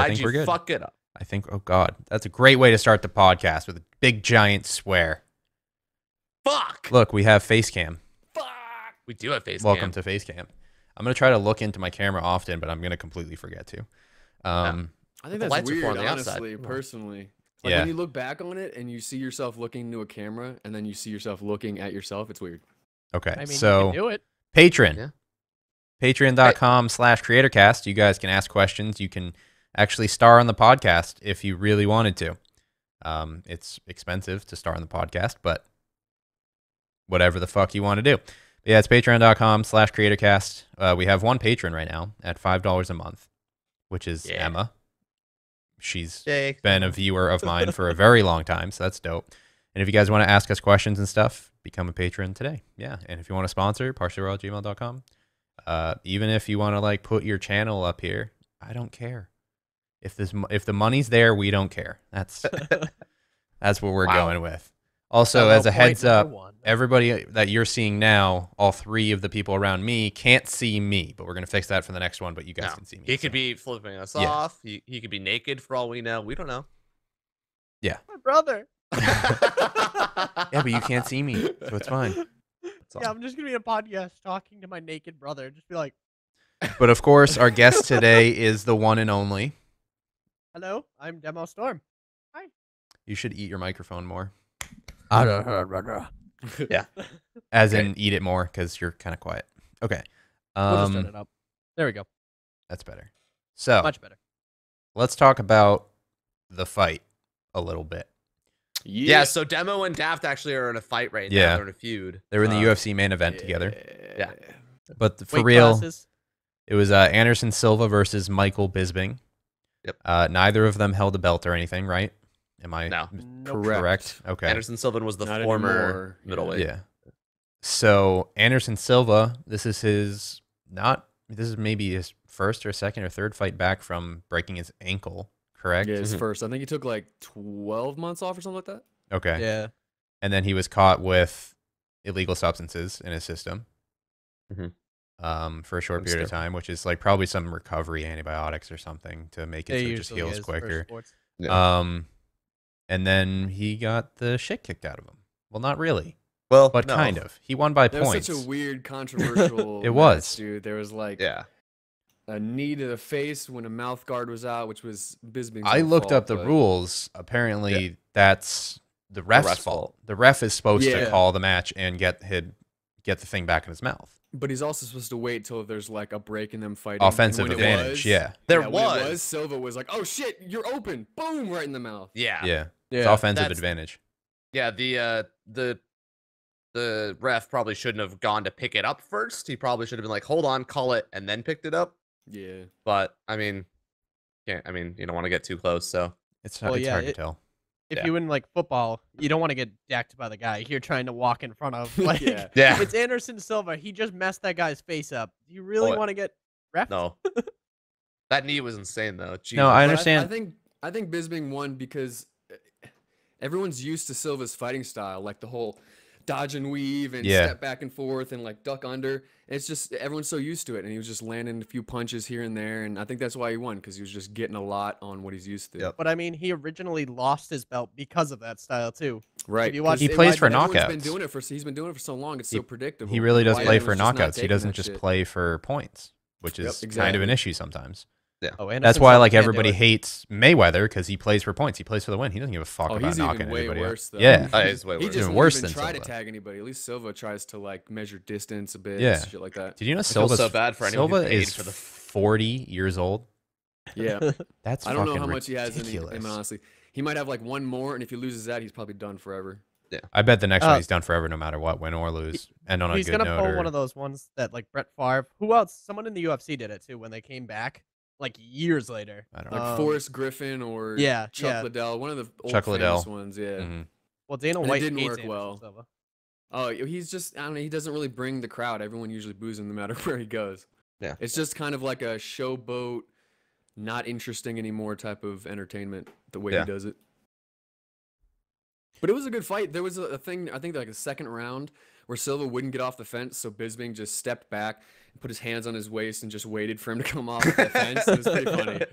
I Why'd think you we're good. fuck it up? I think, oh God, that's a great way to start the podcast with a big giant swear. Fuck. Look, we have Facecam. Fuck. We do have Facecam. Welcome to Facecam. I'm going to try to look into my camera often, but I'm going to completely forget to. I think The that's lights are weird, on the outside. honestly, personally. Like Yeah. when you look back on it and you see yourself looking into a camera and then you see yourself looking at yourself, it's weird. Okay, I mean, you so can do it. Patreon. Yeah. Patreon.com/CreatorCast. You guys can ask questions. You can actually star on the podcast if you really wanted to. It's expensive to star on the podcast, but whatever the fuck you want to do. But yeah, it's patreon.com/CreatorCast. We have one patron right now at $5 a month, which is Emma. She's been a viewer of mine for a very long time, so that's dope. And if you guys want to ask us questions and stuff, become a patron today. Yeah, and if you want to sponsor, PartiallyRoyal@gmail.com. Even if you want to like put your channel up here, I don't care. If the money's there, we don't care. That's what we're going with. Also, as a heads up, everybody that you're seeing now, all three of the people around me can't see me, but we're gonna fix that for the next one. But you guys can see me. He could be flipping us off. He could be naked for all we know. We don't know. Yeah. My brother. Yeah, but you can't see me, so it's fine. Yeah, I'm just gonna be in a podcast talking to my naked brother. Just be like, But of course, our guest today is the one and only. "Hello, I'm Demo Storm." Hi. You should eat your microphone more. Yeah. As in, eat it more, because you're kind of quiet. Okay. We'll just turn it up. There we go. That's better. So, Much better. let's talk about the fight a little bit. Yeah, so Demo and Daft actually are in a fight right now. They're in a feud. They were in the UFC main event together. Yeah. But for Weight real, classes. it was Anderson Silva versus Michael Bisping. Yep. Neither of them held a belt or anything, right? Am I correct? Okay. Anderson Silva was the Not former anymore. middleweight. Yeah. So Anderson Silva, this is maybe his first or second or third fight back from breaking his ankle, correct? Yeah, his first. I think he took like 12 months off or something like that. Okay. Yeah. And then he was caught with illegal substances in his system. For a short period of time, which is like probably some recovery antibiotics or something to make it so it just heals quicker. And then he got the shit kicked out of him. Well, not really. Well, but kind of. He won by That points. was such a weird, controversial It was. match, dude. There was like Yeah. a knee to the face when a mouth guard was out, which was Bisping's I own looked fault, up the but- rules. Apparently, that's the ref's fault. The ref is supposed to call the match and get the thing back in his mouth. But he's also supposed to wait till there's like a break in them fighting. Offensive And when advantage, There when was. it was. Silva was like, "Oh shit, you're open!" Boom, right in the mouth. Yeah. It's offensive advantage. Yeah, the ref probably shouldn't have gone to pick it up first. He probably should have been like, "Hold on, call it," and then picked it up. Yeah. But I mean, you don't want to get too close, so it's hard to tell. If you win like football, you don't want to get decked by the guy you're trying to walk in front of. Like, Yeah. It's Anderson Silva. He just messed that guy's face up. Do you really want to get ref? No. That knee was insane though. Jesus. No, I But understand. I think Bisping won because everyone's used to Silva's fighting style, like the whole dodge and weave and step back and forth and like duck under. It's just everyone's so used to it, and he was just landing a few punches here and there, and I think that's why he won, because he was just getting a lot on what he's used to. But I mean, he originally lost his belt because of that style too. Right. If you watch, He plays for Everyone's knockouts. He's been doing it for so long. It's so predictable. He really does Why play for everyone's just not knockouts. He taking doesn't that just shit? play for points, which is kind of an exactly. issue sometimes. Yeah. Oh, That's Anderson why Silva like can't do everybody it. hates Mayweather, because he plays for points. He plays for the win. He doesn't give a fuck Oh, about he's knocking even way anybody worse, out. though. Yeah. He's way He worse. just Even won't worse even than try to Silva. tag anybody. At least Silva tries to like measure distance a bit, Yeah. shit like that. Did you know I feel Silva's so bad for anyone who Silva paid is for the 40 years old? Yeah. That's I don't know fucking how much he has in ridiculous. him, honestly. He might have like one more, and if he loses that, he's probably done forever. I bet the next one he's done forever, no matter what, win or lose. And on a He's good gonna note. pull Or... one of those ones that like Brett Favre. Who else? Someone in the UFC did it too when they came back, like years later. I don't know. Like Forrest Griffin or Chuck Liddell, one of the old Chuck famous Liddell. ones, yeah. Mhm. Well, Dana And it White didn't hates work Anderson well. Silva. Oh, he's just, I don't know, he doesn't really bring the crowd. Everyone usually boos him no matter where he goes. Yeah. It's just kind of like a showboat, not interesting anymore type of entertainment, the way he does it. But it was a good fight. There was a thing, I think like a second round, where Silva wouldn't get off the fence, so Bisping just stepped back and put his hands on his waist and just waited for him to come off the fence. It was pretty funny.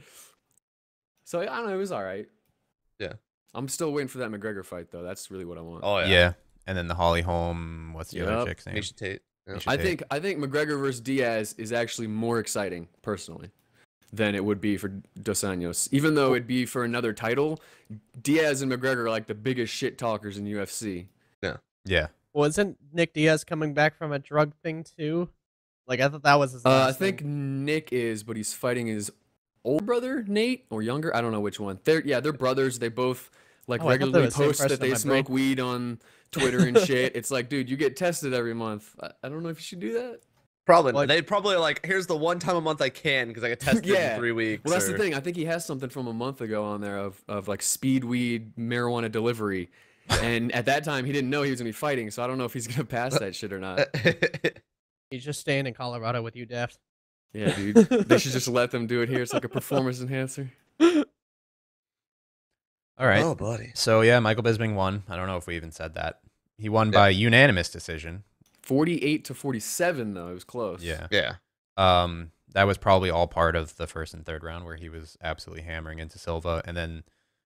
So I don't know. It was all right. Yeah. I'm still waiting for that McGregor fight though. That's really what I want. Oh Yeah. And then the Holly Holm. What's the other Yep. chick's name? Misha Tate. Yeah. Misha I Tate. think McGregor versus Diaz is actually more exciting personally than it would be for Dos Anjos. Even though it'd be for another title, Diaz and McGregor are like the biggest shit talkers in UFC. Yeah. Wasn't Nick Diaz coming back from a drug thing too? Like I thought that was his last I think thing. Nick is, but he's fighting his older brother Nate or younger. I don't know which one. They're brothers. They both like Oh, I thought they regularly were the same post person that in they my smoke brain. weed on Twitter and shit. It's like, dude, you get tested every month. I don't know if you should do that. Probably. Like- They probably are like, here's the one time a month I can because I get tested Yeah. in 3 weeks. Well, that's or- the thing. I think he has something from a month ago on there of like speed weed marijuana delivery. And at that time, he didn't know he was gonna be fighting, so I don't know if he's gonna pass that shit or not. He's just staying in Colorado with you, Daft. Yeah, dude. They should just let them do it here. It's like a performance enhancer. All right. Oh, buddy. So yeah, Michael Bisping won. I don't know if we even said that. He won by unanimous decision. 48-47 though. It was close. Yeah. Yeah. That was probably all part of the first and third round where he was absolutely hammering into Silva, and then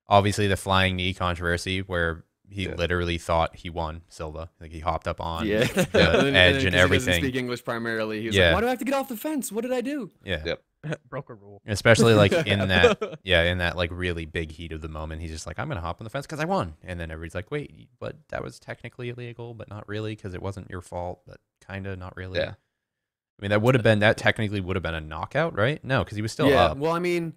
obviously the flying knee controversy where he literally thought he won Silva. Like he hopped up on Yeah. the And then- edge and 'cause he doesn't everything. speak English primarily. He was Yeah. like, "Why do I have to get off the fence? What did I do?" Yeah. Yep. Broke a rule. Especially like in that, in that like really big heat of the moment, he's just like, I'm gonna hop on the fence because I won, and then everybody's like, wait, but that was technically illegal, but not really because it wasn't your fault, but kind of not really. Yeah. I mean, that technically would have been a knockout, right? No, because he was still yeah. up. Well, I mean,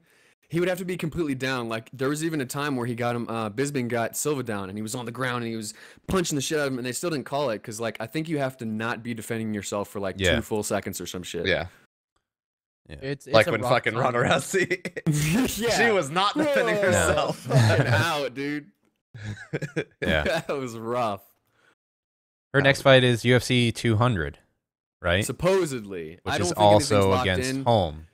he would have to be completely down. Like there was even a time where he got him. Bisping got Silva down, and he was on the ground, and he was punching the shit out of him, and they still didn't call it because, like, I think you have to not be defending yourself for like 2 full seconds or some shit. Yeah. It's Like a when rough fucking time. Ronda Rousey. Yeah. She was not defending Whoa. herself. Fucking out, dude. Yeah. That was rough. Her next fight is UFC 200, right? Supposedly, Which I don't is think anything's also locked against in Holm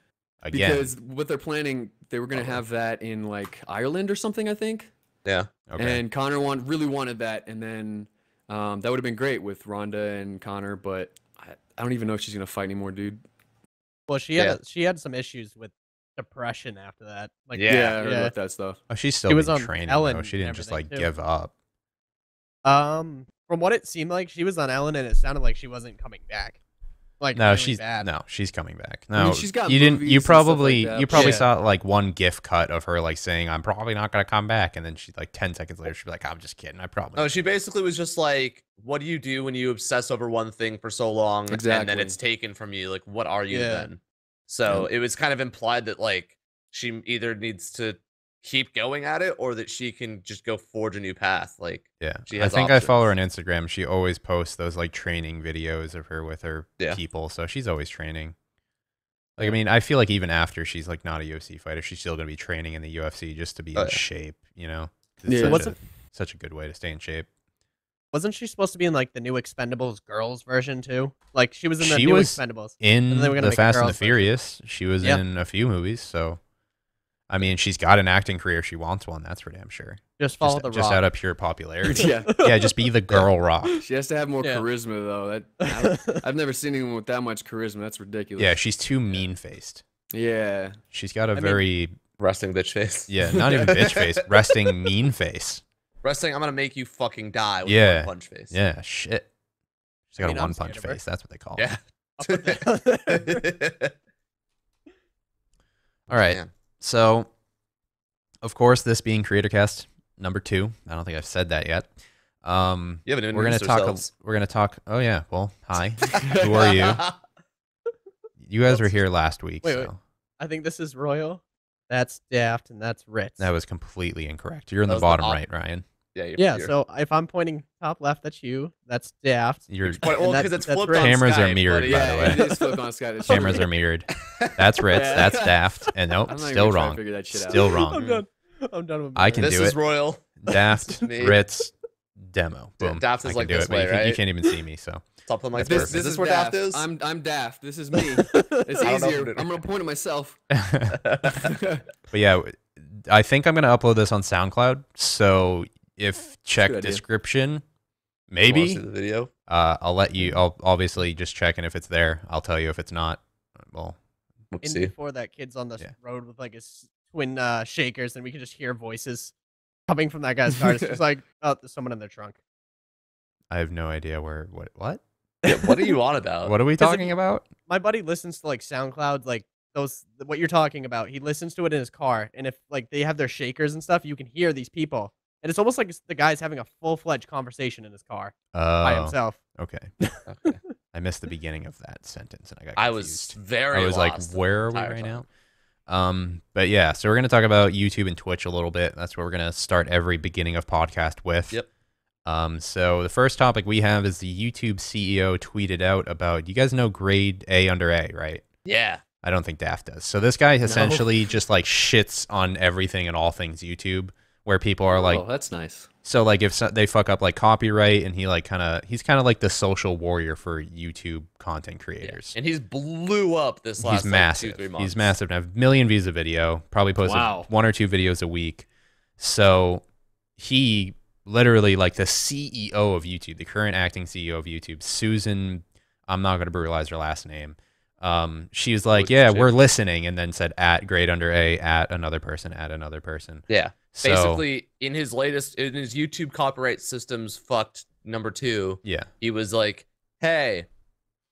again. because what they're planning, they were gonna have that in like Ireland or something, I think. Yeah. Okay. And Connor really wanted that, and then that would have been great with Ronda and Connor, but I don't even know if she's gonna fight anymore, dude. Well, she had some issues with depression after that. Like Yeah. Yeah, I heard yeah. about that stuff. Oh, she's still She was been on training Ellen though. She and didn't just everything, like too. give up. From what it seemed like, she was on Ellen, and it sounded like she wasn't coming back. Like No, really bad. she's coming back. I mean, No, she's got you didn't. movies You and stuff like probably that. you probably Yeah. saw like one GIF cut of her like saying, "I'm probably not gonna come back," and then she like 10 seconds later she'd be like, "I'm just kidding. I probably." No, she basically was just like, what do you do when you obsess over one thing for so long and then Exactly. it's taken from you? Like, what are you Yeah. then? So it was kind of implied that like she either needs to keep going at it or that she can just go forge a new path. Like, Yeah, she I has think I follow her options. on Instagram. She always posts those like training videos of her with her Yeah. people, so she's always training. Like, I mean, I feel like even after she's like not a UFC fighter, she's still gonna be training in the UFC just to be in shape, you know? 'Cause it's Yeah. such a good way to stay in shape. Wasn't she supposed to be in like the new Expendables girls version too? Like she was in the She new was Expendables. In And they were gonna the make a Fast and the girls version. Furious, she was Yeah. in a few movies, so I mean, she's got an acting career. If she wants one, that's for damn sure. Just follow the Just Rock. out of pure popularity. Yeah. Yeah, just be the girl Rock. She has to have more Yeah. charisma though. I've never seen anyone with that much charisma. That's ridiculous. Yeah, she's too mean faced. Yeah. She's got a mean- very Resting bitch face. not even bitch face, resting mean face. Resting, I'm gonna make you fucking die with Yeah. one punch face. Yeah, shit. She's got I mean, a I'm one punch scared of her. face. That's what they call Yeah. it. I'll put that- All right. Man. So, of course, this being CreatorCast number 2. I don't think I've said that yet. You haven't even We're gonna introduced talk. ourselves. We're gonna talk. Oh yeah. Well, hi. Who are you? You guys were here last week. Wait, so wait. I think this is Royal. That's Daft, and that's Ritz. that was completely incorrect. You're in That the was the bottom op- right, Ryan. Yeah. Yeah, so if I'm pointing top left, that's you. That's Daft. Your Well, And because it's that's flipped Ritz. on Cameras are Skype, mirrored, buddy. by Yeah, the way. it is flipped on Skype. It's cameras true. are mirrored. That's Ritz. Yeah. That's Daft. And nope, I'm not even still gonna try to wrong. figure that shit out. Still I'm wrong. done. I'm done with I can This do is it. Royal. Daft, me. Ritz, demo. Yeah, Boom. Daft is I can like do this it, but way, you right? can't even see me. So Top of my That's face. perfect. Is this where Daft is? I'm Daft. This is me. It's I don't know easier. if it- I'm gonna point at myself. But yeah, I think I'm gonna upload this on SoundCloud. So if check good idea. description, Wanna maybe see the video. I'll let you. I'll obviously just check, and if it's there, I'll tell you. If it's not, well, And Whoopsie. before that, kid's on the Yeah. road with like his twin shakers, and we can just hear voices coming from that guy's car. It's just like, oh, there's someone in their trunk. I have no idea what? Yeah, what are you on about? What are we talking about? My buddy listens to like SoundCloud, like those what you're talking about. He listens to it in his car, and if like they have their shakers and stuff, you can hear these people, and it's almost like the guy's having a full-fledged conversation in his car by himself. Okay. Okay. I missed the beginning of that sentence, and I got I confused. was very I was lost like, where are we right now? But yeah, so we're going to talk about YouTube and Twitch a little bit. That's what we're going to start every beginning of podcast with. Yep. So the first topic we have is the YouTube CEO tweeted out about, you guys know grade A under A, right? Yeah. I don't think Daft does. So this guy essentially just like shits on everything and all things YouTube, where people are like, oh, that's nice. So like if they fuck up like copyright, and he's kind of like the social warrior for YouTube content creators. Yeah. And he's blew up this last he's massive. Like, 2-3 months. He's massive. I have 1 million views a video, probably posted 1 or 2 videos a week. So he literally, like the CEO of YouTube, the current acting CEO of YouTube, Susan, I'm not going to brutalize her last name. She was like, yeah, we're listening, and then said at grade under A, at another person, at another person. Yeah. So, basically, in his YouTube copyright systems fucked #2, yeah, he was like, hey,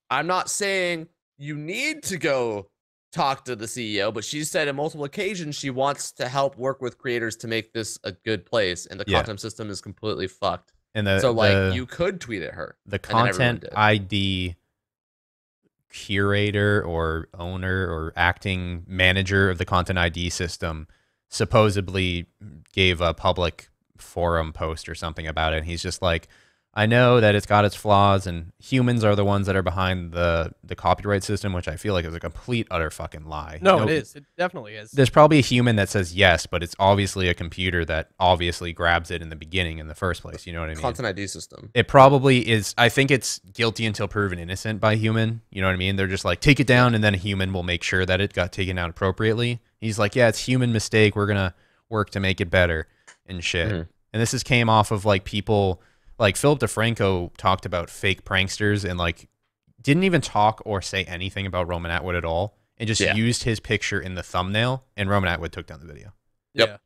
I'm not saying you need to go talk to the CEO, but she said on multiple occasions she wants to help work with creators to make this a good place, and the content system is completely fucked. And you could tweet at her. The content ID curator or owner or acting manager of the content ID system supposedly gave a public forum post or something about it. And he's just like, I know that it's got its flaws, and humans are the ones that are behind the copyright system, which I feel like is a complete, utter fucking lie. No, it is. It definitely is. There's probably a human that says yes, but it's obviously a computer that obviously grabs it in the beginning in the first place. You know what I mean? Content ID system. It probably is. I think it's guilty until proven innocent by human. You know what I mean? They're just like, take it down, and then a human will make sure that it got taken down appropriately. He's like, yeah, it's human mistake. We're going to work to make it better and shit. Mm-hmm. And this came off of like people... Like Philip DeFranco talked about fake pranksters and like didn't even talk or say anything about Roman Atwood at all, and just used his picture in the thumbnail, and Roman Atwood took down the video. Yep. Yeah.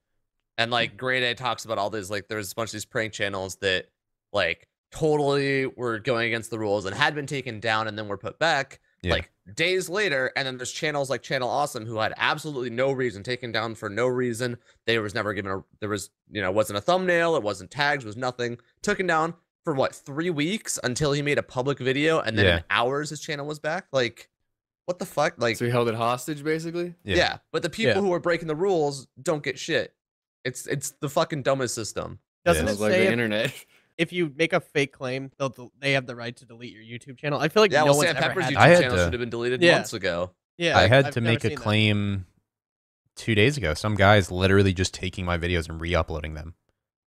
And like Grade A talks about all these, like there's a bunch of these prank channels that like totally were going against the rules and had been taken down and then were put back like days later. And then there's channels like Channel Awesome who had absolutely no reason, taken down for no reason. They was never given wasn't a thumbnail, it wasn't tags, was nothing. Took him down for what, 3 weeks until he made a public video, and then in hours his channel was back. Like, what the fuck? Like, so he held it hostage, basically. Yeah, but the people who are breaking the rules don't get shit. It's the fucking dumbest system. Doesn't it like say the internet? If you make a fake claim, they have the right to delete your YouTube channel? I feel like no one's Sam ever Pepper's had YouTube channel should have been deleted months ago. Yeah, I had I've to never make a seen that. claim 2 days ago. Some guy's literally just taking my videos and re-uploading them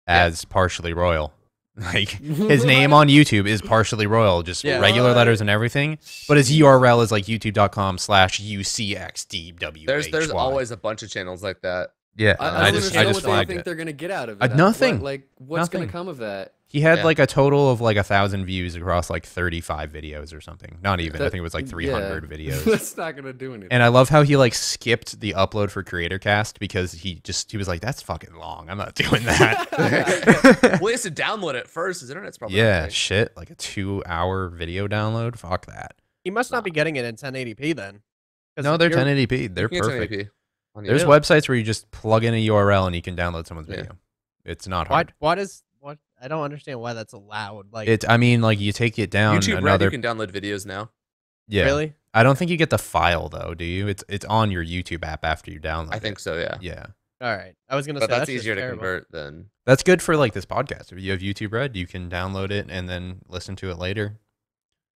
as Partially Royal. Like his name on YouTube is Partially Royal, just regular letters and everything. But his URL is like youtube.com/UCXDWHY. There's always a bunch of channels like that. Yeah, I just what they flagged think it. they're gonna get out of it. Nothing. What's gonna come of that? He had like a total of like 1,000 views across like 35 videos or something. Not even. I think it was like 300 videos. That's not gonna do anything. And I love how he like skipped the upload for CreatorCast because he was like, that's fucking long. I'm not doing that. Well, he has to download it first. His internet's probably shit. Like a 2-hour video download. Fuck that. He must not be getting it in 1080p then. No, they're 1080p. They're perfect. 1080p. There's websites where you just plug in a URL and you can download someone's video. It's not hard. What? I don't understand why that's allowed. Like, I mean, like you take it down. YouTube Red, you can download videos now. Yeah. Really? I don't think you get the file though, do you? It's on your YouTube app after you download it. I think so, yeah. Yeah. All right. I was gonna say that's easier to convert than. That's good for like this podcast. If you have YouTube Red, you can download it and then listen to it later.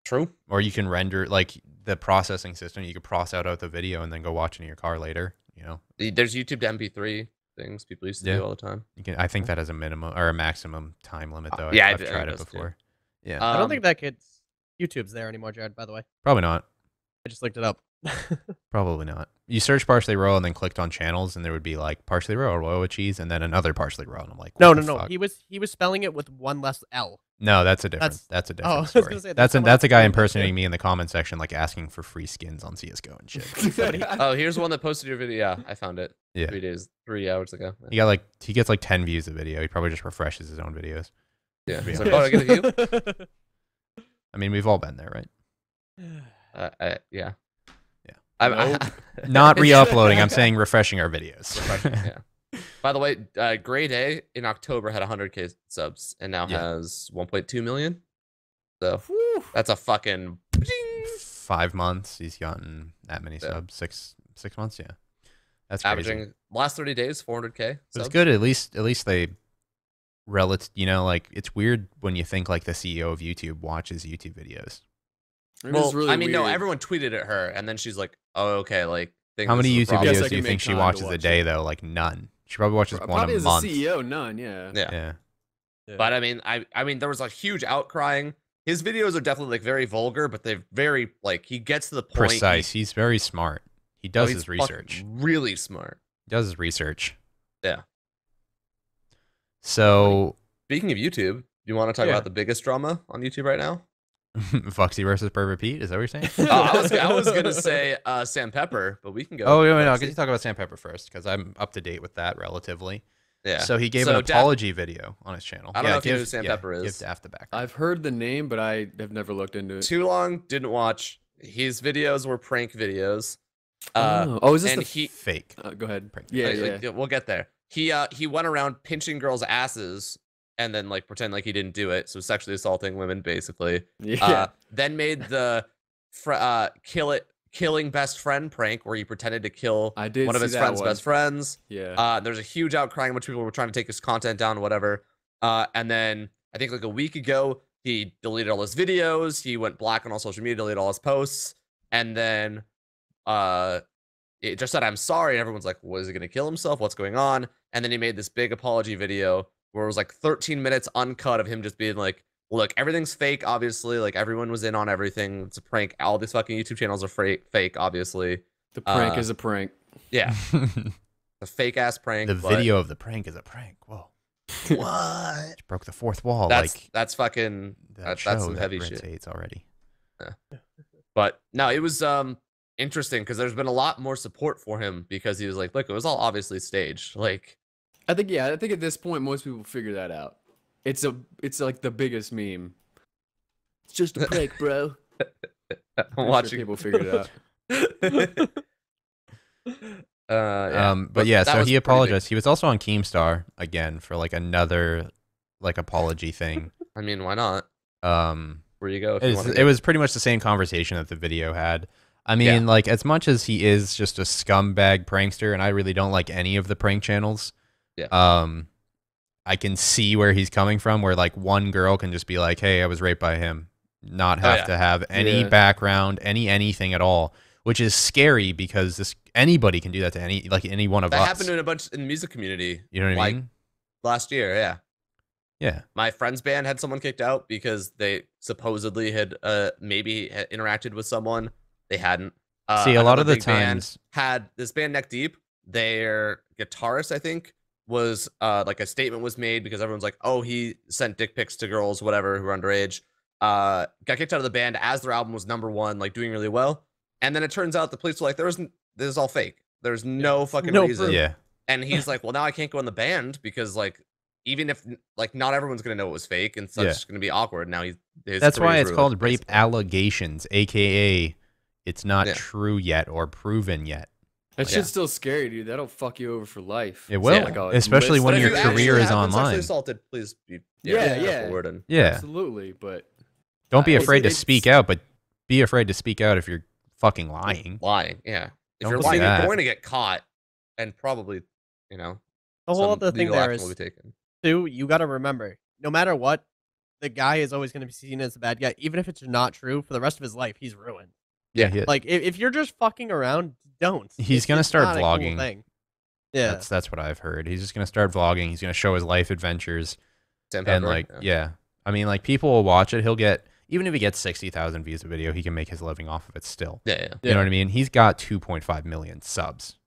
True. Or you can render like the processing system. You could process out the video and then go watch it in your car later. You know. There's YouTube to MP3 things people used to do all the time. You can. I think that has a minimum or a maximum time limit though. I've tried it before. Yeah. I don't think that YouTube's there anymore, Jared. By the way. Probably not. I just looked it up. Probably not. You search Partially Royal and then clicked on channels, and there would be like Partially Royal, Royal with cheese, and then another Partially Royal. And I'm like, no. He was spelling it with one less L. No, that's a different Oh, story. I was gonna say, That's someone a guy else. impersonating me in the comment section, like asking for free skins on CS:GO and shit. Oh, here's one that posted your video. Yeah, I found it. Yeah. 3 hours ago. He gets like 10 views a video. He probably just refreshes his own videos. Yeah. To be He's honest. like, oh, I get a view. I mean, we've all been there, right? Yeah. Yeah. Nope. Not re-uploading. I'm saying refreshing our videos. Yeah. By the way, Grey Day in October had 100K subs and now has 1.2 million. So that's a fucking 5 months. He's gotten that many subs. 6 months. Yeah, that's crazy. averaging last 30 days 400K. It's good. At least they like it's weird when you think like the CEO of YouTube watches YouTube videos. Well, really I mean, no, weird. everyone tweeted at her, and then she's like, "Oh, okay." Like, How many YouTube Yes, I videos do you can think make she time to watches a watch day it. though? Like none. She probably watches one Probably a as month. a CEO, none. Yeah. Yeah. Yeah. But I mean, I mean, there was a huge outcrying. His videos are definitely like very vulgar, but they're very like he gets to the point. Precise. He's very smart. He does he's his research. fucking really smart. He does his research. Yeah. So, Speaking of YouTube, do you want to talk about the biggest drama on YouTube right now? Foxy versus Pervert Pete. Is that what you're saying? I was gonna say Sam Pepper, but we can go. Oh, no. Foxy. Can you talk about Sam Pepper first? Because I'm up to date with that relatively. Yeah. So he gave an apology video on his channel. I don't know if you know who Sam Pepper is. Give Daft the back. I've heard the name, but I have never looked into it. Too long, didn't watch. His videos were prank videos. Is this and the fake? go ahead. Prank Yeah, like, yeah. we'll get there. He went around pinching girls' asses and then like pretend like he didn't do it, so sexually assaulting women basically. Yeah. Then made the killing best friend prank where he pretended to kill I did one of see his that friend's one. best friends. Yeah. There's a huge outcry in which people were trying to take his content down, whatever. And then I think like a week ago, he deleted all his videos. He went black on all social media, deleted all his posts, and then it just said, "I'm sorry." And everyone's like, "Was he gonna kill himself? What's going on?" And then he made this big apology video where it was like 13 minutes uncut of him just being like, "Look, everything's fake. Obviously, like everyone was in on everything. It's a prank. All these fucking YouTube channels are fake. Obviously, The prank is a prank. yeah, a fake ass prank." The but video of the prank is a prank. Whoa. What? She broke the fourth wall. That's fucking that's some heavy shit. Hates already. But no, it was interesting because there's been a lot more support for him because he was like, "Look, it was all obviously staged." Like, I think at this point most people figure that out. It's like the biggest meme. It's just a prank, bro. I'm watching people figured it out. But yeah, that so was he pretty apologized. He was also on Keemstar again for like another like apology thing. big. I mean, why not? Where you go? If you It was pretty much the same conversation that the video had. I mean, like as much as he is just a scumbag prankster, and I really don't like any of the prank channels. Yeah. I can see where he's coming from, where like one girl can just be like, "Hey, I was raped by him," not have to have any background, anything at all, which is scary because anybody can do that to any one of us. That happened in a bunch in the music community. You know what I mean? Last year, yeah. Yeah. My friend's band had someone kicked out because they supposedly had maybe had interacted with someone. They hadn't. See, a lot of the big band times had this band Neck Deep. Their guitarist, I think, was like a statement was made because everyone's like, "Oh, he sent dick pics to girls, whatever, who are underage." Got kicked out of the band as their album was #1, like doing really well. And then it turns out the police were like, "This is all fake. There's no fucking reason." Yeah. And he's like, "Well, now I can't go in the band because like even if like not everyone's gonna know it was fake and it's gonna be awkward." Now that's why it's called rape basically. allegations, aka it's not true yet or proven yet. That shit's still scary, dude. That'll fuck you over for life. It will, Like a especially list when of your If you things. career actually is have been sexually online. assaulted, please be Yeah. forward and Yeah. Absolutely, but Don't be afraid to it's- speak out, but be afraid to speak out if you're fucking lying. lying. Yeah, if Don't you're do lying, that. you're going to get caught, and probably, The whole some other thing legal there action will is be taken. too. You got to remember, no matter what, the guy is always going to be seen as a bad guy, even if it's not true. For the rest of his life, he's ruined. Yeah. Like if you're just fucking around, don't. He's gonna start not a cool vlogging. thing. Yeah. That's what I've heard. He's just gonna start vlogging. He's gonna show his life adventures, Sam and Pepper, like I mean, like people will watch it. He'll get even if he gets 60,000 views a video, he can make his living off of it still. yeah. You know what I mean? He's got 2.5 million subs.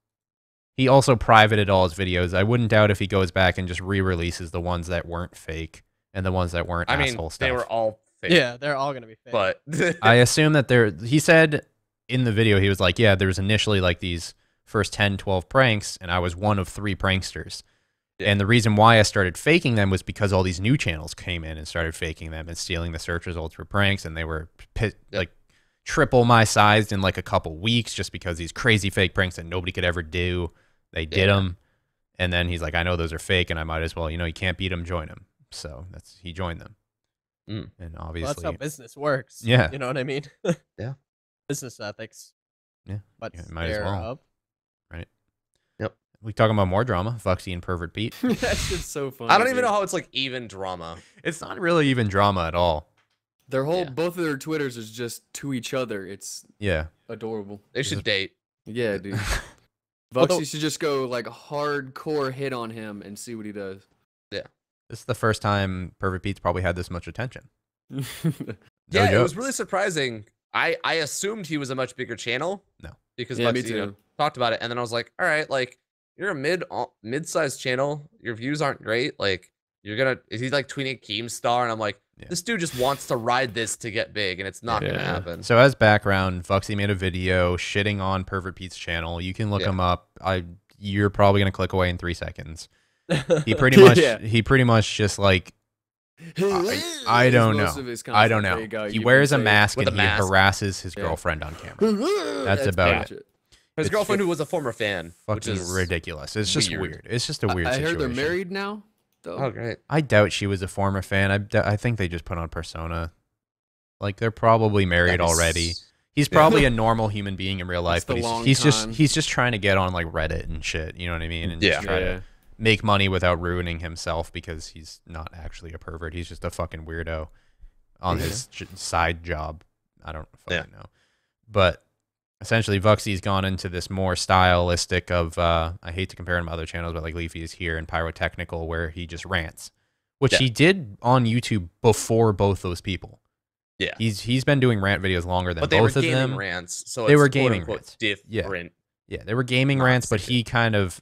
He also privated all his videos. I wouldn't doubt if he goes back and just re-releases the ones that weren't fake and the ones that weren't asshole stuff. they were all fake. Yeah, they're all gonna be fake. But I assume that he said in the video, he was like, yeah, there was initially like these first 10, 12 pranks, and I was one of 3 pranksters. Yeah. And the reason why I started faking them was because all these new channels came in and started faking them and stealing the search results for pranks, and they were like triple my size in like a couple weeks just because these crazy fake pranks that nobody could ever do, they did them. And then he's like, I know those are fake, and I might as well, you can't beat them, join them. So he joined them. And obviously, that's how business works. Yeah. You know what I mean? Yeah. Business ethics. Yeah. But might as well. Up. Right. Yep. We talking about more drama, Foxy and Pervert Pete. That's just so funny. I don't even know how it's like even drama. It's not really even drama at all. Their whole both of their Twitters is just to each other. It's adorable. They should date. Yeah, dude. Foxy should just go like hardcore hit on him and see what he does. Yeah. This is the first time Pervert Pete's probably had this much attention. Yeah, it was really surprising. I assumed he was a much bigger channel. No. Because me too. Talked about it, and then I was like, all right, like you're a mid-sized channel. Your views aren't great. Like is he like tweeting Keemstar? And I'm like, this dude just wants to ride this to get big, and it's not gonna happen. So as background, Foxy made a video shitting on Pervert Pete's channel. You can look him up. You're probably gonna click away in 3 seconds. He pretty much just like I don't know. I don't know. He wears a mask and he harasses his girlfriend on camera. That's about it. His girlfriend, who was a former fan, which is ridiculous. It's just weird. It's just a weird situation. I heard they're married now. Though. Oh, great. I doubt she was a former fan. I think they just put on persona. Like they're probably married already. He's probably a normal human being in real life, but he's just trying to get on like Reddit and shit. You know what I mean? And just try to make money without ruining himself because he's not actually a pervert. He's just a fucking weirdo on his side job. I don't fucking know. But essentially, Vuxy's gone into this more stylistic of, I hate to compare him to other channels, but like Leafy is here and Pyrotechnical, where he just rants, which he did on YouTube before both those people. Yeah. He's been doing rant videos longer than both of them. They were gaming rants. So they were gaming rants. Different. Yeah, they were gaming rants, but he kind of,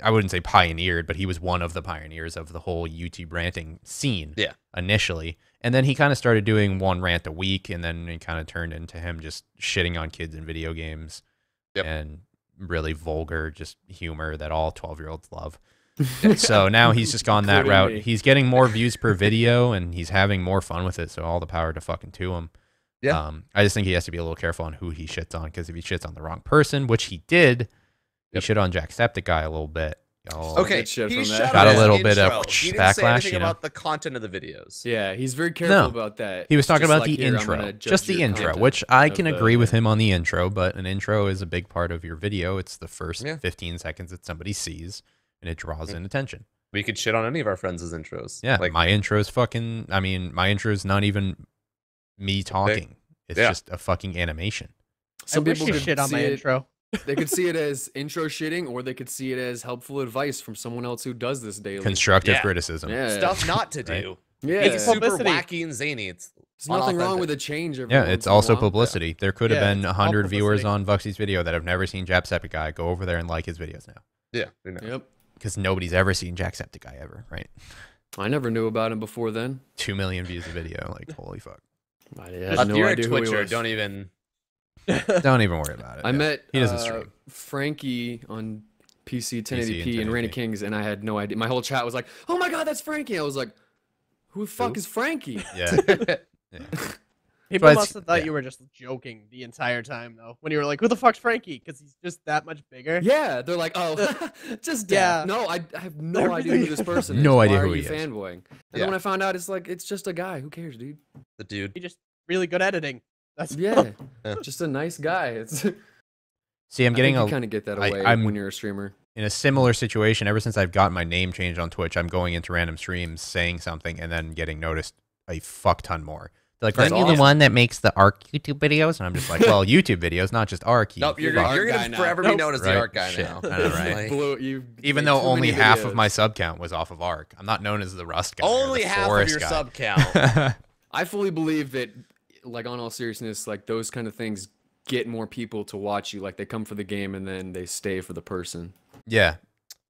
I wouldn't say pioneered, but he was one of the pioneers of the whole YouTube ranting scene initially. And then he kind of started doing one rant a week, and then it kind of turned into him just shitting on kids in video games and really vulgar just humor that all 12-year-olds love. So now he's just gone that route. He's getting more views per video, and he's having more fun with it, so all the power to fucking to him. Yeah. I just think he has to be a little careful on who he shits on, because if he shits on the wrong person, which he did, he shit on Jacksepticeye a little bit. Okay, he got a little bit of he didn't backlash. Say anything about the content of the videos. Yeah, he's very careful about that. He was talking about the intro, just the intro, which I can agree with him on the intro. But an intro is a big part of your video. It's the first 15 seconds that somebody sees, and it draws in attention. We could shit on any of our friends' intros. Yeah, like my intro is fucking. I mean, my intro is not even me talking. It's just a fucking animation. Some people could shit on my intro. They could see it as intro shitting, or they could see it as helpful advice from someone else who does this daily. Constructive criticism. Stuff not to do. Yeah. It's super wacky and zany. There's nothing wrong with a change. It's also publicity. There could have been 100 viewers on Vuxy's video that have never seen Jacksepticeye. Go over there and like his videos now. Yeah. Yep. Because nobody's ever seen Jacksepticeye ever, right? I never knew about him before then. 2 million views a video. Like, holy fuck. If you're a Twitcher, don't even worry about it. I met he doesn't stream. Frankie on PC 1080p and Randy Kings, and I had no idea. My whole chat was like, "Oh my god, that's Frankie!" I was like, "Who the fuck is Frankie?" Yeah. People must have thought you were just joking the entire time, though. When you were like, "Who the fuck's Frankie?" Because he's just that much bigger. Yeah, they're like, "Oh, just no, I have no idea who this person is. No idea who he is. Fanboying." And then when I found out, it's like it's just a guy. Who cares, dude? The dude. He just really good editing. That's just a nice guy. See, I'm getting you kind of get that away when you're a streamer. In a similar situation, ever since I've gotten my name changed on Twitch, I'm going into random streams, saying something, and then getting noticed a fuck ton more. They're like, aren't you the one that makes the ARC YouTube videos? And I'm just like, well, YouTube videos, not just ARC. Nope, you're going to forever be known as the ARC guy now. I know, right? Even though only half of my sub count was off of ARC. I'm not known as the Rust guy. Only half of your sub count. I fully believe that, like, on all seriousness, like, those kind of things get more people to watch you. Like, they come for the game and then they stay for the person. Yeah.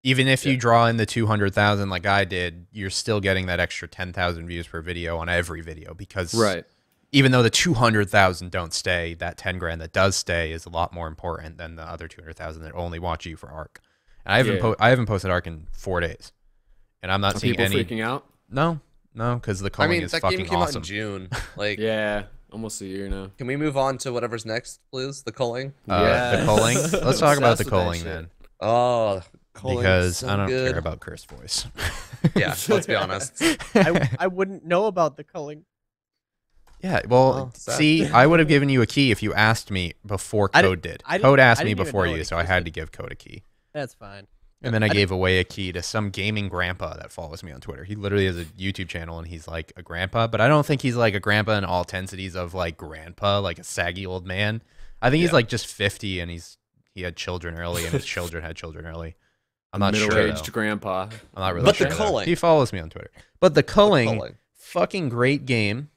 Even if you draw in the 200,000 like I did, you're still getting that extra 10,000 views per video on every video because even though the 200,000 don't stay, that 10 grand that does stay is a lot more important than the other 200,000 that only watch you for Ark. And I haven't posted Ark in 4 days, and I'm not seeing people any freaking out. No, because the Culling is fucking game came awesome. out in June. Like almost a year now. Can we move on to whatever's next, please? The Culling. The Culling. Let's talk about the Culling then. Oh. Because so I don't good. care about Cursed Voice. Yeah, let's be honest. I wouldn't know about the Culling. Yeah, well, see, I would have given you a key if you asked me before Code did. Code asked me before you, so I had to give Code a key. That's fine. And then I gave away a key to some gaming grandpa that follows me on Twitter. He literally has a YouTube channel, and he's like a grandpa, but I don't think he's like a grandpa in all intensities of like grandpa, like a saggy old man. I think he's like just 50, and he had children early, and his children had children early. I'm not sure. Middle-aged grandpa. I'm not really sure. But the Culling. He follows me on Twitter. But the Culling, fucking great game.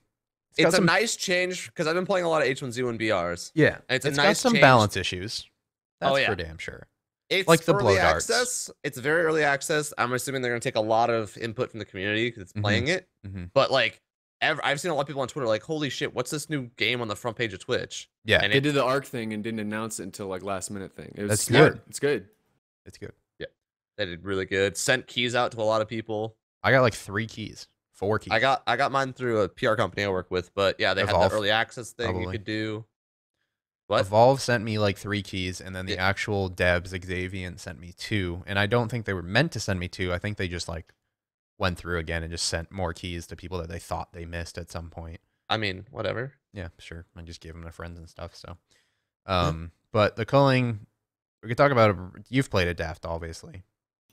It's a nice change because I've been playing a lot of H1Z1 BRs. Yeah, and it's got nice some change. Balance issues. That's for damn sure. It's like the early blow darts. access. It's very early access. I'm assuming they're going to take a lot of input from the community because it's playing it. But like, I've seen a lot of people on Twitter like, holy shit, what's this new game on the front page of Twitch? Yeah, and they did the Ark thing and didn't announce it until like last minute thing. It was That's smart. good. It's good. It's good. Yeah, they did really good. Sent keys out to a lot of people. I got like 3 keys. 4 keys. I got mine through a PR company I work with, but yeah, they had the early access thing you could do. What? Evolve sent me like 3 keys, and then the actual devs, Xaviant, sent me 2. And I don't think they were meant to send me 2. I think they just like went through again and just sent more keys to people that they thought they missed at some point. I mean, whatever. Yeah, sure. I just gave them to friends and stuff. So, but the Culling, we could talk about it. You've played it, Daft, obviously.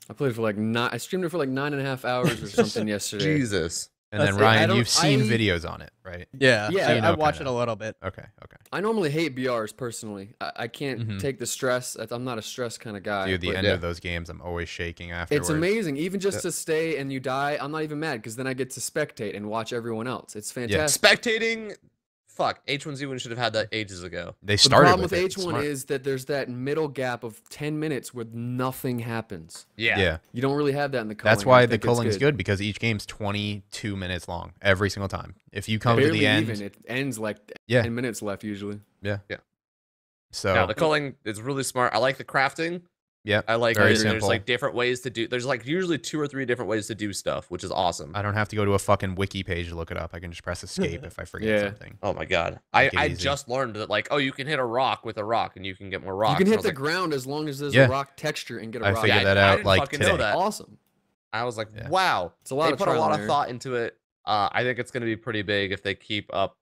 I played for like I streamed it for like 9.5 hours or something yesterday. Jesus. And then Ryan, you've seen videos on it, right? Yeah, I watched it a little bit. Okay. I normally hate BRs personally. I can't take the stress. I'm not a stress kind of guy. Dude, the end of those games, I'm always shaking afterwards. It's amazing. Even just to stay and you die, I'm not even mad because then I get to spectate and watch everyone else. It's fantastic. Spectating, fuck, H1Z1 should have had that ages ago. They started the problem with it. H1 is that there's that middle gap of 10 minutes where nothing happens. Yeah. You don't really have that in the Culling. That's why the Culling's good because each game's 22 minutes long every single time. If you come to the end, it ends like 10 minutes left usually. Yeah. So no, the Culling is really smart. I like the crafting. Yeah, I like very there's simple. like different ways to do. There's like usually 2 or 3 different ways to do stuff, which is awesome. I don't have to go to a fucking wiki page to look it up. I can just press escape if I forget something. Oh my god, I just learned that like you can hit a rock with a rock and you can get more rocks. You can hit the ground as long as there's a rock texture and get a rock. I figured that out like today. Know that. Awesome. I was like, wow, it's a lot. They put a lot of thought into it. I think it's going to be pretty big if they keep up.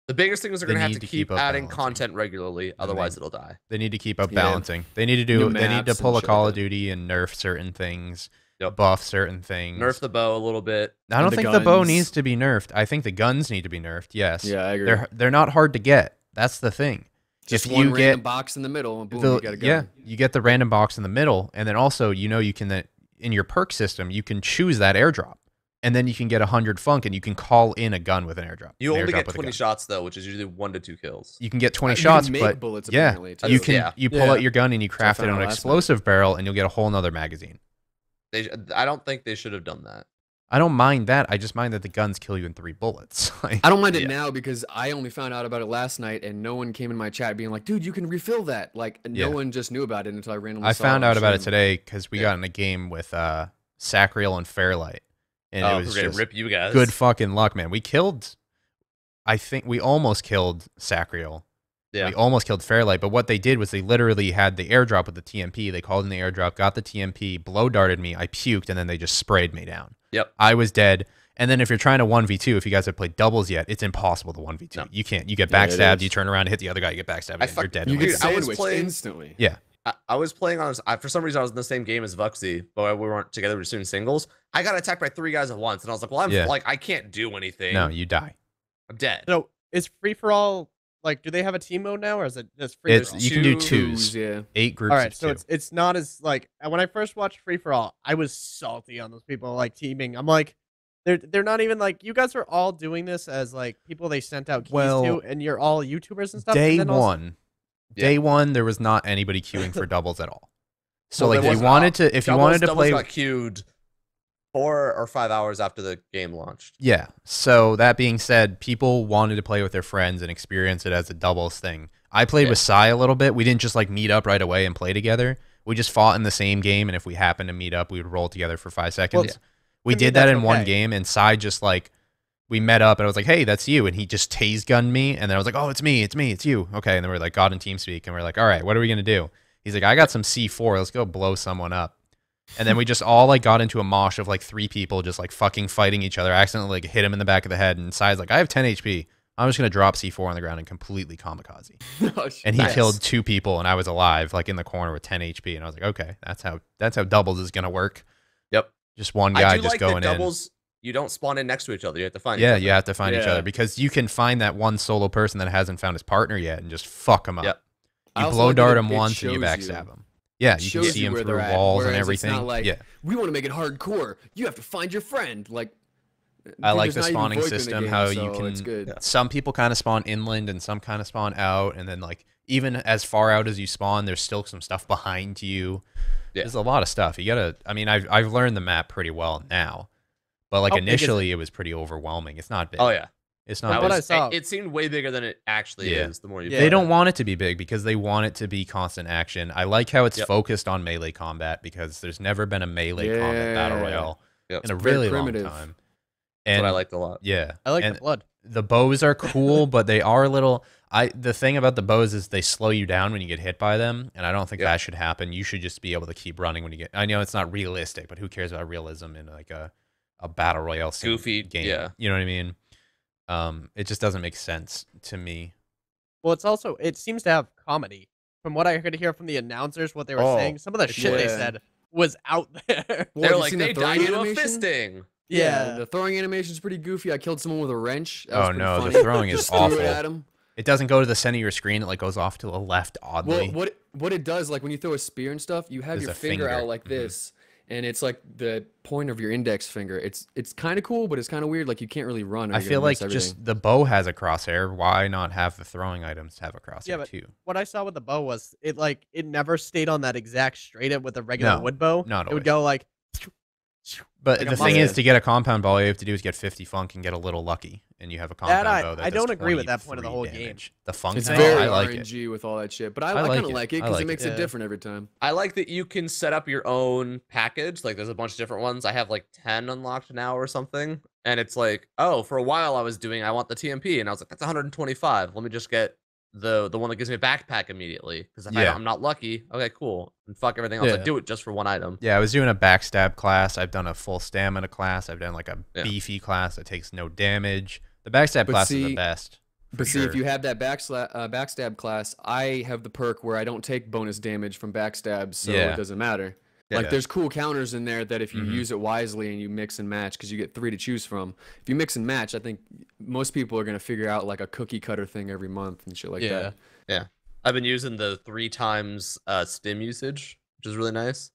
The biggest thing is they're going to have to keep adding content regularly, otherwise it'll die. They need to keep up balancing. They need to do. They need to pull a Call of Duty and nerf certain things, buff certain things. Nerf the bow a little bit. I don't think the bow needs to be nerfed. I think the guns need to be nerfed. Yes. Yeah, I agree. They're not hard to get. That's the thing. Just if you get box in the middle, and boom, you got a gun. Yeah, you get the random box in the middle, and then also you can in your perk system you can choose that airdrop. And then you can get 100 funk, and you can call in a gun with an airdrop. You only get 20 shots though, which is usually 1 to 2 kills. You can get 20 shots, but bullets, you pull out your gun and you craft it on an explosive barrel, and you'll get a whole nother magazine. I don't think they should have done that. I don't mind that. I just mind that the guns kill you in 3 bullets. I don't mind it now because I only found out about it last night, and no one came in my chat being like, "Dude, you can refill that." Like no one just knew about it until I randomly. I found out about it today because we got in a game with Sacriel and Fairlight. And it was just rip you guys. Good fucking luck, man. We killed, I think we almost killed Sacriel. Yeah. We almost killed Fairlight, but what they did was they literally had the airdrop with the TMP. They called in the airdrop, got the TMP, blow darted me, I puked, and then they just sprayed me down. Yep. I was dead. And then if you're trying to 1v2, if you guys have played doubles yet, it's impossible to 1v2. No. You can't. You get backstabbed, you turn around and hit the other guy, you get backstabbed, and you're dead. You get sandwiched instantly. Yeah. I was playing on. For some reason, I was in the same game as Vuxy, but we weren't together. We were doing singles. I got attacked by 3 guys at once, and I was like, "Well, I'm like, I can't do anything. No, you die. I'm dead." So is free for all like? Do they have a team mode now, or is it just free? You can do 2s. Yeah, 8 groups. All right, so it's not as like when I first watched free for all, I was salty on those people like teaming. I'm like, they're not even like you guys are all doing this as like people they sent out keys to, and you're all YouTubers and stuff. Day one, there was not anybody queuing for doubles at all. So Well, like, if you wanted to Doubles play, got queued 4 or 5 hours after the game launched. yeah. So that being said, people wanted to play with their friends and experience it as a doubles thing. I played with Sai a little bit. We didn't just like meet up right away and play together. We just fought in the same game, and if we happened to meet up, we would roll together for 5 seconds. Well, we did that in one game, and Sai just like, we met up, and I was like, hey, that's you, and he just tase gunned me, and then I was like, oh, it's me, it's you. Okay, and then we're like, got in TeamSpeak, and we're like, all right, what are we gonna do? He's like, I got some C4, let's go blow someone up. And then we just all like got into a mosh of like 3 people just like fucking fighting each other. I accidentally like hit him in the back of the head, and Sai's like, I have 10 HP. I'm just going to drop C4 on the ground and completely kamikaze. And he killed 2 people, and I was alive, like in the corner with 10 HP. And I was like, okay, that's how doubles is going to work. Yep. Just one guy just like going doubles, you don't spawn in next to each other. You have to find each Yeah, other. you have to find each other, because you can find that one solo person that hasn't found his partner yet and just fuck him up. Yep. You blow dart him once and you backstab him. Yeah, you can see him through walls and everything. It's not like, yeah. we want to make it hardcore. You have to find your friend. Like, I like the spawning system, game, how so you can, it's good. some people kind of spawn inland and some kind of spawn out, and then like even as far out as you spawn, there's still some stuff behind you. Yeah. There's a lot of stuff. You gotta, I mean, I've learned the map pretty well now, but like initially it was pretty overwhelming. It's not big. Oh yeah. It's not. What I saw, it seemed way bigger than it actually is. The more you, they don't want it to be big because they want it to be constant action. I like how it's focused on melee combat, because there's never been a melee combat battle royale in a really long time. And I liked a lot. Yeah, I like the blood. The bows are cool, but they are a little. The thing about the bows is they slow you down when you get hit by them, and I don't think that should happen. You should just be able to keep running when you get. I know it's not realistic, but who cares about realism in like a battle royale goofy game? Yeah, you know what I mean. It just doesn't make sense to me. Well, it's also, it seems to have comedy. From what I could hear from the announcers, what they were saying, some of the shit they said was out there. They're like, they died in a fisting. Yeah, the throwing animation is pretty goofy. I killed someone with a wrench. Oh no, funny. The throwing is awful. It doesn't go to the center of your screen. It like goes off to the left oddly. Well, what it does, like when you throw a spear and stuff, you have your finger out like this. And it's like the point of your index finger. It's kind of cool, but it's kind of weird. Like you can't really run. I feel like just the bow has a crosshair. Why not have the throwing items have a crosshair too? What I saw with the bow was it never stayed on that exact straight up with a regular wood bow. Not always. It would go like. But the thing is, to get a compound bow, all you have to do is get 50 funk and get a little lucky, and you have a compound bow. That I don't agree with that point of the whole game. The funk it's thing, very I like RNG it. with all that shit, but I kind of like it because it makes it different every time. I like that you can set up your own package. Like there's a bunch of different ones. I have like 10 unlocked now or something, and it's like, oh, for a while I want the TMP, and I was like, that's 125. Let me just get the one that gives me a backpack immediately, because if I'm not lucky, okay, cool, and fuck everything else. I do it just for one item. Yeah, I was doing a backstab class. I've done a full stamina class. I've done like a beefy class that takes no damage. The backstab class is the best. But see, if you have that backstab class, I have the perk where I don't take bonus damage from backstabs, so it doesn't matter. Like there's cool counters in there that if you use it wisely and you mix and match, because you get 3 to choose from. If you mix and match, I think most people are gonna figure out like a cookie cutter thing every month and shit like that. Yeah, I've been using the 3 times stim usage, which is really nice.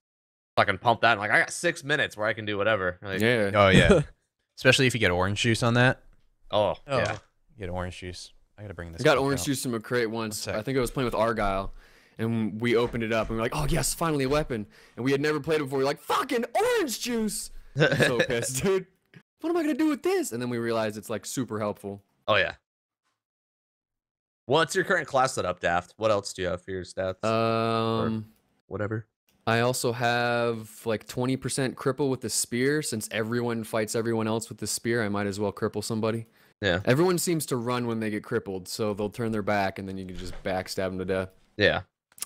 I can pump that. And like I got 6 minutes where I can do whatever. Like, Oh yeah. Especially if you get orange juice on that. Oh yeah. You get orange juice. I gotta bring this. I got orange juice from a crate once. I think I was playing with Argyle. And we opened it up and we were like, oh yes, finally a weapon. And we had never played it before. We were like, fucking orange juice. I'm so pissed, dude. What am I gonna do with this? And then we realized it's like super helpful. Oh yeah. What's your current class setup, Daft? What else do you have for your stats? Or whatever. I also have like 20% cripple with the spear. Since everyone fights everyone else with the spear, I might as well cripple somebody. Yeah. Everyone seems to run when they get crippled, so they'll turn their back and then you can just backstab them to death. Yeah.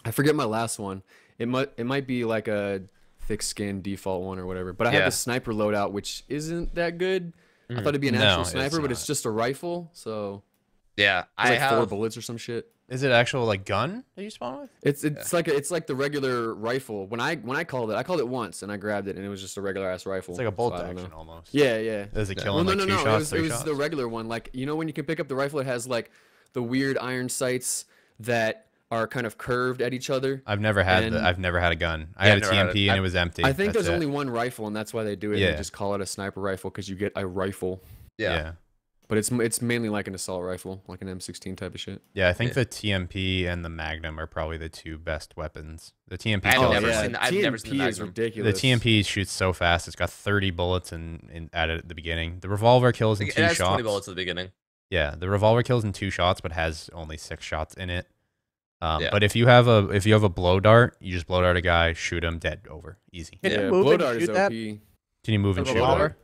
I forget my last one. It might be like a thick skin default one or whatever. But I have the sniper loadout, which isn't that good. I thought it'd be an actual sniper, but it's just a rifle. So yeah, I have 4 bullets or some shit. Is it actual like gun that you spawn with? It's like the regular rifle. When I called it once and I grabbed it and it was just a regular ass rifle. It's like a bolt action almost. Yeah. Does it kill in like 2 shots, 3 shots? It was the regular one. Like when you can pick up the rifle, it has like the weird iron sights that are kind of curved at each other. I've never had a gun. I had a TMP and it was empty. I think there's only one rifle and that's why they do it. They just call it a sniper rifle because you get a rifle. Yeah. But it's mainly like an assault rifle, like an M16 type of shit. Yeah, I think the TMP and the Magnum are probably the 2 best weapons. The TMP I've never seen the is Magnum. ridiculous. The TMP shoots so fast. It's got 30 bullets at it at the beginning. The revolver kills in 2 it has shots. 20 bullets at the beginning. Yeah, the revolver kills in 2 shots, but has only 6 shots in it. Yeah. But if you have a blow dart, you just blow dart a guy, shoot him, dead, over, easy. Can you Yeah, move blow and dart is shoot that? OP. Can you move The and shoot? revolver?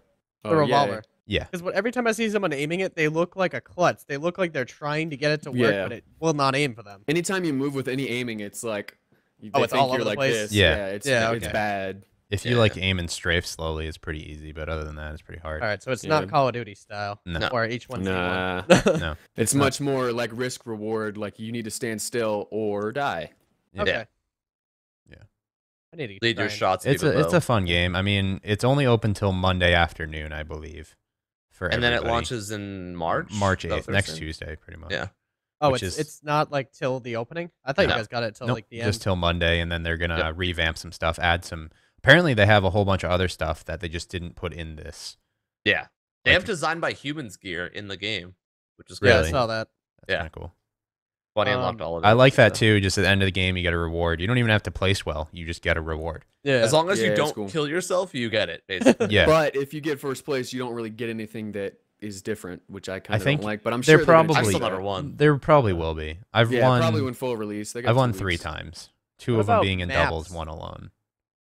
The Oh, revolver. Yeah. Because every time I see someone aiming it, they look like a klutz. They look like they're trying to get it to work, Yeah. but it will not aim for them. Anytime you move with any aiming, it's like they Oh, it's think all you're over the like place? this. Yeah. It's okay. bad. If you Yeah. like aim and strafe slowly, it's pretty easy. But other than that, it's pretty hard. All right, so it's Yeah. not Call of Duty style, No. where each one's Nah. No. It's much more like risk reward. Like you need to stand still or die. Yeah. Okay. Yeah. I need to Lead your try and- shots. It's a fun game. I mean, it's only open till Monday afternoon, I believe. For And then it everybody. launches in March. March Is that 8th, what they're next saying? Tuesday, pretty much. Yeah. Oh, which it's not like till the opening. I thought No. you guys got it till Nope, like the just end. till Monday, and then they're gonna Yep. revamp some stuff, add some. Apparently, they have a whole bunch of other stuff that they just didn't put in this. Yeah. They Like- have designed by humans gear in the game, which is Yeah, crazy. Really? I saw that. That's Yeah. kind of cool. Funny unlocked all of it. I like that So- too. Just at the end of the game, you get a reward. You don't even have to place well. You just get a reward. Yeah. As long as Yeah, you it's don't cool. kill yourself, you get it, basically. Yeah. But if you get first place, you don't really get anything that is different, which I kind of think don't like. But I'm they're sure they're gonna probably- I change still that. never won. There probably will be. I've Yeah, won. probably when full release. They got I've won 2 3 weeks. times. 2 What of them about being in maps? doubles, 1 alone.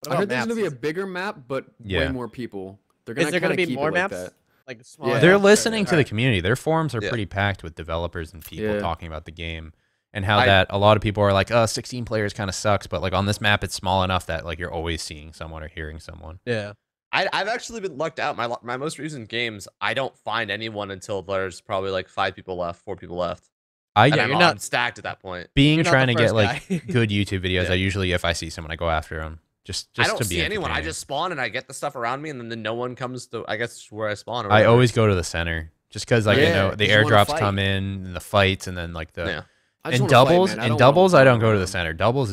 What I heard about there's gonna be a maps? bigger map, but Yeah. way more people. They're Is gonna there gonna kinda be keep more it like maps? that. Like smaller. Yeah. They're maps? listening to the Alright. community. Their forums are Yeah. pretty packed with developers and people Yeah. talking about the game and how I- that a lot of people are like, 16 players kind of sucks, but like on this map, it's small enough that like you're always seeing someone or hearing someone. Yeah. I've actually been lucked out. My most recent games, I don't find anyone until there's probably like 5 people left, 4 people left. And Yeah, I'm, you're not- I'm stacked at that point. Being You're not trying the to get first like guy. good YouTube videos, Yeah. I usually, if I see someone, I go after them. Just I don't to be see anyone. I entertaining. just spawn and I get the stuff around me, and then no one comes to, I guess, where I spawn. Or I whatever. always go to the center just because like you Yeah, know the 'cause you wanna airdrops fight. come in and the fights and then like the Yeah. I just in wanna fight, doubles man. in don't wanna doubles I don't run go to the around. center. Doubles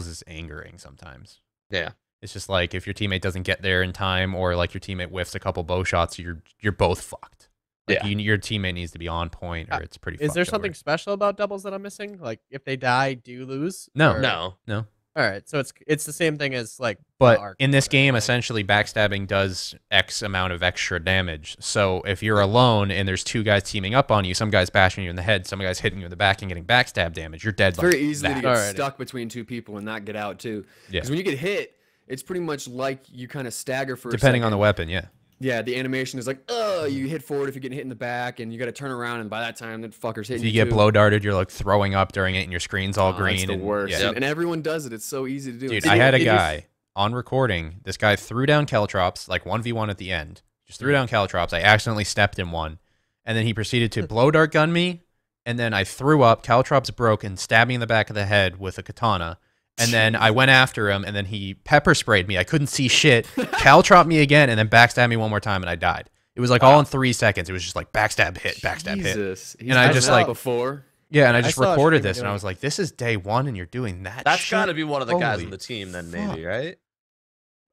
is angering sometimes. Yeah. It's just like if your teammate doesn't get there in time or like your teammate whiffs a couple bow shots, you're both fucked. Like Yeah. your teammate needs to be on point or it's pretty. Is there fucked something over. special about doubles that I'm missing? Like if they die, do you lose? No. Or- No. All right, so it's the same thing as like. But Arc in or this whatever, game, like- essentially, backstabbing does X amount of extra damage. So if you're alone and there's 2 guys teaming up on you, some guy's bashing you in the head, some guy's hitting you in the back and getting backstab damage, you're dead. It's like very easily to that. get Alrighty. stuck between 2 people and not get out too. Yeah. Because when you get hit, it's pretty much like you kind of stagger for Depending a on the second. weapon, yeah. Yeah, the animation is like, oh, you hit forward if you're getting hit in the back, and you got to turn around, and by that time, that fucker's hitting If you get too. blow darted, you're like throwing up during it and your screen's all Oh, green. It's the and, worst. yeah. And everyone does it. It's so easy to do. Dude, It's- I had a did you- guy on recording. This guy threw down caltrops, like 1v1 at the end. Just threw down caltrops. I accidentally stepped in one. And then he proceeded to blow dart gun me. And then I threw up, caltrops broke, and stabbed me in the back of the head with a katana. And then I went after him, and then he pepper sprayed me. I couldn't see shit. Caltropped me again, and then backstabbed me one more time, and I died. It was like all in 3 seconds. It was just like backstab, hit, backstab, hit. Jesus. He's And I done just, that like- before. Yeah, and I I just saw a recorded streamer this, and doing I it. was like, this is day 1, and you're doing that That's shit? got to be one of the guys Holy on the team, then maybe, right?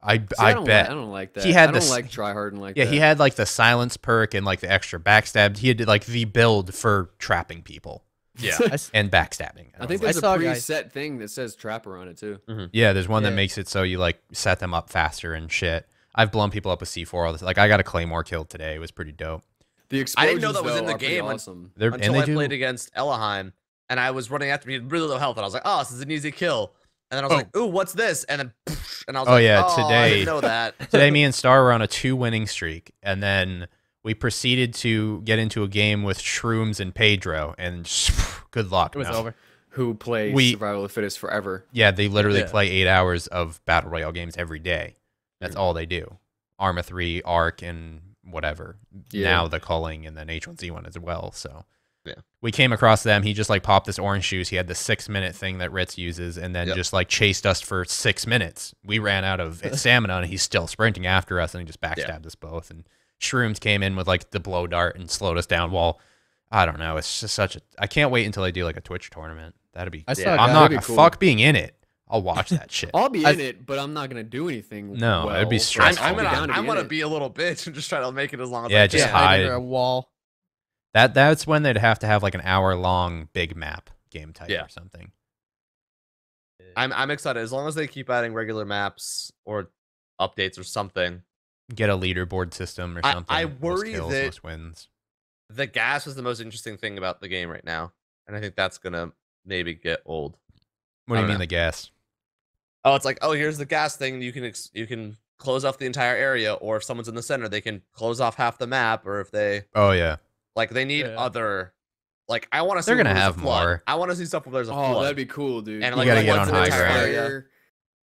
I See, I bet. I don't like that. He had I don't this- like tryharding like Yeah, that. he had like the silence perk and like the extra backstab. He had like the build for trapping people Yeah. I s- and backstabbing. I think I there's a saw guys- preset thing that says trapper on it too. yeah, there's one that Yeah. makes it so you like set them up faster and shit. I've blown people up with C4 all this. Like I got a Claymore kill today. It was pretty dope. The I explosions didn't know that was though, in the are pretty game awesome. They're, Until and they I do. played against Elaheim, and I was running after me, he had really low health, and I was like, "Oh, this is an easy kill." And then I was like, "Ooh, what's this?" And then, and I was Oh, like, yeah, "Oh, I today- didn't know that." Today, me and Star were on a 2 winning streak, and then we proceeded to get into a game with Shrooms and Pedro, and just, good luck. It was no. over. Who play We- Survival of the Fittest forever. Yeah, they literally Yeah. play 8 hours of Battle Royale games every day. That's all they do. Arma 3, Arc, and whatever. Yeah. Now the Culling and then H1Z1 as well. So Yeah. we came across them. He just like popped this orange juice. He had the 6-minute thing that Ritz uses and then Yep. just like chased us for 6 minutes. We ran out of stamina and he's still sprinting after us and he just backstabbed us both. And Shrooms came in with like the blow dart and slowed us down. Well, I don't know. It's just such a. I can't wait until they do like a Twitch tournament. That'd be. I saw Yeah. a I'm guy- not That'd be cool. fuck being in it. I'll watch that shit. I'll be I- in it, but I'm not gonna do anything. No, it'd be well, so stressful. I'm I'll be gonna, down to I'm be gonna in it. be a little bitch and just try to make it as long as Yeah, I just can. hide. Under a wall. That's when they'd have to have like an hour-long big map game type or something. I'm excited as long as they keep adding regular maps or updates or something. Get a leaderboard system or something. I worry most kills, that most wins. the gas is the most interesting thing about the game right now, and I think that's gonna maybe get old. What do you mean the gas? Oh, it's like, oh, here's the gas thing. You can close off the entire area, or if someone's in the center, they can close off half the map, or if they like they need other. Like, I want to see. They're gonna have more. I want to see stuff where there's a flood. Oh, that'd be cool, dude. And you like, gotta get on high ground.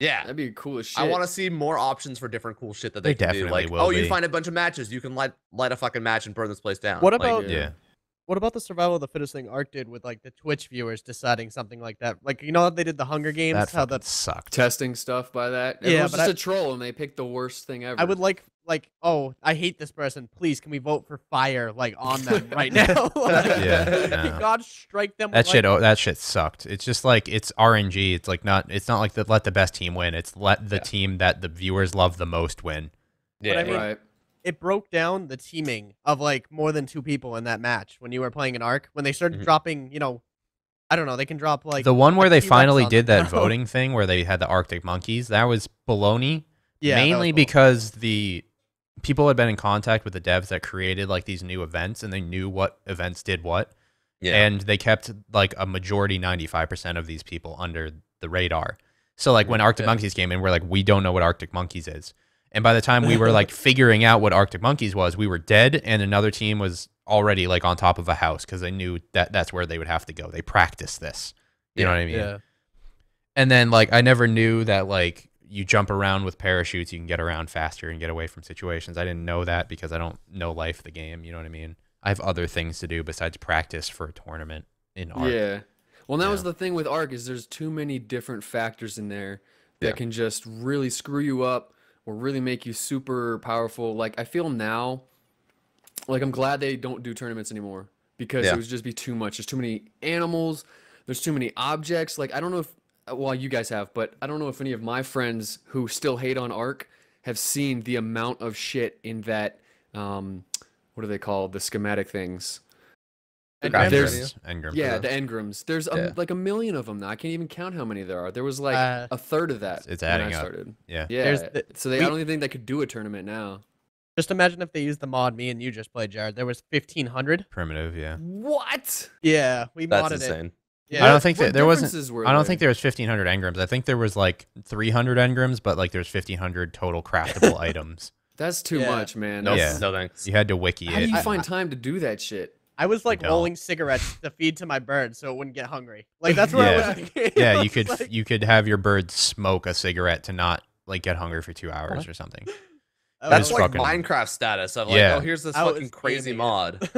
Yeah, that'd be cool as shit. I want to see more options for different cool shit that they can do. definitely Like, will oh, be. you find a bunch of matches, you can light a fucking match and burn this place down. What Like, about what about the survival of the fittest thing Ark did with like the Twitch viewers deciding something like that? Like, you know how they did the Hunger Games? That how that sucked. Testing stuff by that. Yeah, It was but just a troll, and they picked the worst thing ever. I would like, oh, I hate this person. Please, can we vote for fire like on them right now? Can God strike them? That shit. That shit sucked. It's just like it's RNG. It's like not. It's not like let the best team win. It's let the team that the viewers love the most win. Yeah, I mean, right. It broke down the teaming of like more than 2 people in that match when you were playing an Ark. When they started dropping, you know, I don't know, they can drop like the one where they T-Rex finally on did them. that voting thing where they had the Arctic monkeys. That was baloney. Yeah, that mainly was cool. because the people had been in contact with the devs that created like these new events, and they knew what events did what. Yeah. And they kept like a majority, 95% of these people under the radar. So like when Arctic Monkeys came in, we're like, we don't know what Arctic Monkeys is. And by the time we were like figuring out what Arctic Monkeys was, we were dead, and another team was already like on top of a house because they knew that that's where they would have to go. They practiced this. You know what I mean? Yeah. And then like I never knew that like you jump around with parachutes, you can get around faster and get away from situations. I didn't know that because I don't know life the game. You know what I mean? I have other things to do besides practice for a tournament in Ark. Yeah. Well, that was the thing with Ark is there's too many different factors in there that can just really screw you up or really make you super powerful. Like I feel now, like I'm glad they don't do tournaments anymore because it would just be too much. There's too many animals. There's too many objects. Like I don't know if, well, you guys have, but I don't know if any of my friends who still hate on Ark have seen the amount of shit in that. What are they called? The schematic things. Engrams. Yeah, the engrams. There's like a million of them now. I can't even count how many there are. There was like a third of that. It's adding when I up. started. Yeah. So I don't even think they could do a tournament now. Just imagine if they used the mod me and you just played, Jared. There was 1,500. Primitive, yeah. What? Yeah, we modded insane. it. Yeah. I don't think that there wasn't. I don't there? think there was 1,500 engrams. I think there was like 300 engrams, but like there's 1,500 total craftable items. That's too much, man. No, Yeah. no thanks. You had to wiki How it. do you find time to do that shit? I was like rolling cigarettes to feed to my bird so it wouldn't get hungry. Like that's where I was thinking. Yeah, you could you could have your bird smoke a cigarette to not like get hungry for 2 hours or something. That's like fucking Minecraft status of like, oh, here's this fucking crazy mod.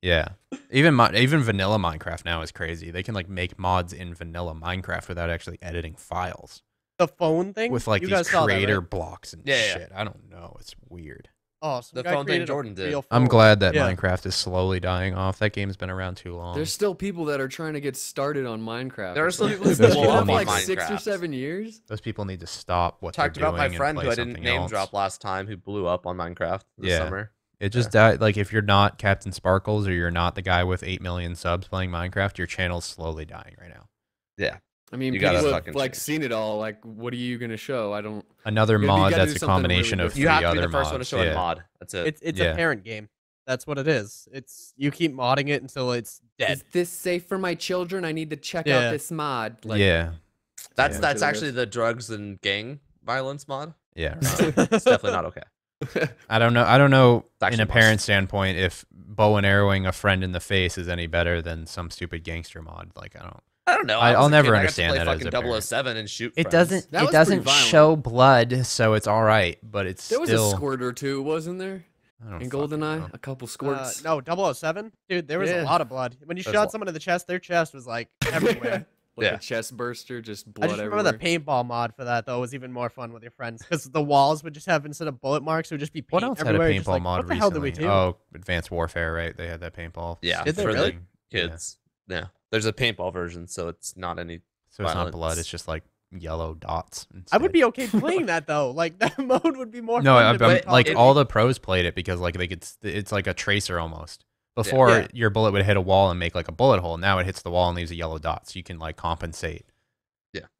Yeah, even vanilla Minecraft now is crazy. They can like make mods in vanilla Minecraft without actually editing files. The phone thing with like you these guys saw creator that, right? blocks and shit. I don't know. It's weird. Oh, the phone thing Jordan did. I'm glad that Minecraft is slowly dying off. That game's been around too long. There's still people that are trying to get started on Minecraft. There are still people who Those blow people up need on like Minecraft. 6 or 7 years. Those people need to stop what Talked they're about doing my friend and who play I didn't something name else. drop last time who blew up on Minecraft this summer. It just died. Like if you're not Captain Sparkles or you're not the guy with 8 million subs playing Minecraft, your channel's slowly dying right now. Yeah. I mean, You people gotta have fucking like change. seen it all. Like, what are you gonna show? I don't. Another You mod gotta that's do a something combination really of 3 You have to other be the first one to mods. show a mod. That's it. It's a parent game. That's what it is. It's you keep modding it until it's dead. Is this safe for my children? I need to check out this mod. Like, That's Yeah. actually the drugs and gang violence mod. Yeah. It's definitely not okay. I don't know actually in a worse. parent standpoint if bow and arrowing a friend in the face is any better than some stupid gangster mod. Like I don't know. I'll never I understand got to that play as a fucking parent. 007 and shoot. it friends. doesn't That was doesn't pretty violent. show blood, so it's all right, but it's There was still a squirt or two, wasn't there? I don't In fucking know. GoldenEye, a couple squirts. No, 007? Dude, there was Yeah. a lot of blood. When you There's shot a- someone in the chest, their chest was like everywhere. Like Yeah. a chest burster, just I blood just everywhere. remember the paintball mod for that though was even more fun with your friends because the walls would just have instead of bullet marks, it would just be paint What else had a everywhere. You're just paintball like, mod what the hell did recently? we do? Oh, Advanced Warfare, right? They had that paintball. Yeah, Did they for really? the kids. Yeah. There's a paintball version, so it's not any. So it's not violence. blood, it's just like yellow dots. I would instead. be okay playing that though. Like that mode would be more No, fun. to I'm, be like talking- all the pros played it because like they could. It's like a tracer almost. Before, your bullet would hit a wall and make like a bullet hole. Now it hits the wall and leaves a yellow dot, so you can like compensate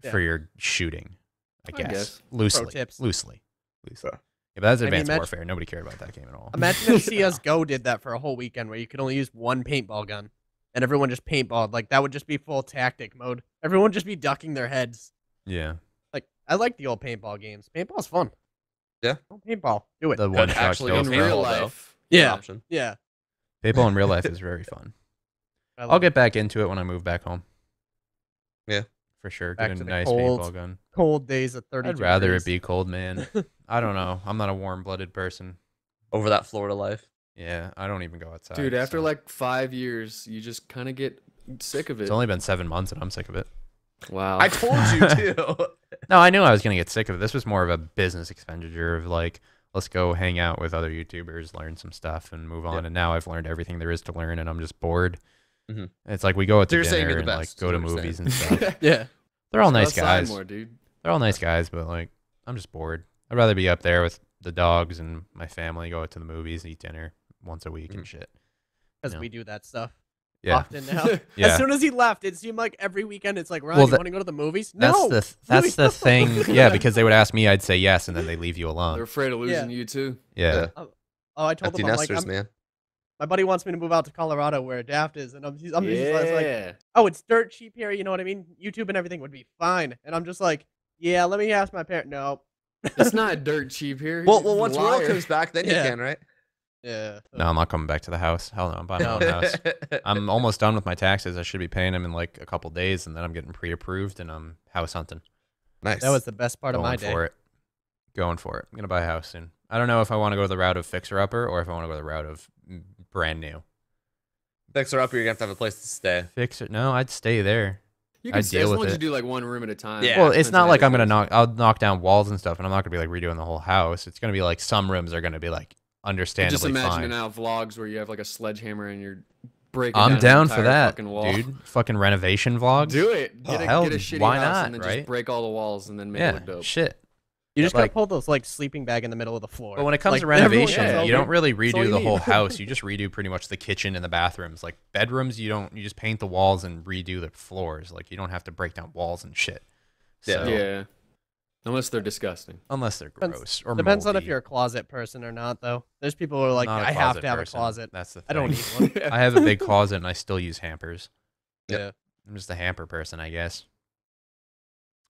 for your shooting, I guess. Loosely. Yeah, but that's Advanced Warfare. Nobody cared about that game at all. Imagine if CSGO did that for a whole weekend where you could only use one paintball gun and everyone just paintballed. Like, that would just be full tactic mode. Everyone would just be ducking their heads. Yeah. Like, I like the old paintball games. Paintball's fun. Yeah. Paintball. Do it. The one shot actually in real life. Yeah. Yeah. Paintball in real life is very fun. I'll get back into it when I move back home. Yeah. For sure. Back Get a to the nice cold, paintball gun. Cold days of 30 I'd rather it be cold, man. I don't know. I'm not a warm-blooded person. Over that Florida life. Yeah, I don't even go outside. Dude, after like 5 years, you just kind of get sick of it. It's only been 7 months and I'm sick of it. Wow. I told you too. No, I knew I was going to get sick of it. This was more of a business expenditure of like, let's go hang out with other YouTubers, learn some stuff, and move on. And now I've learned everything there is to learn, and I'm just bored. It's like we go out to dinner and like go to movies and stuff. Yeah. They're all nice guys. More, dude. They're all nice guys, but like I'm just bored. I'd rather be up there with the dogs and my family, go out to the movies, eat dinner once a week and shit. Because we do that stuff. Yeah. Often now. As soon as he left, it seemed like every weekend it's like, Ryan, you want to go to the movies? No. That's the thing. Yeah, because they would ask me, I'd say yes, and then they leave you alone. They're afraid of losing you too. Yeah. Oh, I told them, I'm like, man. My buddy wants me to move out to Colorado where Daft is, and I'm just like, oh, it's dirt cheap here, you know what I mean? YouTube and everything would be fine. And I'm just like, yeah, let me ask my parents. No. It's not dirt cheap here. Well, once Royal comes back, then you can, right? Yeah. No, I'm not coming back to the house. Hell no, I'm buying my own house. I'm almost done with my taxes. I should be paying them in like a couple days, and then I'm getting pre-approved, and I'm house hunting. Nice. That was the best part of my day. Going for it. I'm gonna buy a house soon. I don't know if I want to go the route of fixer-upper or if I want to go the route of brand new. Fixer-upper, you're gonna have to have a place to stay. Fixer? No, I'd stay there. You can stay as long as you do like one room at a time. Yeah. Well, it's not like I'm gonna I'll knock down walls and stuff, and I'm not gonna be like redoing the whole house. It's gonna be like some rooms are gonna be like understandably just imagine fine. now vlogs where you have like a sledgehammer and you're breaking. I'm down for that, wall. dude. Fucking renovation vlogs. Do it. Get a shitty why house not, and then right? just break all the walls and then make it look dope. Shit. You just gotta pull those like sleeping bag in the middle of the floor. But when it comes to renovation, you don't really redo the whole house. You just redo pretty much the kitchen and the bathrooms. Like bedrooms, you just paint the walls and redo the floors. Like you don't have to break down walls and shit. So, yeah. Unless they're disgusting. Unless they're gross or depends moldy. on if you're a closet person or not, though. There's people who are like, I have to have a closet. That's the thing. I don't need one. I have a big closet and I still use hampers. Yeah. I'm just a hamper person, I guess.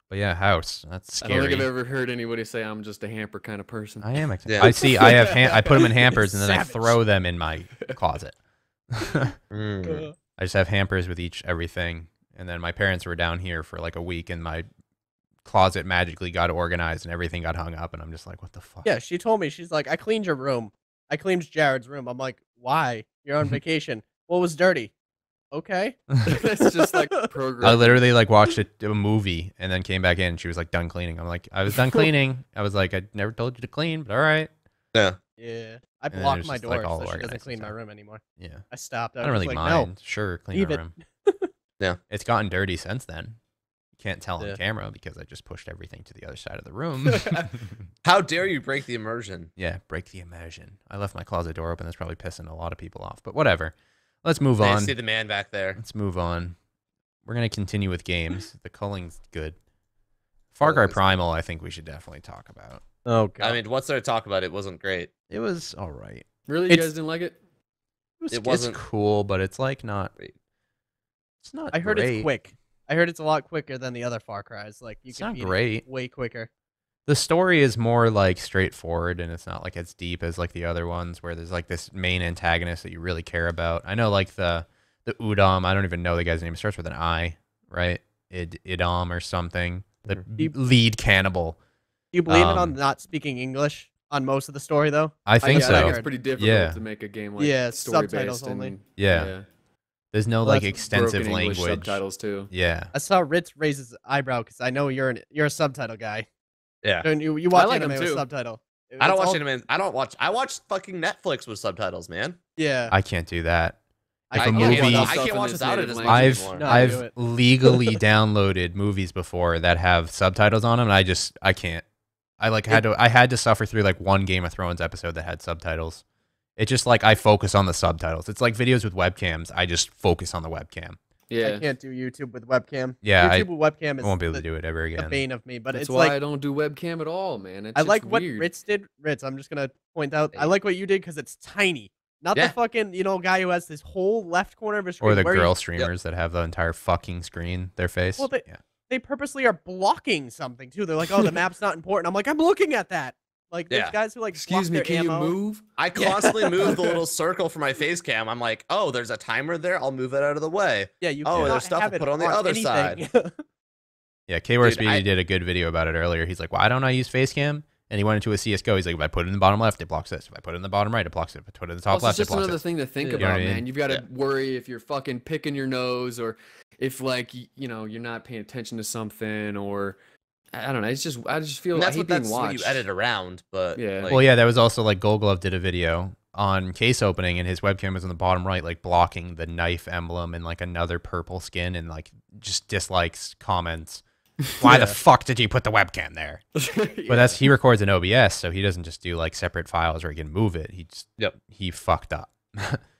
But yeah, house. That's scary. I don't think I've ever heard anybody say I'm just a hamper kind of person. I am. Yeah. I see. I have. I put them in hampers and then I throw them in my closet. I just have hampers with everything. And then my parents were down here for like a week, and my closet magically got organized and everything got hung up. And I'm just like, what the fuck? Yeah, she told me, she's like, I cleaned your room. I cleaned Jared's room. I'm like, why? You're on vacation. Well, it was dirty. Okay. It's just like program. I literally like watched a movie and then came back in. She was like, done cleaning. I'm like, I was done cleaning. I was like, I never told you to clean, but all right. Yeah. Yeah. I then blocked it's my just, like, door all so she doesn't organized clean and my stuff. room anymore. Yeah. I stopped. I don't was really like, mind. No. Sure, clean Leave my it. room. Yeah. It's gotten dirty since then. You can't tell on Yeah. camera because I just pushed everything to the other side of the room. How dare you break the immersion? Yeah, break the immersion. I left my closet door open. That's probably pissing a lot of people off, but whatever. Let's move on. I see the man back there. Let's move on. We're going to continue with games. The Culling's good. Far Cry Primal, I think we should definitely talk about. Oh, God. I mean, what's there to talk about? It wasn't great. It was all right. Really? You guys didn't like it? It wasn't cool, but it's like not great. It's not I heard great. it's quick. I heard it's a lot quicker than the other Far Cries. Like you It's can not beat it great. way quicker. The story is more like straightforward, and it's not like as deep as like the other ones where there's like this main antagonist that you really care about. I know like the Udom, I don't even know the guy's name. It starts with an I, right? Idom or something. The lead cannibal. Do you believe it on not speaking English on most of the story though? I think I so. think it's pretty difficult to make a game like story subtitles based only. and Yeah. There's no Well, like that's extensive broken English language. subtitles too. Yeah. I saw Ritz raise his eyebrow because I know you're a subtitle guy. Yeah. And you watch like anime them with too. subtitle. I don't It's watch all- anime. I watch fucking Netflix with subtitles, man. Yeah. I can't do that. If I a can't movie, watch- I can't watch without it as much I've anymore. No, I do I've it. legally downloaded movies before that have subtitles on them, and I can't. I had to suffer through like one Game of Thrones episode that had subtitles, It's just like I focus on the subtitles. It's like videos with webcams. I just focus on the webcam. Yeah. I can't do YouTube with webcam. Yeah, YouTube with webcam is I won't be able to do it ever the again. bane of me. But That's it's why like I don't do webcam at all, man. It's I like what weird. Ritz did. Ritz, I'm just gonna point out. I like what you did because it's tiny. Not the fucking guy who has this whole left corner of his screen. Or the girl streamers that have the entire fucking screen, their face. Well, they purposely are blocking something too. They're like, oh, the map's not important. I'm like, I'm looking at that. Like those guys who like excuse me, can ammo. you move? I constantly move the little circle for my face cam. I'm like, oh, there's a timer there. I'll move it out of the way. Yeah, you. Oh, there's stuff to put on the other side. Yeah, K-War-Speedy did a good video about it earlier. He's like, why don't I use Facecam? And he went into a CSGO. He's like, if I put it in the bottom left, it blocks this. If I put it in the bottom right, it blocks it. If I put it in the top left, it's it blocks just another it. thing to think You know about, what I mean? man. You've got to worry if you're fucking picking your nose, or if like you're not paying attention to something, or I don't know. It's just I just feel And that's I hate that's being what watched. you edit around, but Yeah. like, Well, yeah, there was also like Gold Glove did a video on case opening, and his webcam was in the bottom right, like blocking the knife emblem and like another purple skin, and like just dislikes comments. Why the fuck did you put the webcam there? But he records in OBS, so he doesn't just do like separate files where he can move it. He just he fucked up.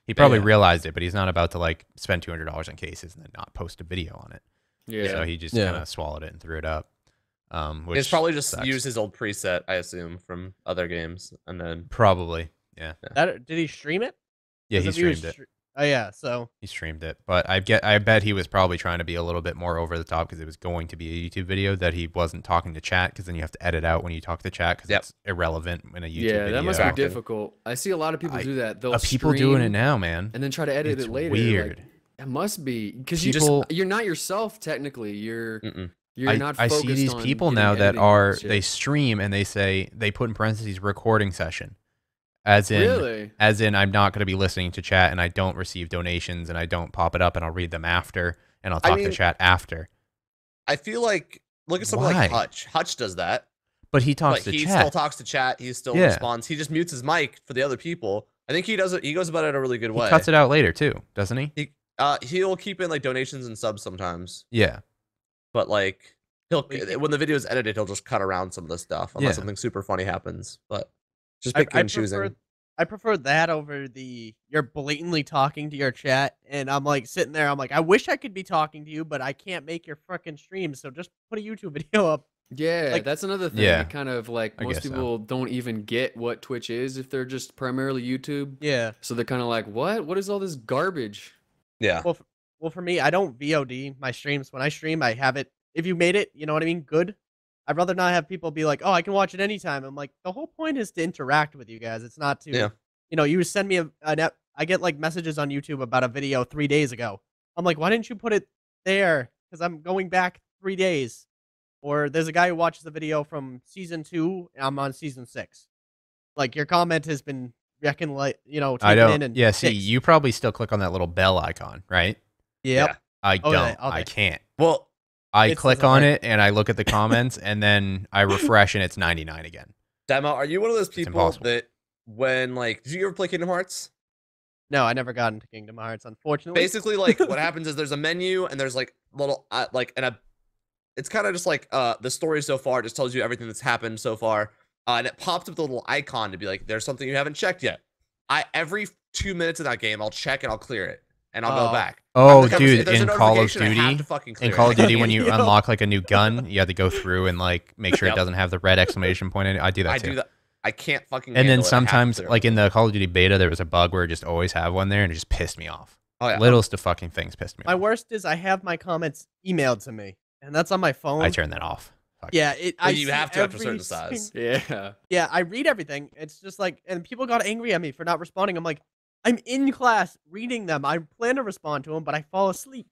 He probably realized it, but he's not about to like spend $200 on cases and then not post a video on it. Yeah. So he just kind of swallowed it and threw it up. Which it's probably just sucks. use his old preset, I assume, from other games, and then Probably, yeah. Did he stream it? Yeah, he streamed it. Oh yeah, so He streamed it, but I bet he was probably trying to be a little bit more over the top because it was going to be a YouTube video that he wasn't talking to chat, because then you have to edit out when you talk to chat because it's irrelevant in a YouTube video. Yeah, that must be difficult. I see a lot of people do that. They'll people doing it now, man, and then try to edit it's it later. Weird. Like, it must be because you're not yourself technically. You're not. I see these people now that they stream and they say they put in parentheses recording session. As in, I'm not going to be listening to chat, and I don't receive donations, and I don't pop it up, and I'll read them after, and I'll talk to chat after. I feel like look at someone like Hutch. Hutch does that, but he talks to chat. He still talks to chat. He still responds. He just mutes his mic for the other people. I think he does it. He goes about it in a really good way. He cuts it out later too, doesn't he? He'll keep in like donations and subs sometimes. Yeah, but like when the video is edited, he'll just cut around some of the stuff unless something super funny happens. But just picking and choosing. I prefer that over you're blatantly talking to your chat, and I'm like sitting there. I'm like, I wish I could be talking to you, but I can't make your freaking stream. So just put a YouTube video up. Yeah, like, that's another thing. Yeah, kind of like most people don't even get what Twitch is if they're just primarily YouTube. Yeah. So they're kind of like, what is all this garbage? Yeah. Well, for me, I don't VOD my streams. When I stream, I have it. If you made it, you know what I mean? Good. I'd rather not have people be like, oh, I can watch it anytime. I'm like, the whole point is to interact with you guys. It's not to, you send me I get like messages on YouTube about a video 3 days ago. I'm like, why didn't you put it there? Because I'm going back 3 days. Or there's a guy who watches the video from season 2, and I'm on season 6. Like, your comment has been taken in and see, you probably still click on that little bell icon, right? Yep. Yeah. I don't. I can't. Well, I click on it and I look at the comments and then I refresh and it's 99 again. Demo, are you one of those people that when did you ever play Kingdom Hearts? No, I never got into Kingdom Hearts, unfortunately. Basically, like what happens is there's a menu and there's like little it's kind of just like the story so far just tells you everything that's happened so far, and it pops up the little icon to be like, there's something you haven't checked yet. Every 2 minutes of that game, I'll check and I'll clear it. And I'll go back. Oh, dude, in Call of Duty, when you unlock like a new gun, you have to go through and like make sure it doesn't have the red exclamation point in it. I do that too. Do that. I can't fucking. And then sometimes, like in the Call of Duty beta, there was a bug where it just always have one there, and it just pissed me off. Oh yeah, littlest of fucking things pissed me off. My worst is I have my comments emailed to me, and that's on my phone. I turn that off. Yeah, you have to after a certain size. Yeah, I read everything. It's just like, and people got angry at me for not responding. I'm like, I'm in class reading them. I plan to respond to them, but I fall asleep.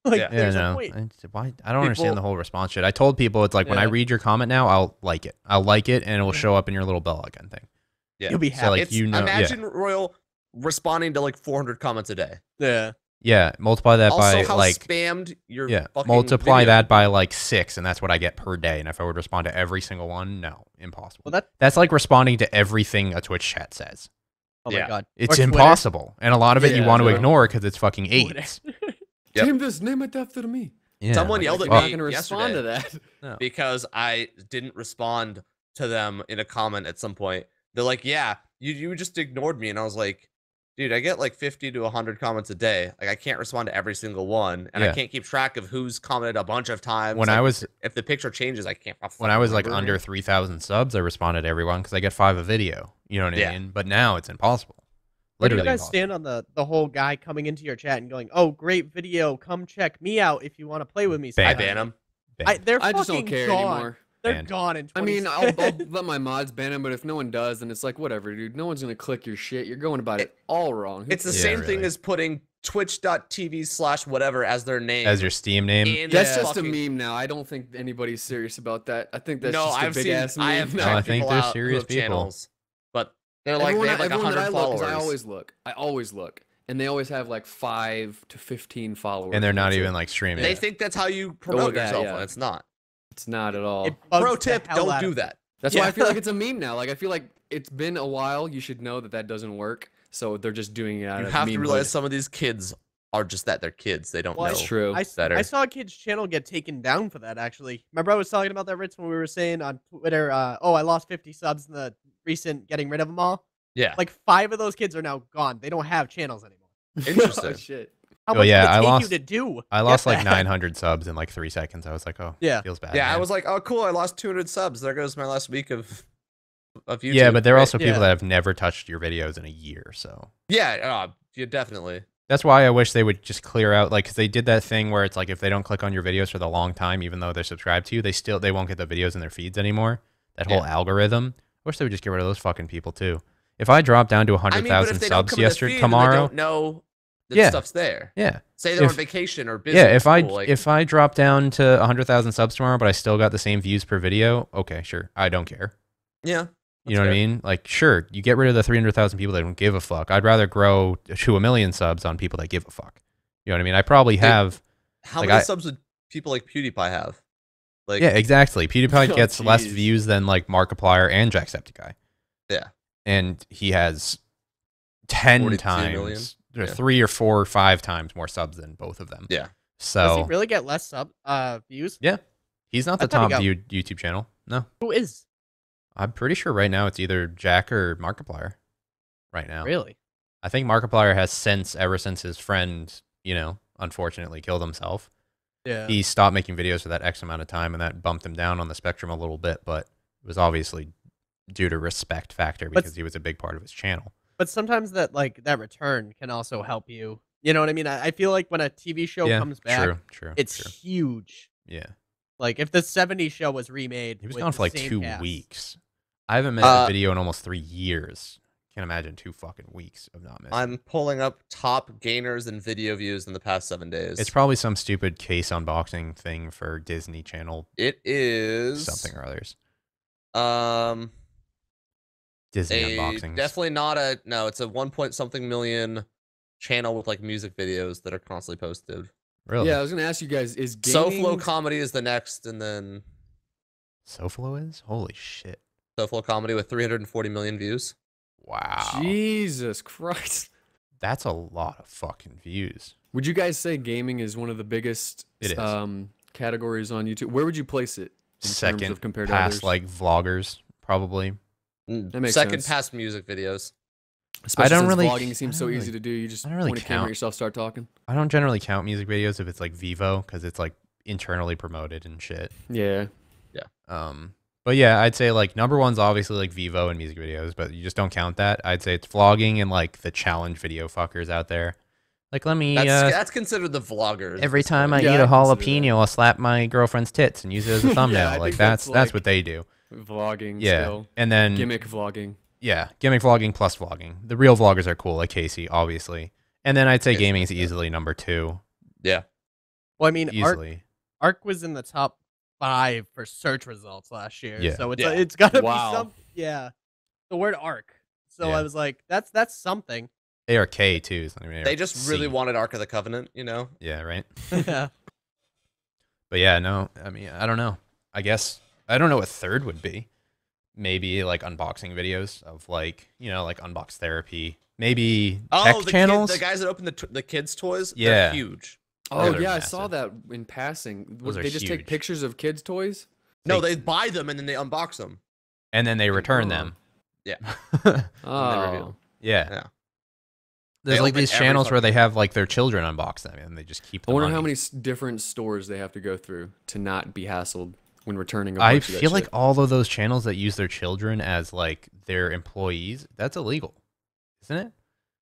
Like, there's no point. I don't understand the whole response shit. I told people it's like when I read your comment now, I'll like it. I'll like it, and it will show up in your little bell icon thing. Yeah, you'll be happy. So, like, imagine Royal responding to like 400 comments a day. Yeah. Yeah, multiply that by how like spammed your multiply video. that by like 6, and that's what I get per day. And if I would respond to every single one, no, impossible. Well, that's like responding to everything a Twitch chat says. Oh my god, it's impossible, and a lot of it you want to ignore because it's fucking 8. Name it after me. Yeah, someone yelled at me. I'm not going to respond to that because I didn't respond to them in a comment at some point. They're like, "Yeah, you just ignored me, and I was like, dude, I get like 50 to 100 comments a day. Like I can't respond to every single one, and I can't keep track of who's commented a bunch of times. When like, I was, if the picture changes, I can't. When I was like remember. under 3,000 subs, I responded to everyone because I get 5 a video. You know what I mean? But now it's impossible. Where do you Literally guys stand on the whole guy coming into your chat and going, "Oh, great video, come check me out if you want to play with me"? I ban him. They're just don't care gone. anymore. They're Banned. gone in 20 I mean, I'll let my mods ban him, but if no one does, then it's like, whatever, dude. No one's going to click your shit. You're going about it all wrong. It's the same thing as putting twitch.tv/whatever as their name. As your Steam name? That's just a meme now. I don't think anybody's serious about that. I think that's just a big-ass meme. I have No, I think there's serious people. Channels, but they're like, they have like 100 followers. I always look. And they always have like 5 to 15 followers. And they're not even like streaming. They think that's how you promote yourself, and it's not. It's not at all. Pro tip, don't do that. That's why I feel like it's a meme now. Like, I feel like it's been a while. You should know that doesn't work. So they're just doing it out of meme. You have to realize some of these kids are just that. They're kids. They don't know. That's true. Better. I saw a kid's channel get taken down for that, actually. Remember I was talking about that, Ritz, when we were saying on Twitter, oh, I lost 50 subs in the recent getting rid of them all? Yeah. Like 5 of those kids are now gone. They don't have channels anymore. Interesting. Oh, shit. How much did it take you to do? I lost like 900 subs in like 3 seconds. I was like, oh, feels bad. Yeah, man. I was like, oh, cool. I lost 200 subs. There goes my last week of YouTube. Yeah, but there are also people that have never touched your videos in a year. So yeah, definitely. That's why I wish they would just clear out, like, because they did that thing where it's like if they don't click on your videos for the long time, even though they're subscribed to you, they won't get the videos in their feeds anymore. That whole algorithm. I wish they would just get rid of those fucking people too. If I drop down to 100,000 subs tomorrow, they don't know that stuff's there. Yeah. Say they're on vacation or busy. Yeah, if I drop down to 100,000 subs tomorrow, but I still got the same views per video, okay, sure, I don't care. Yeah. You know what I mean? Like, sure, you get rid of the 300,000 people that don't give a fuck. I'd rather grow to 1 million subs on people that give a fuck. You know what I mean? I probably have. How many subs would people like PewDiePie have? Like, yeah, exactly. PewDiePie gets less views than like Markiplier and Jacksepticeye. Yeah. And he has 10 times, or 3 or 4 or 5 times more subs than both of them. Yeah. So does he really get less views? Yeah. He's not the top viewed YouTube channel. No. Who is? I'm pretty sure right now it's either Jack or Markiplier. Right now. Really? I think Markiplier has ever since his friend, unfortunately killed himself. Yeah. He stopped making videos for that X amount of time, and that bumped him down on the spectrum a little bit, but it was obviously due to respect factor because he was a big part of his channel. But sometimes that return can also help you. You know what I mean? I feel like when a TV show comes back, it's huge. Yeah. Like if the '70s show was remade, he was gone for like 2 cast. weeks. I haven't missed a video in almost 3 years. Can't imagine 2 fucking weeks of not missing. I'm pulling up top gainers and video views in the past 7 days. It's probably some stupid case unboxing thing for Disney Channel. It is something or others. Disney unboxings. Definitely not no. It's a 1-point-something million channel with like music videos that are constantly posted. Really? Yeah, I was gonna ask you guys, is gaming... SoFlo Comedy is the next, and then SoFlo is? Holy shit. SoFlo Comedy with 340 million views. Wow. Jesus Christ. That's a lot of fucking views. Would you guys say gaming is one of the biggest categories on YouTube? Where would you place it in terms of compared to others? like vloggers, probably. That makes Second sense. past music videos. Especially I don't since really vlogging seems so easy to do. You just point a camera at yourself, start talking. I don't generally count music videos if it's like Vivo because it's like internally promoted and shit. Yeah. Yeah. But yeah, I'd say like number one's obviously like Vivo and music videos, but you just don't count that. I'd say it's vlogging and like the challenge video fuckers out there. Like let me. That's considered the vloggers. Every time I eat a jalapeno, I'll slap my girlfriend's tits and use it as a thumbnail. like that's what they do. Vlogging. Yeah, still. And then gimmick vlogging. Yeah, gimmick vlogging plus vlogging. The real vloggers are cool, like Casey, obviously. And then I'd say gaming is easily number 2. Yeah. Well, I mean, easily. Arc was in the top 5 for search results last year. Yeah. So it's got to be some. Yeah. The word Arc. So I was like, that's something. ARK too. They just really wanted Ark of the Covenant, Yeah, right. Yeah. But yeah, no. I mean, I don't know. I guess I don't know what third would be. Maybe like unboxing videos of like like unbox therapy. Maybe tech channels. The guys that open the kids' toys. Yeah, they're huge. Oh yeah, I saw that in passing. They just take pictures of kids' toys? No, they buy them and then they unbox them. And then they return them. Yeah. Oh. Yeah. Yeah. There's They like open these every channels where they fucking- have like their children unbox them and they just keep I the wonder money. how many different stores they have to go through to not be hassled when returning a I bunch of that feel like shit. all of those channels that use their children as like their employees, that's illegal, isn't it?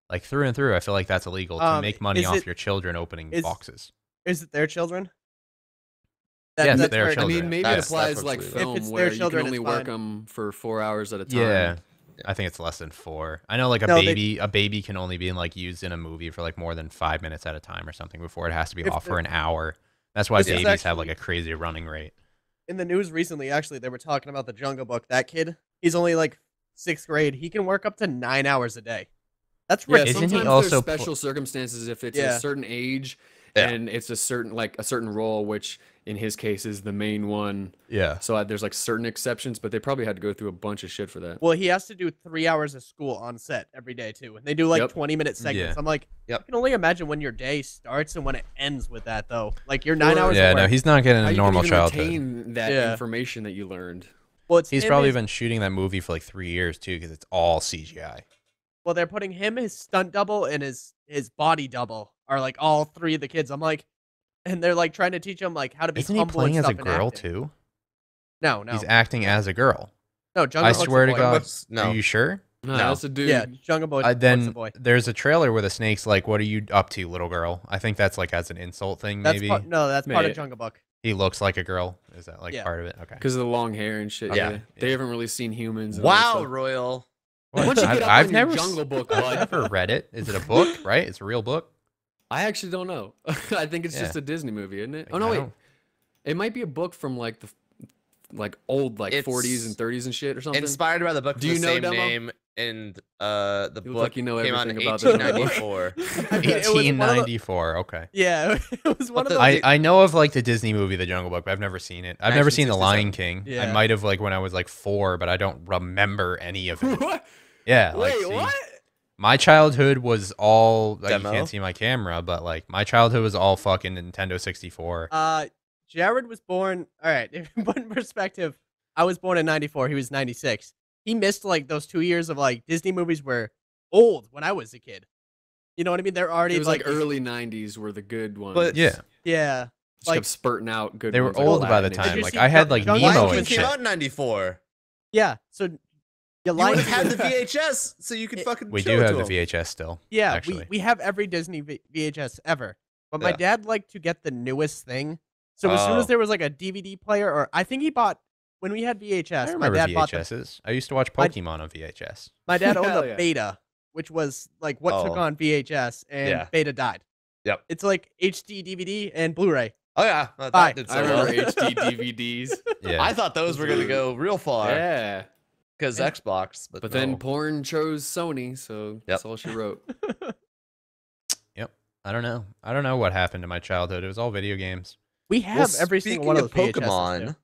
Like through and through, I feel like that's illegal to make money off your children opening boxes. Is it their children? Yes, that's their where- children. I mean, maybe it That's applies what's like legal. film, If it's where their you children, can only it's work fine. them for 4 hours at a time. Yeah. I think it's less than 4. I know like No, a baby can only be like used in a movie for like more than 5 minutes at a time or something before it has to be If off the- for an hour. That's why This is babies have like actually- a crazy running rate. In the news recently, actually, they were talking about the Jungle Book. That kid, he's only like 6th grade. He can work up to 9 hours a day. That's Yeah, Isn't he sometimes also there's special circumstances if it's Yeah. a certain age Yeah. and it's a certain role, which in his case is the main one. Yeah. So there's like certain exceptions, but they probably had to go through a bunch of shit for that. Well, he has to do 3 hours of school on set every day too, and they do like Yep. 20-minute segments. Yeah. I'm like, Yep. I can only imagine when your day starts and when it ends with that though. Like your 9 hours. Yeah, of no, work. he's not getting How a you normal can even childhood. retain that Yeah. information that you learned. Well, it's He's him, probably his- been shooting that movie for like 3 years too, because it's all CGI. Well, they're putting him, his stunt double, and his body double are like all 3 of the kids. I'm like, and they're like trying to teach him like how to be Isn't he humble playing and as a stuff in girl acting. too? No, no, He's acting as a girl. no. Jungle I Book's a swear to boy. God. No. Are you sure? No, No. that's a dude. Yeah, Jungle Book. Book's a Then boy. there's a trailer where the snake's like, "What are you up to, little girl?" I think that's like as an insult thing. That's Maybe part, no, that's part of Mate. Jungle Book. he looks like a girl. Is that like Yeah. part of it? Okay. Because of the long hair and shit. Yeah. Yeah. They haven't really seen humans. And all that Wow, stuff. Royal. Why don't you get up I've on your never Jungle Book, I've bud? never read it. Is it a book? Right? It's a real book. I actually don't know. I think it's Yeah. just a Disney movie, isn't it? Like, Oh no, I wait. don't- It might be a book from like the old It's 40s and 30s and shit or something. Inspired by the book with Do you the know, same Demo? name, and the You look book like you know came out in everything about this book. 1894. I mean, it was one of the- 1894. Okay. Yeah, it was one of the- those. I know of like the Disney movie The Jungle Book, but I've never seen it. I've never seen The Lion 1967. King. Yeah. I might have like when I was like 4, but I don't remember any of it. What? Yeah. Like, Wait, see, what? My childhood was all like, you Demo? can't see my camera, but like my childhood was all fucking Nintendo 64. Jared was born. All right, if you put in perspective, I was born in '94. He was '96. He missed like those 2 years of like Disney movies were old when I was a kid. You know what I mean? They're already It was like these- early 90s were the good ones. But- Yeah. Yeah, Just like- kept spurting out good They were ones, like old by the Aladdin and time. you shit. Like see I had Jung- like Jungle Nemo Lion Book King and came shit. out in 94. yeah. So you You Lion would have had King- the VHS, so you could fucking We show do it have to the 'em. VHS still. Yeah, actually. we have every Disney VHS ever. But my Yeah. dad liked to get the newest thing. So as soon Oh. as there was like a DVD player, or I think he bought when we had VHS. I My remember dad bought the, VHSs. I used to watch My- Pokemon on VHS. my dad owned Hell the yeah. Beta, which was like what took Oh. on VHS, and Yeah. Beta died. Yep. It's like HD DVD and Blu-ray. Oh yeah, Bye. that did I so remember well. HD DVDs. Yeah. I thought those were gonna go real far Yeah. because Xbox, but, But then no. porn chose Sony, so that's all she wrote. I don't know. I don't know what happened to my childhood. It was all video games. We have Well, every single one of those speaking VHSs. Pokemon, too.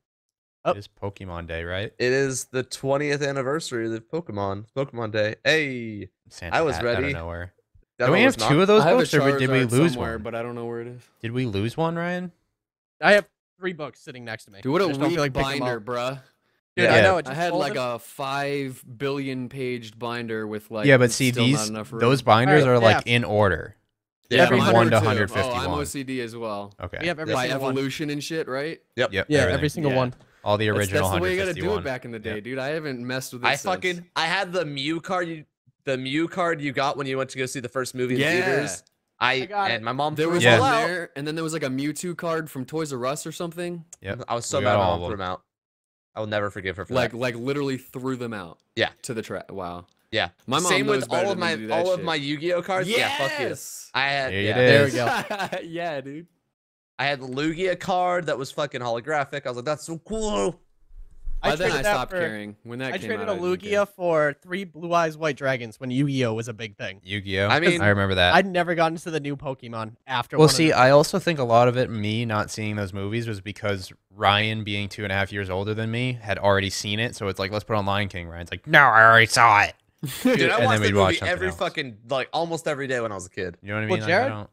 Oh. It is Pokemon Day, right? it is the 20th anniversary of the Pokemon Day. Hey, Santa I was hat out of ready. nowhere. that Do we one have was two not- of those I have a books, or did we Charizard lose somewhere, one? but I don't know where it is. Did we lose one, Ryan? I have 3 books sitting next to me. Dude, what I a just don't weak feel like picking 'em binder, up. bruh. Dude, Yeah. I know. It I just had like folded. a 5 billion paged binder with like. Yeah, but see, still not these enough room. those binders Alright, are like yeah. in order. Yeah, from mine 1 are to too. 151. Oh, I'm OCD as well. Okay. We have every By single one. evolution and shit, right? Yep. Yep. Yeah, everything. every single Yeah. one. All the original That's the way you gotta do 151. it back in the day, Yep. dude. I haven't messed with it. I since. I had the Mew card. The Mew card you got when you went to go see the first movie in Yeah. theaters. I got and it. my mom There threw was them Yeah. all one out. there, and then there was like a Mewtwo card from Toys R Us or something. Yep. I was so We mad got my all mom of threw them. them out. I will never forgive her for Like that. literally threw them out. Yeah. To the trash. Wow. Yeah. My mom Same knows with better all of than to my do that shit. Yu-Gi-Oh cards. Yeah, fuck you. Yes. I had There it yeah. is. There we go. Yeah, dude. I had the Lugia card that was fucking holographic. I was like, that's so cool. By then I traded that stopped for- caring. When that I came traded out, a I didn't care. Lugia for 3 Blue Eyes White Dragons when Yu-Gi-Oh was a big thing. Yu-Gi-Oh. I mean, I remember that. I'd never gotten to the new Pokemon after. Well, one of see, them. I also think a lot of it, me not seeing those movies, was because Ryan, being 2.5 years older than me, had already seen it. So it's like, let's put on Lion King. Ryan's like, no, I already saw it. Dude, I And watched then we'd that watch movie something every else. fucking like almost every day when I was a kid. You know what I Well, mean? Like, Jared- I don't.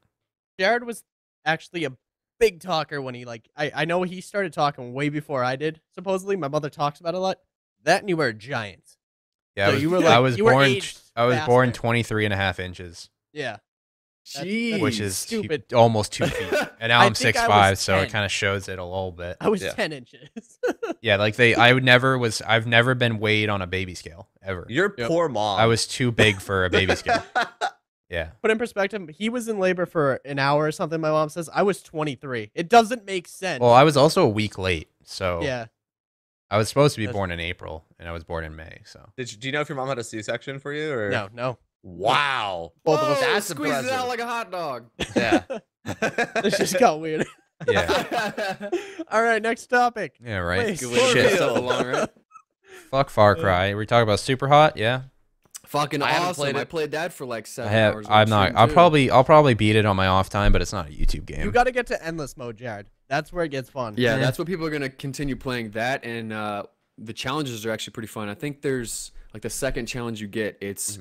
Jared was actually a big talker when he like. I know he started talking way before I did. Supposedly, my mother talks about it a lot. That and you were a giant. Yeah, So I was, you were I was you were born. aged I was born faster. 23.5 inches, Yeah. Jeez. which is stupid. almost 2 feet. And now I I'm think I 6'5", was so it 10. kind of shows it a little bit. I was Yeah. 10 inches. Yeah, like I've never been weighed on a baby scale ever. Your poor mom. I was too big for a baby scale. Yeah. Put in perspective, he was in labor for an hour or something, my mom says. I was 23. It doesn't make sense. Well, I was also a week late, so yeah. I was supposed to be born in April, and I was born in May. So do you know if your mom had a C-section for you or No. Wow. Both of us. That's Squeeze it impressive. out like a hot dog. Yeah. This just got weird. yeah, All right, next topic. yeah, right. Wait, Good way to Shit. put yourself along, right? Fuck Far Cry. We talking about Super Hot? Yeah. Fucking I haven't awesome. played it. I played that for like 7 I have. hours. on I'm not. stream, I'll too. probably beat it on my off time, but it's not a YouTube game. You got to get to endless mode, Jared. That's where it gets fun. Yeah, Eh. that's what people are gonna continue playing. That and the challenges are actually pretty fun. I think there's like the second challenge you get. It's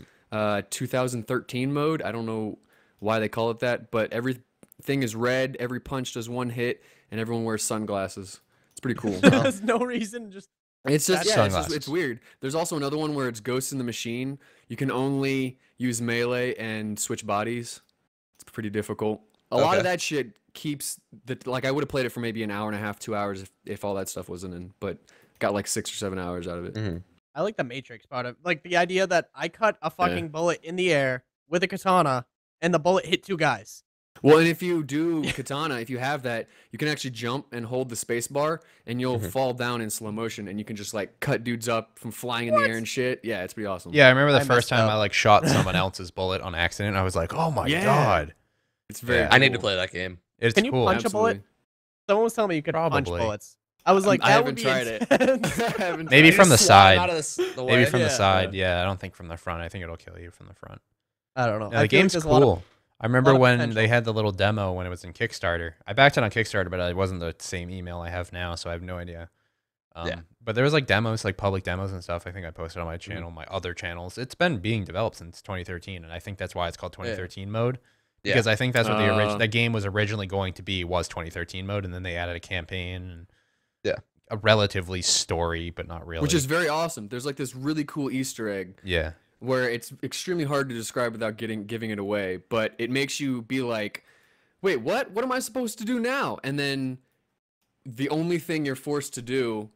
2013 mode. I don't know why they call it that, but everything is red. Every punch does 1 hit, and everyone wears sunglasses. It's pretty cool. There's no reason. Just It's just That's sunglasses. it's weird. There's also another one where it's Ghost in the Machine. You can only use melee and switch bodies. It's pretty difficult. A lot Okay. of that shit keeps the like I would have played it for maybe an hour and a half, 2 hours if all that stuff wasn't in, but got like 6 or 7 hours out of it. I like the Matrix part of like the idea that I cut a fucking bullet in the air with a katana and the bullet hit 2 guys. Well, and if you do katana, if you have that, you can actually jump and hold the space bar, and you'll fall down in slow motion, and you can just like cut dudes up from flying in the air and shit. Yeah, it's pretty awesome. Yeah, I remember the I first messed time up. I like shot someone else's bullet on accident. I was like, oh my Yeah. god, it's very. Yeah. I need to cool. play that game. it's Can you cool. punch a bullet? Absolutely. Someone was telling me you could punch Probably. bullets. I was like, I that would haven't be tried it. intense. I haven't Maybe tried from it. the Just slide side. out of the Maybe way. from the Yeah. side. Yeah, I don't think from the front. I think it'll kill you from the front. I don't know. Yeah, I the feel like game's there's a lot of- cool. I remember of when potential. they had the little demo when it was in Kickstarter. I backed it on Kickstarter, but it wasn't the same email I have now, so I have no idea. Yeah. But there was like demos, like public demos and stuff. I think I posted on my channel, my other channels. It's been being developed since 2013, and I think that's why it's called 2013 mode. Yeah. Because I think that's what the Uh. game was originally going to be, was 2013 mode, and then they added a campaign and Yeah. a relatively story, but not really. Which is very awesome. There's like this really cool Easter egg yeah. where it's extremely hard to describe without giving it away, but it makes you be like, wait, what? What am I supposed to do now? And then the only thing you're forced to do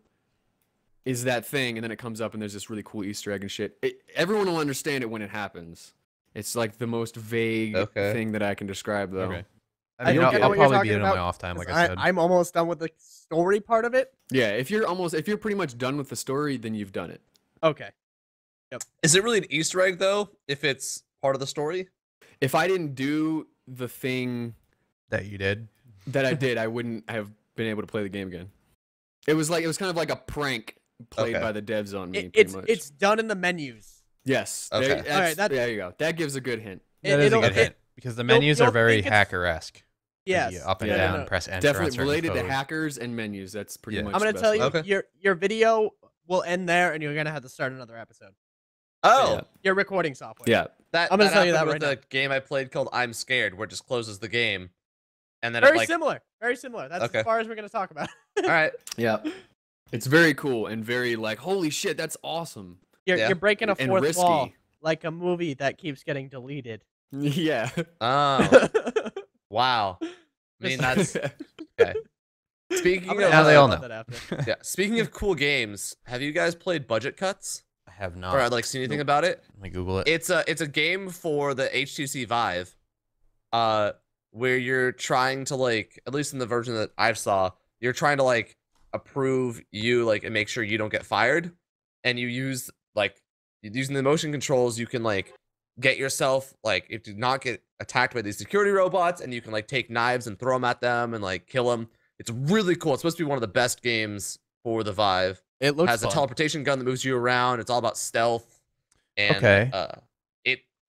is that thing, and then it comes up and there's this really cool Easter egg and shit. Everyone will understand it when it happens. It's like the most vague Okay. thing that I can describe, though. Okay. I I mean, don't I'll, get I'll what you're probably talking beat it on my about, off time, like I said. I'm almost done with the story part of it. Yeah, if you're pretty much done with the story, then you've done it. Okay. Is it really an Easter egg though? If it's part of the story? If I didn't do the thing that you did. that I did, I wouldn't have been able to play the game again. It was kind of like a prank played Okay. by the devs on me. It's pretty much. it's done in the menus. Yes. Okay. There, Alright, that- there you go. That gives a good hint. That is a it'll- good hint. Because the menus are you'll very think it's- hacker-esque. Yes. You up and Yeah, down, no. press enter on Definitely certain related to code. hackers and menus. That's pretty Yeah. much. I'm the gonna best tell you, way. Okay. your video will end there, and you're gonna have to start another episode. Oh, Yeah. Your recording software. Yeah. that I'm gonna tell you happened that with right the game I played called I'm Scared, where it just closes the game. And then Very it like similar. Very similar. That's Okay. as far as we're gonna talk about. all right. Yeah. It's very cool and very like, holy shit, that's awesome. Yeah. You're breaking a And fourth risky. wall, like a movie that keeps getting deleted. Yeah. Oh, wow. I mean, that's okay. Speaking I'm of gonna Now ask they you all about know. that after. yeah, speaking of cool games, have you guys played Budget Cuts I have not. or had like seen anything about it? Let me Google it. It's a game for the HTC Vive, where you're trying to like, at least in the version that I saw, you're trying to like approve you like and make sure you don't get fired, and you use like using the motion controls, you can like get yourself like if you not get attacked by these security robots, and you can like take knives and throw them at them and like kill them. It's really cool. It's supposed to be one of the best games for the Vive. It looks Has a fun. teleportation gun that moves you around. It's all about stealth. And Okay.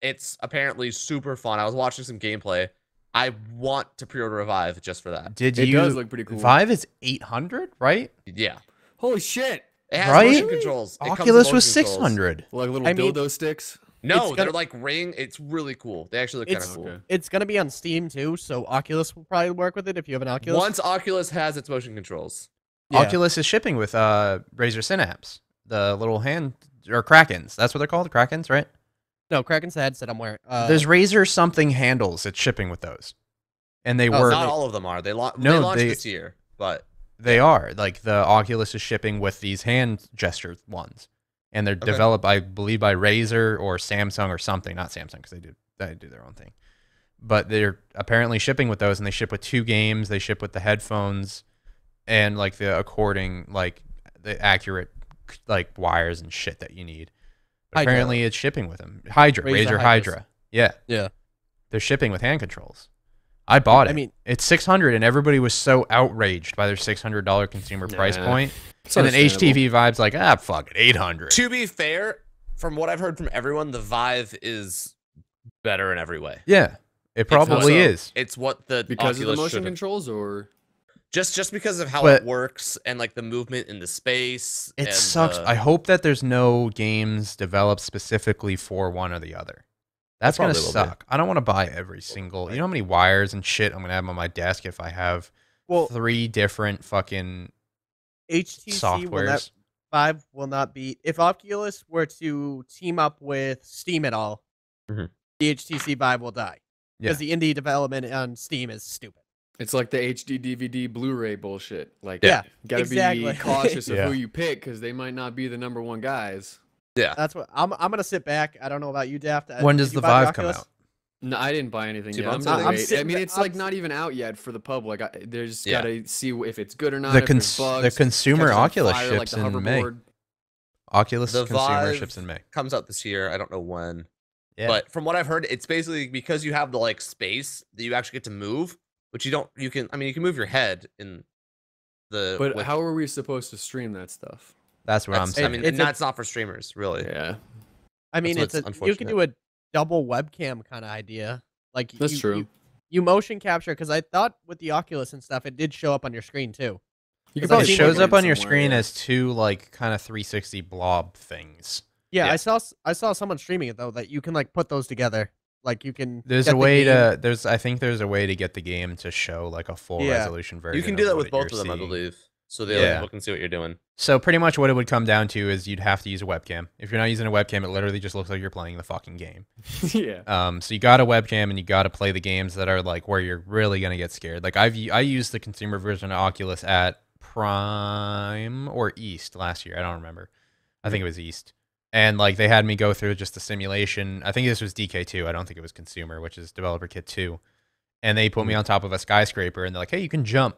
it's apparently super fun. I was watching some gameplay. I want to pre-order a Vive just for that. Did It you? does look pretty cool. Vive is 800, right? Yeah. Holy shit. It has Right? motion controls. It comes with Oculus was motion controls. 600. Like little I mean- dildo sticks. No, It's they're gonna- like ring. It's really cool. They actually look kind It's- of cool. Okay. It's gonna be on Steam too, so Oculus will probably work with it if you have an Oculus. Once Oculus has its motion controls. Yeah. Oculus is shipping with Razer Synapse, the little hand or Krakens. That's what they're called, Krakens, right? No, Kraken's the headset I'm wearing. There's Razer something handles. It's shipping with those, and they work. Not all of them are. They launched this year, but they are. Like the Oculus is shipping with these hand gesture ones, and they're developed, I believe, by Razer or Samsung or something. Not Samsung because they do their own thing, but they're apparently shipping with those, and they ship with 2 games. They ship with the headphones, and like the according, like the accurate, like wires and shit that you need. Apparently, it's shipping with them. Razer Hydra. Yeah. They're shipping with hand controls. I bought it. I mean, it's $600, and everybody was so outraged by their $600 consumer price point. And then HTV Vibe's like, fuck it, $800. To be fair, from what I've heard from everyone, the Vive is better in every way. Yeah, it probably is. It's what the because Oculus of the motion controls, or just because of how it works and like the movement in the space. It sucks. I hope that there's no games developed specifically for one or the other. That's gonna suck. I don't want to buy every single. You know how many wires and shit I'm gonna have on my desk if I have 3 different fucking HTC softwares. Vive will not be. If Oculus were to team up with Steam at all, the HTC Vive will die because the indie development on Steam is stupid. It's like the HD DVD Blu-ray bullshit. Like, gotta be cautious of who you pick because they might not be the #1 guys. Yeah, that's what I'm gonna sit back. I don't know about you, Daft. When does the Vive come out? No, I didn't buy anything yet. I mean, it's like not even out yet for the public. There's gotta see if it's good or not. The consumer Oculus ships in May. Oculus consumer ships in May. Comes out this year. I don't know when. Yeah. But from what I've heard, it's basically because you have the like space that you actually get to move. Which you don't, you can move your head in the. But how are we supposed to stream that stuff? That's what I'm saying. I mean, that's not for streamers, really. Yeah. I mean, you can do a double webcam kind of idea. Like that's true. You motion capture because I thought with the Oculus and stuff, it did show up on your screen too. It shows up on your screen as 2 like kind of 360 blob things. Yeah, I saw someone streaming it though that you can like put those together. Like you can. There's a way I think there's a way to get the game to show like a full resolution version. You can do that with both of them, I believe. So they look and see what you're doing. So pretty much what it would come down to is you'd have to use a webcam. If you're not using a webcam, it literally just looks like you're playing the fucking game. Yeah. So you got a webcam and you got to play the games that are like where you're really gonna get scared. Like I used the consumer version of Oculus at Prime or East last year. I don't remember. I think it was East. And like they had me go through just the simulation. I think this was DK2. I don't think it was consumer, which is developer kit 2. And they put me on top of a skyscraper and they're like, "Hey, you can jump."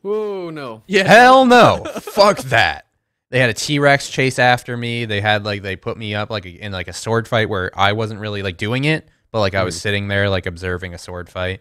Whoa, no. Yeah, hell no. Fuck that. They had a T-Rex chase after me. They had like they put me up like in like a sword fight where I wasn't really like doing it, but like I was sitting there like observing a sword fight.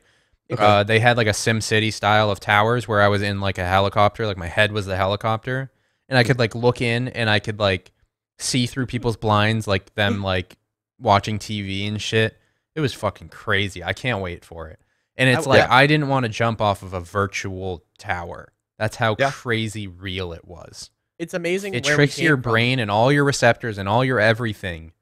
Okay. They had like a Sim City style of towers where I was in like a helicopter, like my head was the helicopter, and I could like look in and I could like see through people's blinds, like them like watching TV and shit. It was fucking crazy. I can't wait for it. And it's like I didn't want to jump off of a virtual tower. That's how crazy real it was. It's amazing. It tricks your brain and all your receptors and all your everything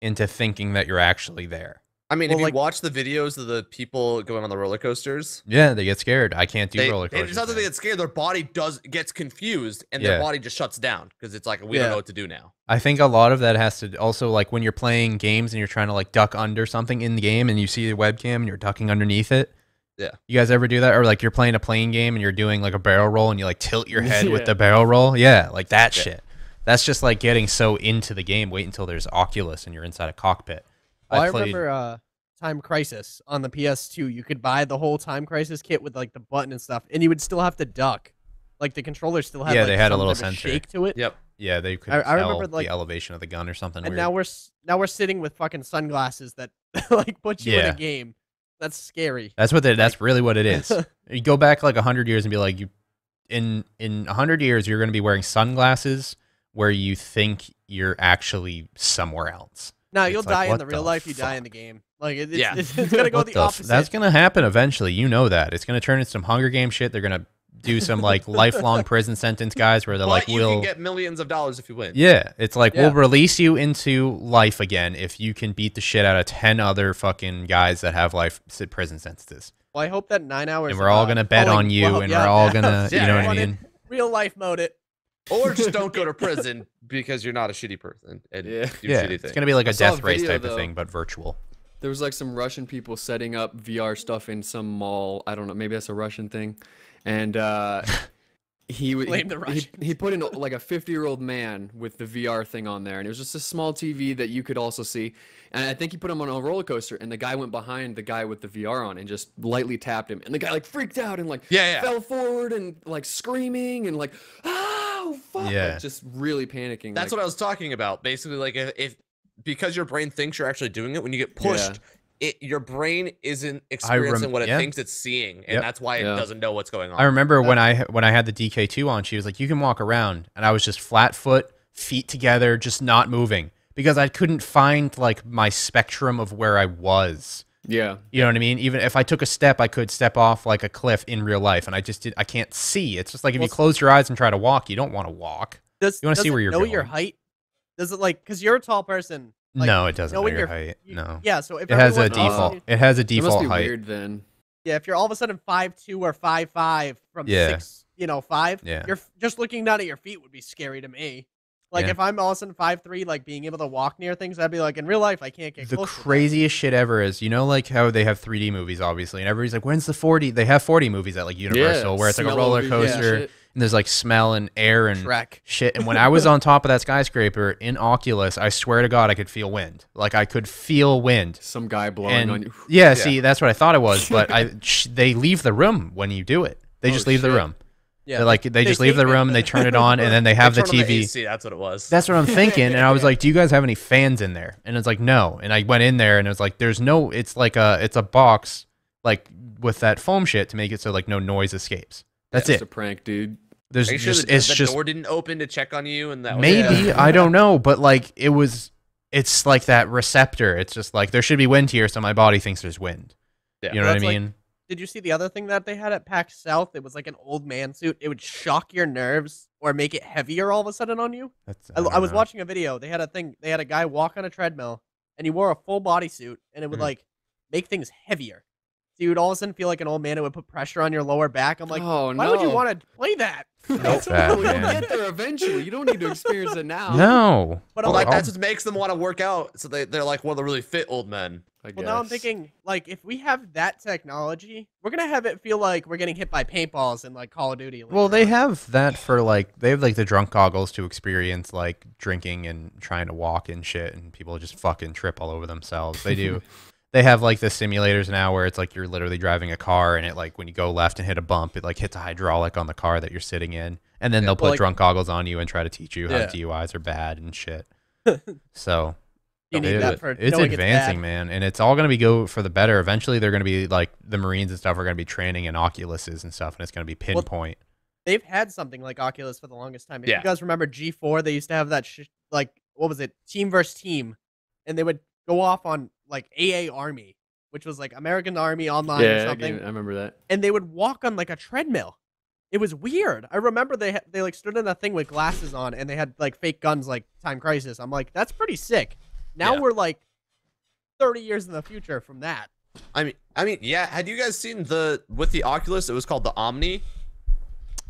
into thinking that you're actually there. I mean, if you watch the videos of the people going on the roller coasters, they get scared. I can't do roller coasters. It's not that they get scared; their body gets confused, and their body just shuts down because it's like we don't know what to do now. I think a lot of that has to also like when you're playing games and you're trying to like duck under something in the game, and you see the webcam and you're ducking underneath it. Yeah, you guys ever do that? Or like you're playing a plane game and you're doing like a barrel roll and you like tilt your head with the barrel roll. Yeah, like that shit. That's just like getting so into the game. Wait until there's Oculus and you're inside a cockpit. Well, I remember Time Crisis on the PS2. You could buy the whole Time Crisis kit with like the button and stuff, and you would still have to duck. Like the controller still had they had a little sensor shake to it. Yep. Yeah, they could tell remember, like, the elevation of the gun or something. And weird. now we're sitting with fucking sunglasses that like put you in a game. That's scary. That's what that's really what it is. You go back like 100 years and be like, in 100 years you're going to be wearing sunglasses where you think you're actually somewhere else. No, you'll die in the real life. You die in the game. Like it's gonna go the opposite. That's gonna happen eventually. You know that it's gonna turn into some Hunger Games shit. They're gonna do some like lifelong prison sentence guys where they're like, you can get millions of dollars if you win. Yeah, it's like we'll release you into life again if you can beat the shit out of 10 other fucking guys that have life prison sentences. Well, I hope that 9 hours. And we're all gonna bet on you, and we're all gonna, you know what I mean? Real life mode it. Or just don't go to prison because you're not a shitty person and do shitty things. It's gonna be like a death race video, type of thing, but virtual. There was like some Russian people setting up VR stuff in some mall. I don't know, maybe that's a Russian thing. And he put in like a 50-year-old man with the VR thing on there, and it was just a small TV that you could also see. And I think he put him on a roller coaster, and the guy went behind the guy with the VR on and just lightly tapped him, and the guy like freaked out and like fell forward and like screaming and like oh fuck, like, just really panicking. That's like, what I was talking about. Basically, like if because your brain thinks you're actually doing it, when you get pushed, your brain isn't experiencing what it thinks it's seeing, and that's why it doesn't know what's going on. I remember when I had the DK2 on, she was like, "You can walk around," and I was just flat foot, feet together, just not moving because I couldn't find like my spectrum of where I was. Yeah, you know what I mean. Even if I took a step, I could step off like a cliff in real life, and I can't see. It's just like if you close your eyes and try to walk, you don't want to walk. You want to see where you're going. Your height? Does it like because you're a tall person? Like, no, it doesn't know your height. No. Yeah, so if it has a default, it has a default it must be height. Weird then. Yeah, if you're all of a sudden 5'2" or 5'5" from 6, 5, you're just looking down at your feet would be scary to me. Like if I'm all of a sudden 5'3", like being able to walk near things, I'd be like, in real life, I can't get the close. The craziest shit ever is, you know, like how they have 3D movies, obviously, and everybody's like, when's the 4D? They have 4D movies at like Universal, where it's like a roller coaster, and there's like smell and air and shit. And when I was on top of that skyscraper in Oculus, I swear to God, I could feel wind. Like I could feel wind. Some guy blowing on you. Yeah, see, that's what I thought it was. But they leave the room when you do it. They just leave the room. Yeah, they just leave the room and they turn it on, and then they have the TV. The AC, that's what it was. That's what I'm thinking, and I was like, "Do you guys have any fans in there?" And it's like, "No." And I went in there, and it was like, "There's no." It's like it's a box, like with that foam shit to make it so like no noise escapes. That's it. It's a prank, dude. There's Are you just sure it's the just door didn't open to check on you, and that maybe I don't know, but like it's like that receptor. It's just like there should be wind here, so my body thinks there's wind. Yeah. You know what I mean? Like, did you see the other thing that they had at PAX South? It was like an old man suit. It would shock your nerves or make it heavier all of a sudden on you. I was watching a video. They had a thing. They had a guy walk on a treadmill, and he wore a full body suit, and it would like make things heavier. So you would all of a sudden feel like an old man. It would put pressure on your lower back. I'm like, why would you want to play that? You'll get there eventually. You don't need to experience it now. No. But like that's what makes them want to work out. So they're like one of the really fit old men. Well, now I'm thinking, like, if we have that technology, we're going to have it feel like we're getting hit by paintballs in, like, Call of Duty. Well, they have that for, like, they have, like, the drunk goggles to experience, like, drinking and trying to walk and shit, and people just fucking trip all over themselves. They do. They have, like, the simulators now where it's, like, you're literally driving a car, and it, like, when you go left and hit a bump, it, like, hits a hydraulic on the car that you're sitting in, and then they'll put drunk goggles on you and try to teach you how DUIs are bad and shit. So... You need that for it's advancing, man, and it's all going to go for the better. Eventually, they're going to be like the Marines and stuff are going to be training in Oculuses and stuff, and it's going to be pinpoint. They've had something like Oculus for the longest time. If you guys remember G4, they used to have that like what was it, team versus team, and they would go off on like AA Army, which was like American Army Online or something. I remember that. And they would walk on like a treadmill. It was weird. I remember they like stood in a thing with glasses on, and they had like fake guns like Time Crisis. I'm like, that's pretty sick. Now we're like 30 years in the future from that. I mean, yeah. Had you guys seen with the Oculus? It was called the Omni.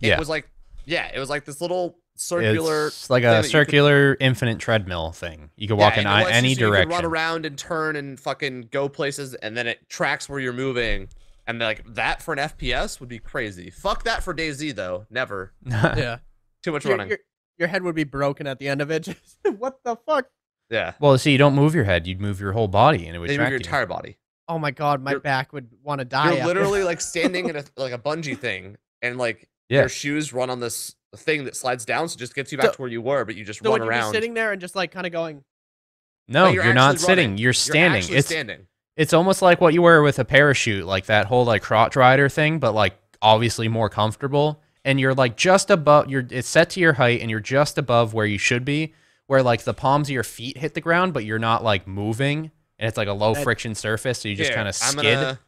It was like, it was like this little circular. It's like a circular infinite treadmill thing. You can walk in any direction. You can run around and turn and fucking go places, and then it tracks where you're moving. And like that for an FPS would be crazy. Fuck that for DayZ though. Never. Yeah. Too much running. Your head would be broken at the end of it. Just, what the fuck? Yeah. Well, see, you don't move your head; you'd move your whole body, and it would track move your entire body. Oh my god, my back would want to die. You're literally like standing in a bungee thing, and like your shoes run on this thing that slides down, so it just gets you back to where you were, but you just run around. You're sitting there and just like kind of going. No, you're not sitting. You're standing. You're standing. It's almost like what you wear with a parachute, like that whole like crotch rider thing, but like obviously more comfortable. And you're like just above. It's set to your height, and you're just above where you should be. Where like the palms of your feet hit the ground, but you're not like moving, and it's like a low friction surface, so you just kind of skid.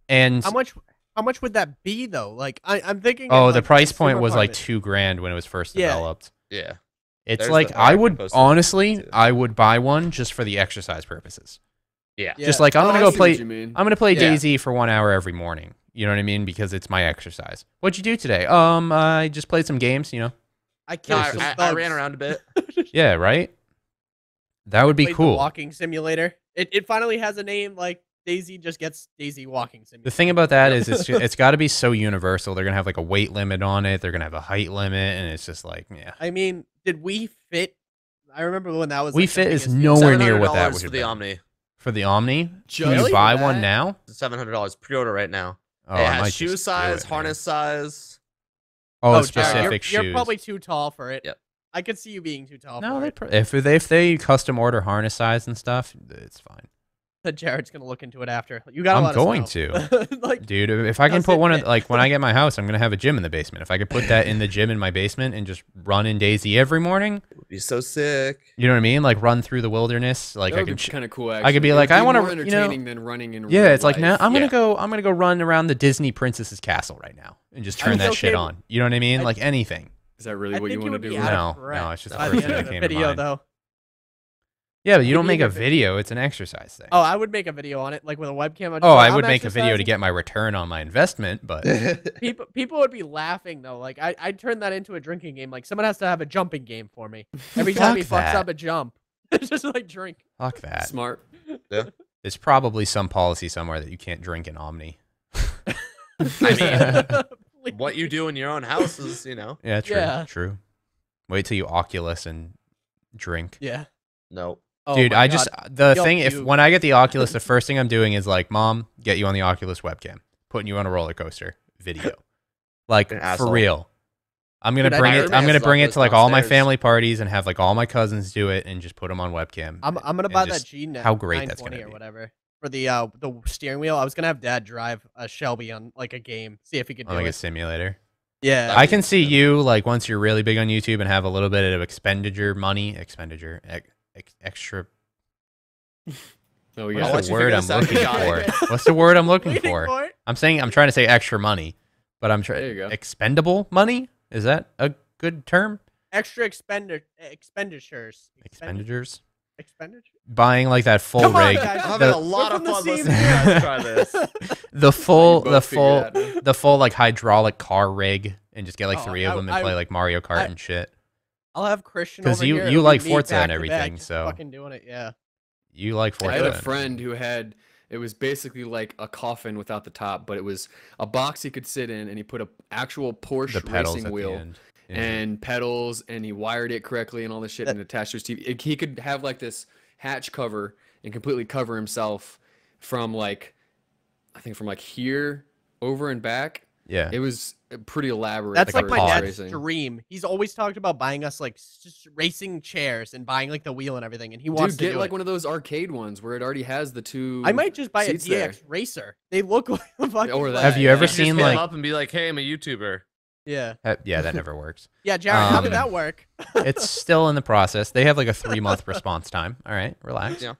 And how much would that be though? Like I'm thinking. Oh, the price point was like $2,000 when it was first developed. Yeah, it's like I would buy one just for the exercise purposes. Yeah, just like I'm gonna play DayZ for 1 hour every morning. You know what I mean? Because it's my exercise. What'd you do today? I just played some games. You know. I killed some I thugs. ran around a bit. Yeah, right. That would be Played the cool. walking simulator. It finally has a name. Like Daisy just gets Daisy walking simulator. The thing about that is it's got to be so universal. They're gonna have like a weight limit on it. They're gonna have a height limit, and it's just like, yeah. I mean, did We Fit? I remember when that was. We like, Fit is biggest nowhere near what that $700 would for have the been. Omni. For the Omni, can Just you buy for one that? now? $700 pre-order right now. Oh, It I has might shoe just do size, it, man. harness size. Oh, Jared, specific shoes. You're probably too tall for it. Yep. I could see you being too tall No, for they it. if they custom order harness size and stuff, it's fine. Jared's gonna look into it after. You gotta I'm let us going know. Like, Dude, if I can Does put it one of fit? like when I get my house, I'm gonna have a gym in the basement. If I could put that in the gym in my basement and just run in Daisy every morning, It would be so sick. you know what I mean? Like run through the wilderness. Like That I would could. be kind of cool. I could be actually. like, It'd I wanna, more you know- entertaining than running in. Yeah, real it's like now life. I'm Yeah. gonna go run around the Disney princess's castle right now and just turn I'd be that shit okay on. You know what I mean? I- Like anything. Is that really I what you think want to would do? be out No, of breath no, it's just the by first the thing end that of the came to video, mind. though. Yeah, but you Maybe don't make a even- video. It's an exercise thing. Oh, I would make a video on it, like with a webcam. I'd Oh, just I go, would "I'm make a video to exercising." get my return on my investment, but People would be laughing though. Like I'd turn that into a drinking game. Like someone has to have a jumping game for me. Every time he Fuck fucks that. up a jump, it's just like drink. fuck that. Smart. There's probably some policy somewhere that you can't drink in Omni. I mean, what you do in your own house is, Yeah, true. Yeah. True. Wait till you Oculus and drink. Yeah. no. Oh Dude, my I God. just the You'll thing if puke. when I get the Oculus, the first thing I'm doing is like, Mom, get you on the Oculus webcam, putting you on a roller coaster video, like An for asshole. real. I'm gonna Dude, bring I it. heard I'm gonna Oculus bring it to like all my downstairs. family parties and have like all my cousins do it and just put them on webcam. I'm gonna and buy that just G-Net. how great that's 920 gonna or be. whatever for the steering wheel. I was gonna have Dad drive a Shelby on like a game, see if he could do on like a it. simulator. Yeah. That'd I be can see good. you like once you're really big on YouTube and have a little bit of extra. Oh What's yeah. I'll let the you word figure I'm this out. looking You got it. for? What's the word I'm looking Waiting for? for it. I'm trying to say extra money, but I'm There you trying go. expendable money. Is that a good term? Extra expenditures. Expenditures. Expenditure. Buying like that full Come on, rig, guys. I'm having a the, lot We're of from the fun same listening to you guys try this. the full, You the both figure it full, out now. the full like hydraulic car rig, and just get like Oh, 3 of them and play like Mario Kart and shit. I'll have Christian 'Cause over you- here. you It'll be like me Forza and back to back, everything, just so- fucking doing it. Yeah. You like I Forza? had a and- friend who had it was basically like a coffin without the top, but it was a box he could sit in, and he put a actual Porsche the pedals racing at wheel the end. Yeah. and pedals, and he wired it correctly and all this shit, and attached to his TV. He could have like this hatch cover and completely cover himself from like, I think from like here over and back. yeah. It was pretty elaborate. That's like like a my pod. dad's dream. He's always talked about buying us like racing chairs and buying like the wheel and everything, and he wants Dude, to get do like it. one of those arcade ones where it already has the two. I might just buy a seats there. DX racer. They look like a fucking. Or that, Have you yeah. ever You just seen hit him like? up and be like, "Hey, I'm a YouTuber." Yeah. Yeah, that never works. Yeah, Jared, how did Um, that work? It's still in the process. They have like a 3-month response time. All right, relax. Yeah.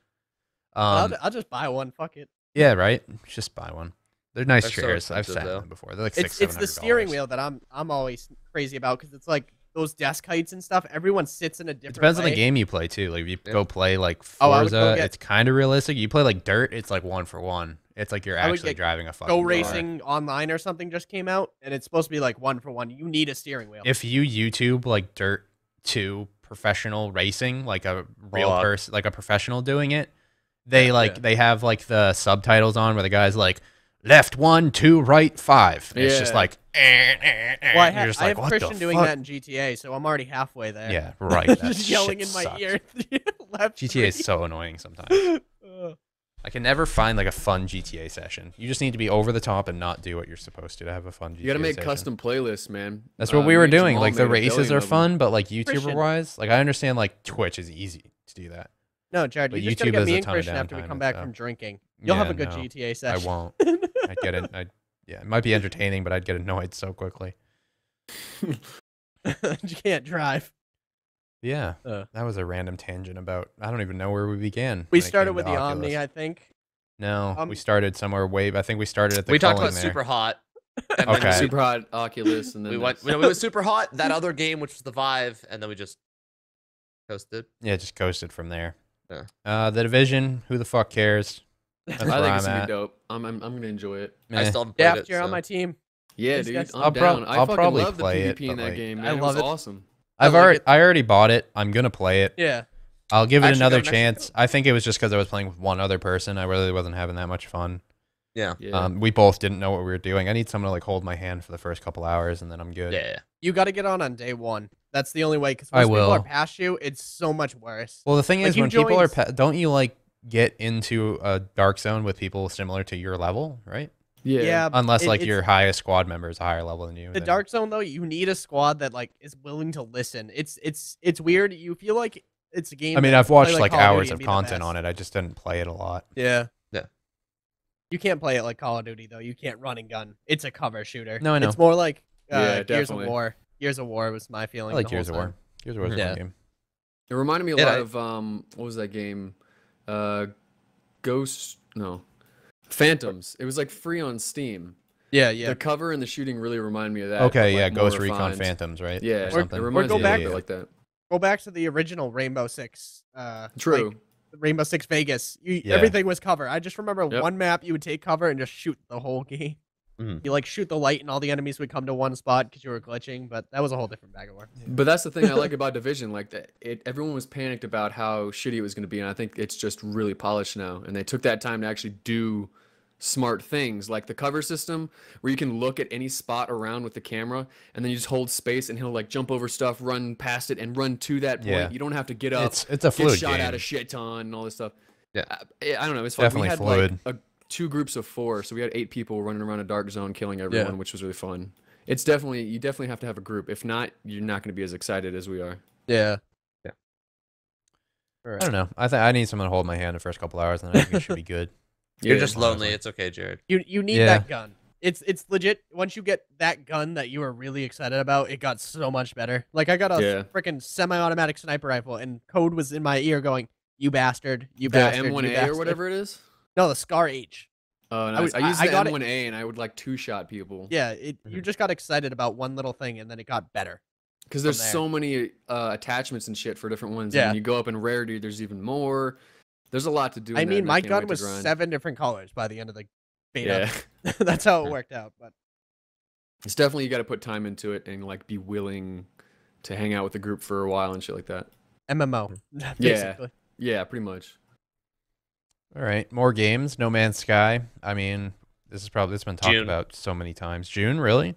I'll just buy one. Fuck it. Yeah, right. Just buy one. They're nice They're so chairs. I've expensive, sat in though. them before. They're like It's the steering wheel that I'm always crazy about because it's like those desk heights and stuff. Everyone sits in a different. It depends on the way. game you play too. Like if you Yeah. go play like Oh, I would go Forza, get- it's kind of realistic. You play like Dirt, it's like 1-for-1. It's like you're I would actually get driving a fucking Go car. Racing Online or something just came out, and it's supposed to be like 1-for-1. You need a steering wheel. If you YouTube like Dirt 2 professional racing, like a real Fuck. person, like a professional doing it, they they have like the subtitles on where the guy's like left 1, 2, right 5. And It's just Yeah. like Well, I, you're just I like, have what Christian the doing fuck? that in GTA, so I'm already halfway there. Yeah, right. That just yelling shit in my sucks. ear. Left. GTA is three. so annoying sometimes. Ugh. I can never find like a fun GTA session. You just need to be over the top and not do what you're supposed to have a fun GTA You gotta make session. custom playlists, man. That's what we Me were and doing. Jamal Like the made a races billion are of them. fun, but like YouTuber Christian. wise, like I understand like Twitch is easy to do that. No, Jared, But you just gotta YouTube get has me a and ton of Christian after we downtime come and back stuff. from drinking. You'll have Yeah, a good no, GTA I session. won't. I'd get it. Yeah, it might be entertaining, but I'd get annoyed so quickly. You can't drive. Yeah, Uh. that was a random tangent about. I don't even know where we began. We when it started came with to the Oculus. Omni, I think. No, Um, we started somewhere way. I think we started at the. We talked Culling about there. Super Hot. And then Okay. Super hot Oculus, and then we went. this. We went Super Hot. That other game, which was the Vive, and then we just coasted. Yeah, just coasted from there. Yeah. The Division. Who the fuck cares? That's I where think I'm it's gonna at. be dope. I'm gonna enjoy it. I Meh. still haven't played Daft, it. you're on so. my team. Yeah, Thanks, dude, guys. I'm I'll down. prob- I I'll fucking probably love the play PvP it, in but, that like, game, I man. It love was it. awesome. I already bought it. I'm gonna play it. Yeah. I'll give it Actually, another got an extra chance. I think it was just because I was playing with one other person. I really wasn't having that much fun. Yeah. We both didn't know what we were doing. I need someone to like hold my hand for the first couple hours, and then I'm good. Yeah. You got to get on day one. That's the only way. Because I once people are will. past you, it's so much worse. Well, the thing Like, is, you when people are, joined- don't you like get into a dark zone with people similar to your level, right? Yeah. Unless like it's- your highest squad member is a higher level than you. The then- dark zone though, you need a squad that like is willing to listen. It's weird. You feel like it's a game. I mean, that I've you play watched like Call of Duty hours and of be the content best. on it. I just didn't play it a lot. Yeah. Yeah. You can't play it like Call of Duty though. You can't run and gun. It's a cover shooter. No, I know. It's more like Yeah, Gears of definitely. War. Gears of War was my I feeling. like the whole Gears of War. time. Gears of War is a Yeah. fun game. It reminded me a Yeah, lot I- of what was that game? Phantoms. It was like free on Steam. Yeah, yeah. The cover and the shooting really remind me of that. Okay, but, yeah, like, more Ghost Recon refined. Phantoms, right? Yeah, Or it something. reminds go me back- a bit like that. Go back to the original Rainbow Six. True. Like, Rainbow Six Vegas. Yeah. Everything was cover. I just remember Yep. one map you would take cover and just shoot the whole game. Mhm. You like shoot the light and all the enemies would come to one spot because you were glitching, but that was a whole different bag of war. But that's the thing I like about Division. Like everyone was panicked about how shitty it was going to be, and I think it's just really polished now. And they took that time to actually do smart things, like the cover system, where you can look at any spot around with the camera, and then you just hold space, and he'll like jump over stuff, run past it, and run to that point. Yeah. You don't have to get up, It's a get fluid shot game. at a shit ton, and all this stuff. Yeah. I don't know. It's fun. Definitely We had fluid. like two groups of 4, so we had 8 people running around a dark zone, killing everyone, which was really fun. It's definitely you definitely have to have a group. If not, you're not going to be as excited as we are. Yeah. Yeah. I don't know. I think I need someone to hold my hand the first couple hours, and I think it should be good. You're Yeah, just lonely. honestly. It's okay, Jared. You need Yeah. that gun. It's legit. Once you get that gun that you were really excited about, it got so much better. Like I got a Yeah. freaking semi-automatic sniper rifle, and code was in my ear going, "You bastard, you The bastard, M1A you bastard." or whatever it is. No, the Scar H. Oh, nice. would- I used I the got it- M1A, and I would like 2-shot people. Yeah, you just got excited about one little thing, and then it got better. Because there's there. so many attachments and shit for different ones. Yeah. And when you go up in rarity, there's even more. There's a lot to do. I in that, mean, and my can't gun wait to was grind. 7 different colors by the end of the beta. Yeah, That's how it worked out. But it's definitely you got to put time into it and like be willing to hang out with the group for a while and shit like that. MMO, Yeah. basically. Yeah, pretty much. All right, more games. No Man's Sky. I mean, it's been talked June. about so many times. June, really?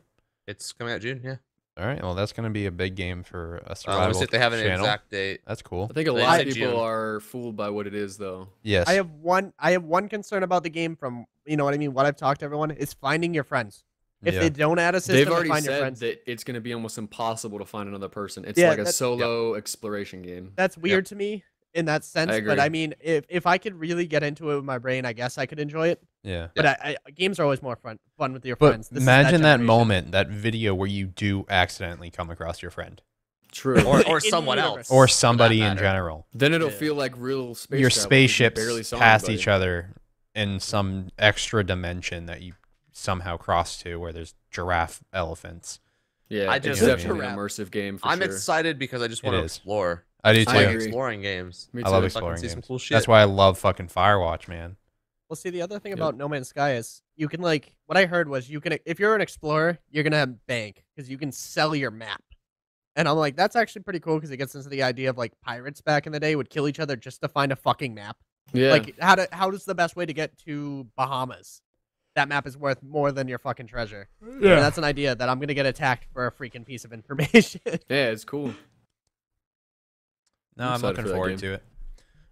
It's coming out June. Yeah. All right. Well, that's gonna be a big game for a Let me survival see if they have an channel. exact date. That's cool. I think a They lot said of people June. are fooled by what it is, though. Yes. I have one concern about the game from you know what I mean. What I've talked to everyone is finding your friends. If Yeah. they don't add a system They've to already find your said friends, that it's going to be almost impossible to find another person. It's Yeah, like a that- solo exploration game. that's weird to me in that sense. But agree. I mean, if I could really get into it with my brain, I guess I could enjoy it. Yeah. But games are always more fun with your But friends. This is imagine that generation. moment, that video where you do accidentally come across your friend True. Or In someone universe. else. or somebody in matter. general. Then it'll Yeah. feel like real space. Your travel 'cause you spaceships barely saw pass anybody. each other in some extra dimension that you somehow cross to, where there's giraffe elephants. Yeah, I it's just- definitely an Giraffe. immersive game for I'm sure. excited because I just want It to is. explore. I do I too. I like agree. exploring games. Me I love too. exploring Fucking see some games. cool shit. That's why I love fucking Firewatch, man. Well, see, the other thing Yep. about No Man's Sky is you can like what I heard was you can if you're an explorer, you're gonna have bank because you can sell your map. And I'm like, that's actually pretty cool because it gets into the idea of like pirates back in the day would kill each other just to find a fucking map. Yeah, Like how does the best way to get to Bahamas? That map is worth more than your fucking treasure. Yeah, that's an idea that I'm gonna get attacked for a freaking piece of information. yeah, it's cool. No, I'm I'm excited looking for that forward game. to it.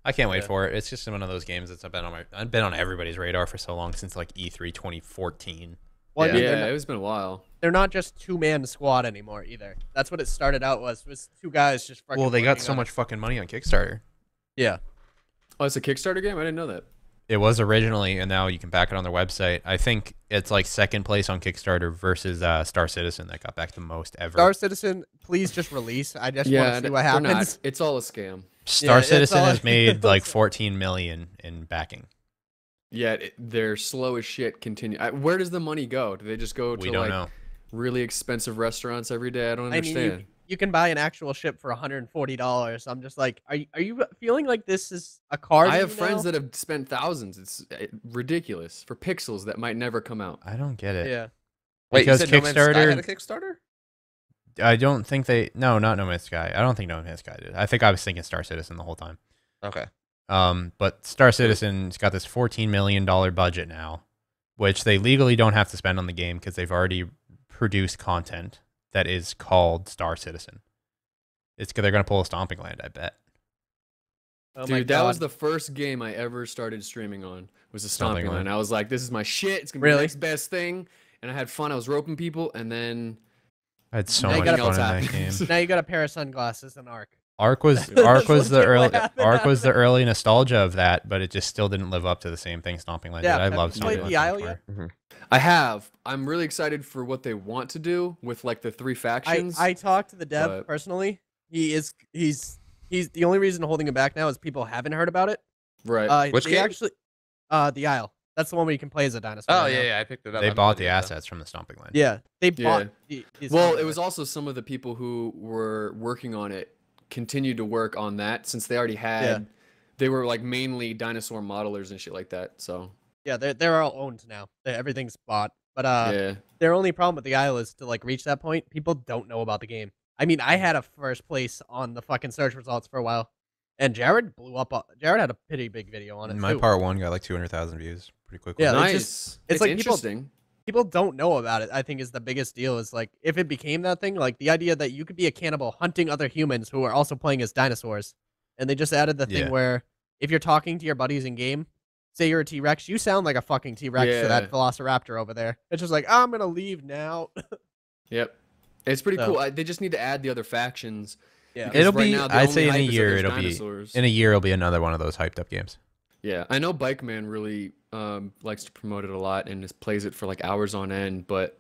I can't wait Yeah. for it. It's just one of those games that's I've been on everybody's radar for so long since like E3 2014. Well, I mean, Yeah, it's been a while. they're not just 2-man squad anymore either. That's what it started out was 2 guys just. Well, they got working so on it. much fucking money on Kickstarter. Yeah. Oh, it's a Kickstarter game. I didn't know that. It was originally, and now you can back it on their website. I think it's like second place on Kickstarter versus Star Citizen that got back the most ever. Star Citizen, please just release. I just want to see what they're not. happens. It's all a scam. Star it's Citizen all- has made like 14 million in backing. Yet they're slow as shit. Continue. Where does the money go? Do they just go to We don't like know. really expensive restaurants every day? I don't I mean, understand. you can buy an actual ship for $140. I'm just like, are you feeling like this is a card? I have friends that have spent thousands. It's ridiculous for pixels that might never come out. I don't get it. Yeah. Wait, you because said No Man's Sky Kickstarter- had a Kickstarter? I don't think they. No, not No Man's Sky. I don't think No Man's Sky did. I think I was thinking Star Citizen the whole time. Okay. But Star Citizen's got this $14 million budget now, which they legally don't have to spend on the game because they've already produced content that is called Star Citizen. It's they're gonna pull a Stomping Land, I bet. Oh my Dude, that was God. the first game I ever started streaming on. Was a Stomping Stomping Land. Land. I was like, this is my shit. It's gonna be Really? the next best thing. And I had fun. I was roping people, and then I had so Nothing much else fun in that happens. game. Now you got a pair of sunglasses and Arc. Arc was That's the early what happened. early nostalgia of that, but it just still didn't live up to the same thing Stomping Land Yeah, did. I have love you Stomping played Land. The so Isle much yet? more. I have. I'm really excited for what they want to do with like the 3 factions. I talked to the dev but- personally. He's the only reason holding him back now is people haven't heard about it. right. Which they game? Actually, the Isle. That's the one where you can play as a dinosaur. Oh right now. yeah, I picked it up. They I'm bought not the yet, though. assets from the Stomping Land. Yeah, they Yeah. bought. Well, it was also some of the people who were working on it continued to work on that since they already had. Yeah. They were like mainly dinosaur modelers and shit like that. So Yeah, they're all owned now. Everything's bought. But yeah. their only problem with the Isle is to like reach that point. People don't know about the game. I mean, I had a first place on the fucking search results for a while, and Jared blew up. Jared had a pretty big video on it. My too. part 1 got like 200,000 views pretty quickly. Yeah, Nice. it's It's like interesting. people don't know about it. I think is the biggest deal. Is like if it became that thing, like the idea that you could be a cannibal hunting other humans who are also playing as dinosaurs, and they just added the thing Yeah. where if you're talking to your buddies in game, say you're a T-Rex, you sound like a fucking T-Rex to that Yeah. Velociraptor over there. It's just like I'm gonna leave now. Yep. It's pretty So- cool. They just need to add the other factions. Yeah. because It'll right be. now, the I'd only say in a hype is that year there's it'll be. dinosaurs. In a year it'll be another one of those hyped up games. Yeah, I know Bike Man really likes to promote it a lot and just plays it for like hours on end. But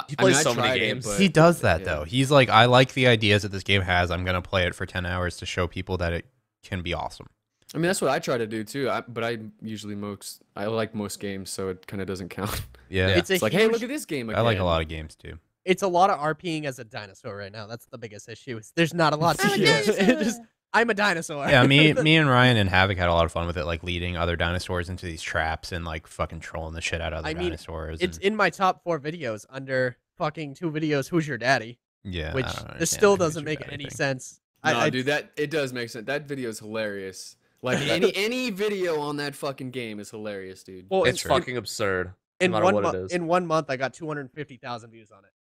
He plays I so many tried it, games. but- He does that yeah. though. He's like, I like the ideas that this game has. I'm gonna play it for 10 hours to show people that it can be awesome. I mean, that's what I try to do too. But I usually I like most games, so it kind of doesn't count. Yeah, Yeah. It's a It's like, huge, hey, look at this game again. I like a lot of games too. It's a lot of RPing as a dinosaur right now. That's the biggest issue. There's not a lot to I'm a do. dinosaur. It just I'm a dinosaur. Yeah, me and Ryan and Havoc had a lot of fun with it, like leading other dinosaurs into these traps and like fucking trolling the shit out of other I mean, dinosaurs. It's and- in my top 4 videos under fucking 2 videos. Who's your daddy? yeah, Which I don't this understand still the Who's doesn't Your make Daddy any thing. sense. No, dude, it does make sense. That video is hilarious. Like any video on that fucking game is hilarious, dude. Well, It's in, fucking absurd. in no matter one what it month. is. In 1 month, I got 250,000 views on it.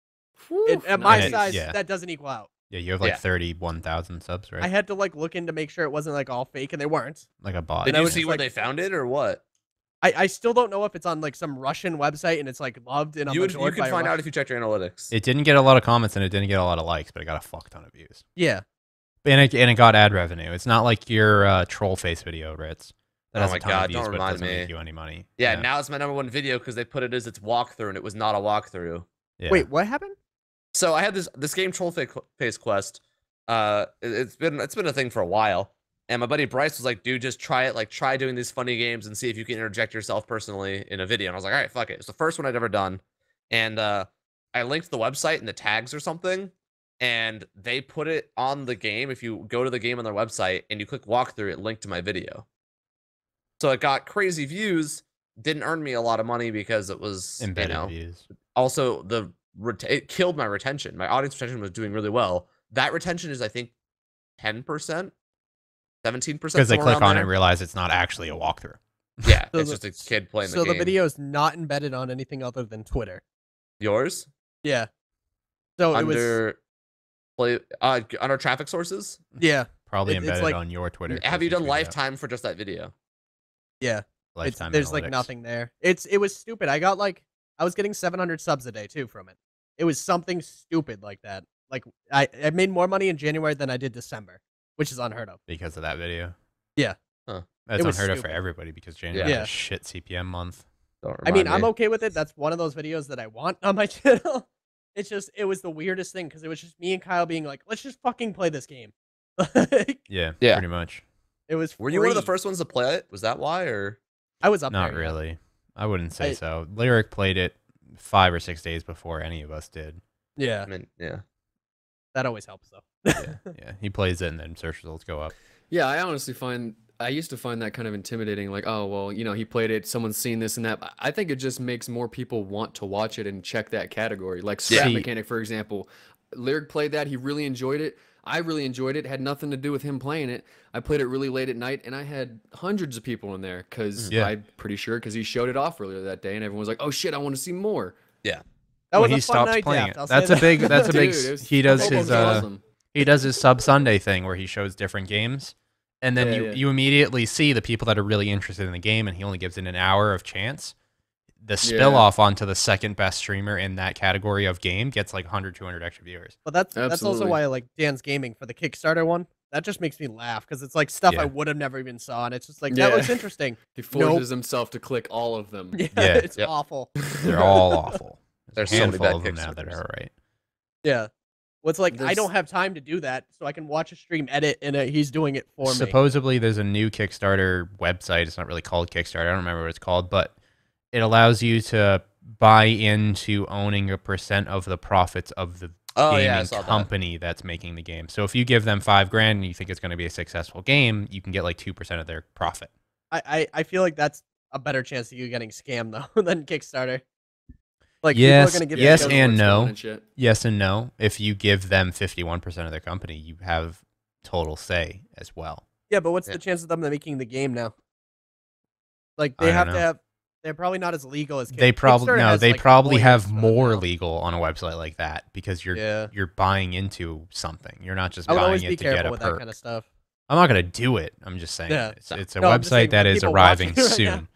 Whew, At my nice. size, Yeah. that doesn't equal out. Yeah, you have like Yeah. 31,000 subs, right? I had to like look in to make sure it wasn't like all fake, and they weren't. like a bot. Did I you was see just where like- they found it or what? I still don't know if it's on like some Russian website and it's like loved and You adored can by a find out Russian- if you check your analytics. It didn't get a lot of comments and it didn't get a lot of likes, but it got a fuck ton of views. Yeah. And it got ad revenue. It's not like your troll face video, Ritz. That Oh has my a ton God, of views, don't but it remind doesn't me. make you any money. Yeah, now it's my #1 video because they put it as its walkthrough and it was not a walkthrough. Yeah. Wait, what happened? So I had this game Troll Face Quest. It's been a thing for a while, and my buddy Bryce was like, "Dude, just try it. Like, try doing these funny games and see if you can interject yourself personally in a video." And I was like, "All right, fuck it." It's the first one I'd ever done, and I linked the website in the tags or something, and they put it on the game. If you go to the game on their website and you click walkthrough, it linked to my video. So it got crazy views. Didn't earn me a lot of money because it was Embedded views. also it killed my retention. My audience retention was doing really well. That retention is, I think, 10%, 17%. Because they click on it and realize it's not actually a walkthrough. Yeah, So it's the- just a kid playing So the game. the video is not embedded on anything other than Twitter. Yours Yeah. So it was under traffic sources. yeah, Probably It's embedded like- on your Twitter. Have you because done tweeted out. lifetime for just that video? yeah. Lifetime There's like analytics. nothing there. It was stupid. I was getting 700 subs a day too from it. It was something stupid like that. Like I made more money in January than I did December, which is unheard of. Because of that video. Yeah. Huh. That's It was unheard of for stupid. everybody because January Yeah. is a shit CPM month. Don't I mean, remind I'm me. okay with it. That's one of those videos that I want on my channel. It's just it was the weirdest thing because it was just me and Kyle being like, let's just fucking play this game. Like, Yeah, Yeah. pretty much. it was. Were you one of the free. first ones to play it? Was that why, or I was up Not there, yeah. really. I wouldn't say I- so. Lyric played it 5 or 6 days before any of us did. Yeah, I mean, yeah. that always helps though. Yeah, he plays it and then search results go up. Yeah, I used to find that kind of intimidating. Like, oh well, he played it. Someone's seen this and that. I think it just makes more people want to watch it and check that category. Like Scrap See- Mechanic, for example. Lyric played that. He really enjoyed it. I really enjoyed it. Had nothing to do with him playing it. I played it really late at night, and I had hundreds of people in there because I'm pretty sure because he showed it off earlier that day, and everyone was like, "Oh shit, I want to see more." Yeah, that was when a he fun stops night, playing Daft, it. That's a big. That's a big. Dude, He does his. awesome. He does his Sub Sunday thing where he shows different games, and then you immediately see the people that are really interested in the game, and he only gives it an hour of chance. The spill off onto the second best streamer in that category of game gets like 100, 200 extra viewers. But that's also why I like Dan's Gaming for the Kickstarter one. That just makes me laugh because it's like stuff I would have never even saw, and it's just like that looks interesting. He forces himself to click all of them. It's awful. They're all awful. There's a so many handful bad of them now that Kickstarters. are right. Yeah. What's like I don't have time to do that, so I can watch a stream edit, and he's doing it for me. Supposedly, there's a new Kickstarter website. It's not really called Kickstarter. I don't remember what it's called, but it allows you to buy into owning a % of the profits of the gaming company that's making the game. So if you give them $5,000 and you think it's going to be a successful game, you can get like 2% of their profit. I feel like that's a better chance of you getting scammed though than Kickstarter. Like yes, people are gonna give yes and no. Yes and no. If you give them 51% of their company, you have total say as well. Yeah, but what's the chance of them making the game now? Like they have to have. They're probably not as legal as they probably They like probably have more legal on a website like that because you're buying into something. You're not just buying it to get a perk. That kind of stuff. I'm not gonna do it. I'm just saying it's a website saying, that is arriving soon.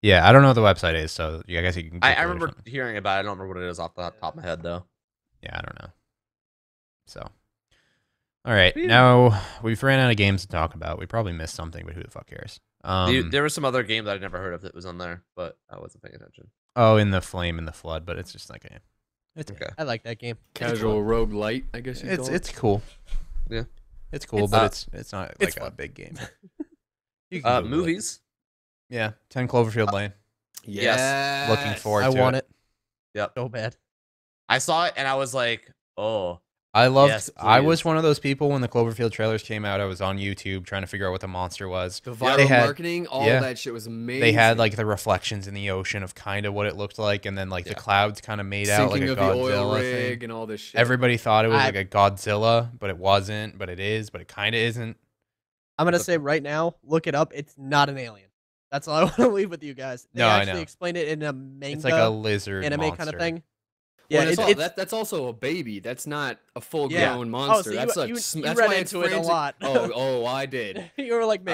Yeah, I don't know what the website is, so I guess you can. I remember hearing about it. I don't remember what it is off the top of my head though. Yeah, I don't know. So, all right, now we've ran out of games to talk about. We probably missed something, but who the fuck cares? There was some other game that I never heard of that was on there, but I wasn't paying attention. Oh, In the Flame and the Flood, but it's just like a. It's okay. I like that game. Casual roguelite, I guess. It's cool. Yeah, it's cool, but it's not like a big game. Movies. Yeah, 10 Cloverfield Lane. Yes. Looking forward to it. I want it. Yep. So bad. I saw it and I was like, oh. I loved. I was one of those people when the Cloverfield trailers came out. I was on YouTube trying to figure out what the monster was. The viral marketing, all that shit was amazing. They had like the reflections in the ocean of kind of what it looked like, and then like the clouds kind of made out like a Godzilla the oil rig thing. And all this shit. Everybody thought it was like a Godzilla, but it wasn't. But it is. But it kind of isn't. I'm gonna say right now, look it up. It's not an alien. That's all I want to leave with you guys. They actually explained it in a manga. It's like a lizard anime monster. kind of thing. Yeah, that's also a baby. That's not a full-grown monster. Oh, so that's you read into it a lot. Oh, I did. You were like me.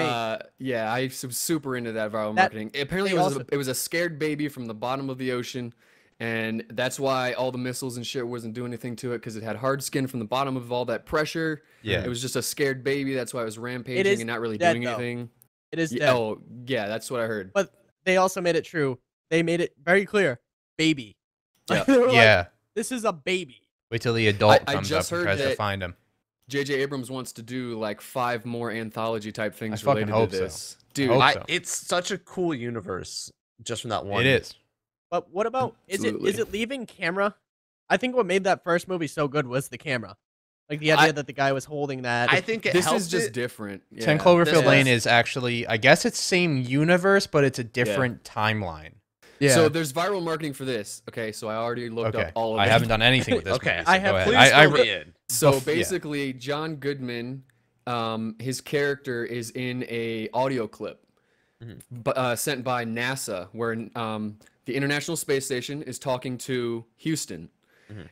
Yeah, I was super into that viral marketing. Apparently, it was a scared baby from the bottom of the ocean, and that's why all the missiles and shit wasn't doing anything to it because it had hard skin from the bottom of all that pressure. Yeah, it was just a scared baby. That's why it was rampaging and not really doing anything. It is dead. Oh, yeah, that's what I heard. But they also made it true. They made it very clear. Baby. Yeah. Like, this is a baby. Wait till the adult comes up and tries to find him. J.J. Abrams wants to do like 5 more anthology type things related to this. So. Dude, it's such a cool universe just from that one. It is. But what about is it leaving camera? I think what made that first movie so good was the camera. Like the idea that the guy was holding that. I think this is just different. 10 Cloverfield Lane is actually, I guess it's same universe, but it's a different timeline. Yeah. So there's viral marketing for this. Okay, so I already looked up all of it. I haven't done anything with this. Okay, movie, so I have. So basically, John Goodman, his character is in a audio clip sent by NASA, where the International Space Station is talking to Houston.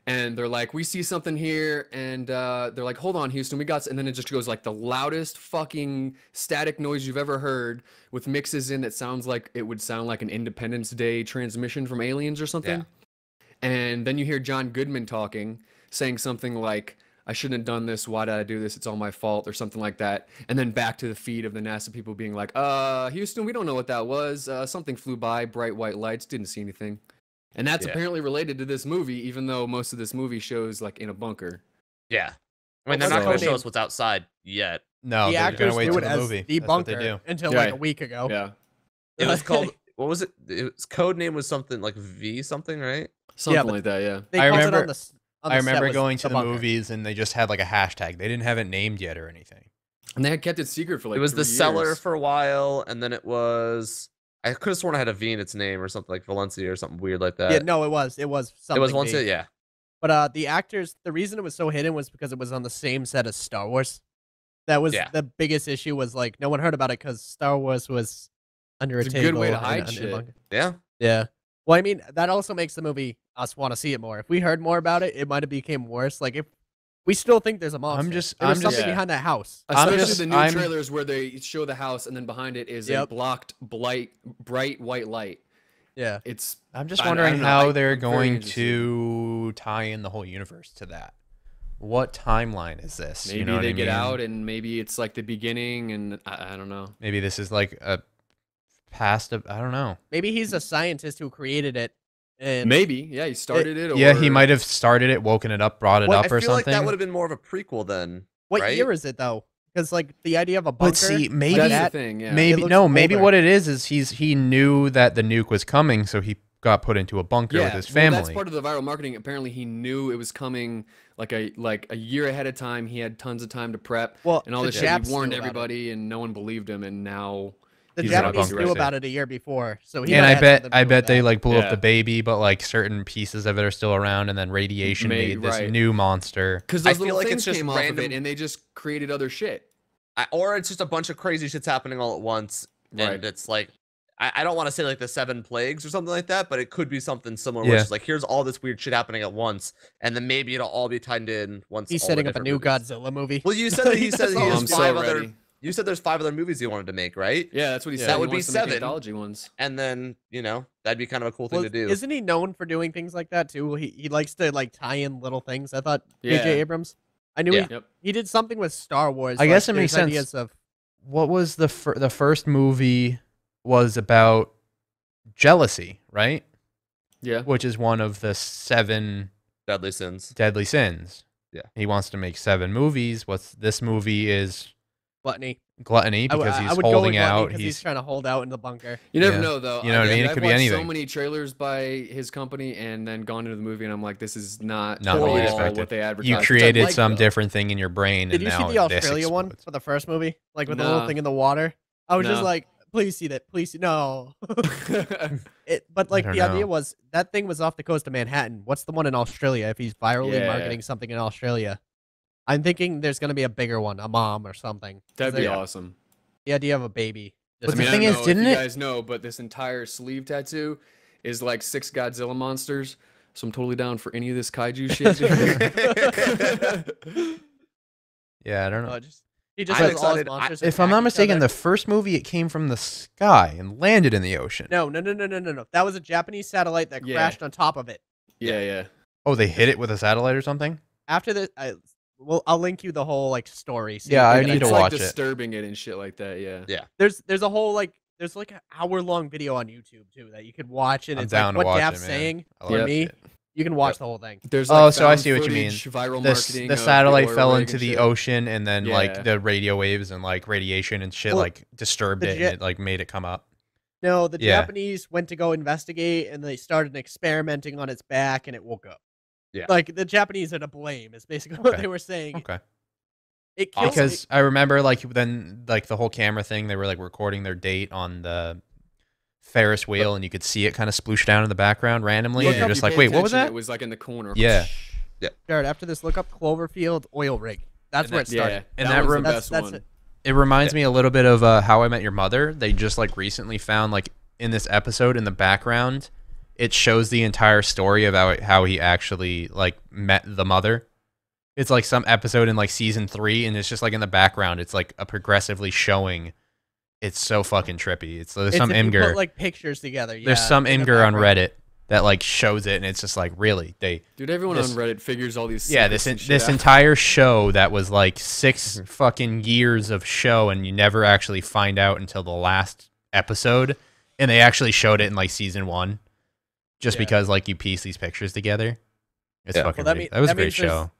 And they're like, we see something here, and they're like, hold on, Houston, we got, and then it just goes like the loudest fucking static noise you've ever heard, with mixes in that sounds like it would sound like an Independence Day transmission from Aliens or something. And then you hear John Goodman talking, saying something like, I shouldn't have done this, why did I do this, it's all my fault, or something like that. And then back to the feed of the NASA people being like, Houston, we don't know what that was, something flew by, bright white lights, didn't see anything. And that's apparently related to this movie, even though most of this movie shows like in a bunker. Yeah. I mean, they're not going to show us what's outside yet. No, the they're going to wait knew till the movie. The That's what they bunker do. until like a week ago. Yeah. It was called, what was it? Its code name was something like V something, right? Something like that, yeah. They called it I remember going to the movies and they just had like a hashtag. They didn't have it named yet or anything. And they had kept it secret for like 3 years. It was the Cellar for a while, and then it was... I could have sworn I had a V in its name or something like Valencia or something weird like that. Yeah, no, it was something. It was Valencia, yeah. But the actors, the reason it was so hidden was because it was on the same set as Star Wars. That was the biggest issue. Was like no one heard about it because Star Wars was under a It's table. a good way to hide shit. Yeah. Yeah. Well, I mean, that also makes the movie us want to see it more. If we heard more about it, it might have became worse. Like if we still think there's a monster. There's something behind that house. Especially the new trailers where they show the house and then behind it is a blocked bright white light. Yeah. I'm just wondering how they're going to tie in the whole universe to that. What timeline is this? Maybe you know they get out and maybe it's like the beginning and I don't know. Maybe this is like a past of, I don't know. Maybe he's a scientist who created it. And maybe, yeah, he started it. Or... Yeah, he might have started it, woken it up, brought it up, or something. I feel like that would have been more of a prequel then. What year is it though? Because like the idea of a bunker. But see, maybe that's the thing, yeah. Maybe what it is he knew that the nuke was coming, so he got put into a bunker with his family. That's part of the viral marketing. Apparently, he knew it was coming like a year ahead of time. He had tons of time to prep. And all this shit. He warned everybody, and no one believed him. And now the Japanese knew about it a year before. So he I bet they like blew up the baby, but like certain pieces of it are still around, and then radiation made this new monster. Because those little things came off of it, and they just created other shit. Or it's just a bunch of crazy shits happening all at once, and it's like. I don't want to say like the 7 plagues or something like that, but it could be something similar. Where it's like, here's all this weird shit happening at once, and then maybe it'll all be tied in once. He's setting up a new Godzilla movie. Well, you said that he has 5 other. You said there's 5 other movies he wanted to make, right? Yeah, that's what he said. That would be 7 anthology ones, and then that'd be kind of a cool thing to do. Isn't he known for doing things like that too? He likes to like tie in little things. I thought J.J. Abrams. I knew he did something with Star Wars. I guess it makes sense. What was the first movie was about? Jealousy, right? Yeah. Which is one of the 7 deadly sins. Yeah. He wants to make 7 movies. This movie is gluttony because he's holding out. He's trying to hold out in the bunker. You never know, though. You know what I mean? It could be anything. So many trailers by his company, and then gone into the movie, and I'm like, this is not what they advertised. You created some different thing in your brain. Did you see the Australia one for the first movie, like with the little thing in the water? I was just like. Please see that. Please see. No. But like the idea was that thing was off the coast of Manhattan. What's the one in Australia? If he's virally marketing something in Australia, I'm thinking there's going to be a bigger one, a mom or something. That'd be awesome. The idea of a baby. But the thing is, didn't you guys know? But this entire sleeve tattoo is like 6 Godzilla monsters. So I'm totally down for any of this kaiju shit. Yeah, I don't know. He just has all his monsters. If I'm not mistaken, the first movie it came from the sky and landed in the ocean. No. That was a Japanese satellite that crashed on top of it. Yeah. Oh, they hit it with a satellite or something? After this, I'll link you the whole like story. So I need to watch it. Disturbing it and shit like that. Yeah. There's a whole there's like an hour-long video on YouTube too that you could watch, and it's like what Daph's saying for me. You can watch the whole thing. There's so I see what you mean. Viral marketing. The satellite fell into the ocean, and then like the radio waves and like radiation and shit like disturbed it, and it like made it come up. No, the Japanese went to go investigate, and they started experimenting on its back, and it woke up. Yeah, like the Japanese are to blame. Is basically what they were saying. Okay. Because I remember like then like the whole camera thing, they were like recording their date on the Ferris wheel, and you could see it kind of sploosh down in the background randomly, and you're just like, wait, what was that? It was like in the corner. Yeah. Jared, after this, look up Cloverfield oil rig. That's where it started. And that was the best one. It reminds me a little bit of How I Met Your Mother. They just like recently found like in this episode in the background, it shows the entire story about how he actually like met the mother. It's like some episode in like season 3, and it's just like in the background, it's like a progressively showing. It's so fucking trippy. There's some Imgur. Put like pictures together. There's some Imgur on Reddit that like shows it, and it's just like really Dude, everyone on Reddit figures all these. Yeah, this entire show that was like 6 fucking years of show, and you never actually find out until the last episode, and they actually showed it in like season 1, just because like you piece these pictures together. It's fucking. That was a great show.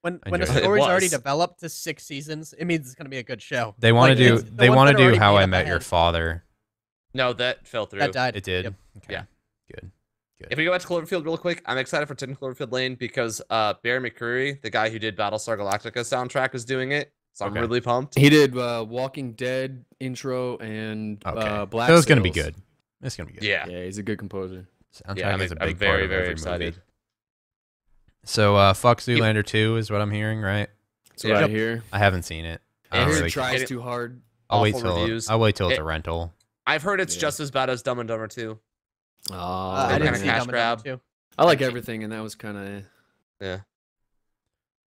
When a story's already developed to 6 seasons, it means it's gonna be a good show. They want to do How I Met Your Father. No, that fell through. That died. It did. Yep. Okay. Yeah. Good. If we go back to Cloverfield real quick, I'm excited for 10 Cloverfield Lane because Barry McCreary, the guy who did Battlestar Galactica soundtrack, is doing it. So I'm really pumped. He did Walking Dead intro and Black. So it's gonna be good. It's gonna be good. Yeah. Yeah, he's a good composer. Soundtrack is a big part of every excited. Movie. So fuck Zoolander 2 is what I'm hearing, right? That's what I hear. I haven't seen it. I heard really it tries too hard. I'll wait reviews. till it's a rental. I've heard it's just as bad as Dumb and Dumber 2. I didn't see Dumb and Dumber 2. I like everything, and that was kind of yeah.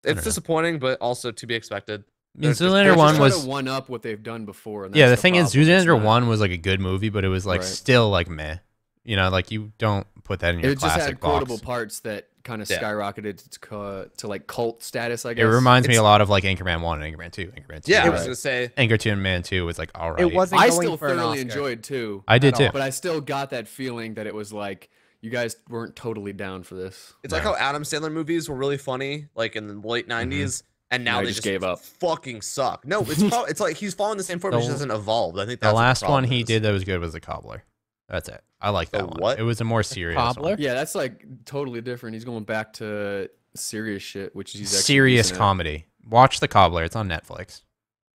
It's disappointing, but also to be expected. Zoolander 1 was one up what they've done before. And the thing is, Zoolander 1 was like a good movie, but it was like still like meh. You know, like you don't put that in your classic box. It just had quotable parts that kind of skyrocketed to like cult status, I guess. It reminds me a lot of like Anchorman 1 and Anchorman 2. Anchorman 2. Yeah, I was going to say. Anchorman 2 was like, all right. It wasn't I going still for an thoroughly Oscar. enjoyed too. I did too. But I still got that feeling that it was like, you guys weren't totally down for this. It's like how Adam Sandler movies were really funny, like in the late 90s. And now they just gave up. Fucking suck. No, it's like he's following the same formula, just hasn't evolved. I think that's the last one he did that was good was The Cobbler. That's it. I like that one. What? It was a more serious Cobbler? one. Yeah, that's like totally different. He's going back to serious shit, which he's actually serious comedy. Watch The Cobbler. It's on Netflix.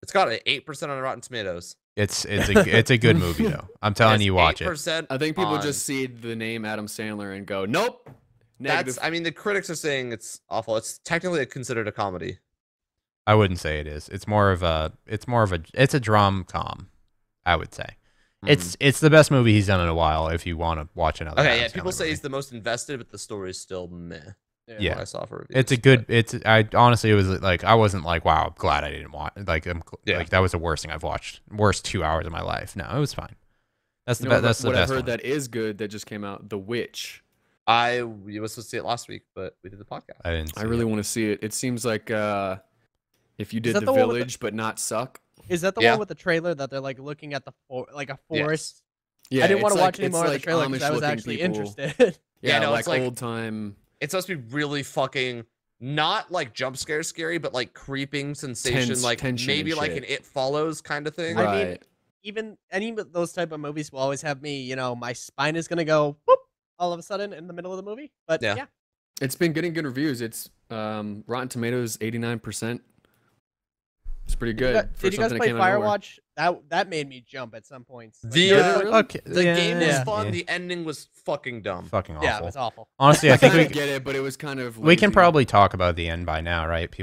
It's got an 8% on Rotten Tomatoes. It's a good movie though. I'm telling you, watch it. I think people just see the name Adam Sandler and go, nope. Negative. I mean, the critics are saying it's awful. It's technically considered a comedy. I wouldn't say it is. It's a drum-com, I would say. It's the best movie he's done in a while if you want to watch another. Okay, Adam yeah, Sandler people say movie. he's the most invested, but the story's still meh. Yeah. What I saw for reviews. I honestly, it was like, I wasn't like, wow, I'm glad I didn't watch. Like, like that was the worst thing I've watched. Worst 2 hours of my life. No, it was fine. That's the best. That's the what best I've heard one. that is good that just came out, The Witch. We was supposed to see it last week, but we did the podcast. I didn't. I really want to see it. It seems like if you did The Village but not suck. Is that the one with the trailer that they're like looking at like a forest? Yeah, I didn't want to watch any more of the trailer because I was actually interested. Yeah, no, like it's like old time. It's supposed to be really fucking not like jump scare scary, but like creeping sensation, Tense, like tension maybe and like shit. an It Follows kind of thing. Right. I mean, even any of those type of movies will always have me, my spine is gonna go whoop all of a sudden in the middle of the movie. But yeah. It's been getting good reviews. It's Rotten Tomatoes 89%. It's pretty good. Did you guys play Firewatch? That made me jump at some points. The game was fun. The ending was fucking dumb. Fucking awful. Yeah, it was awful. Honestly, I think we get it, but it was kind of. We can probably talk about the end by now, right?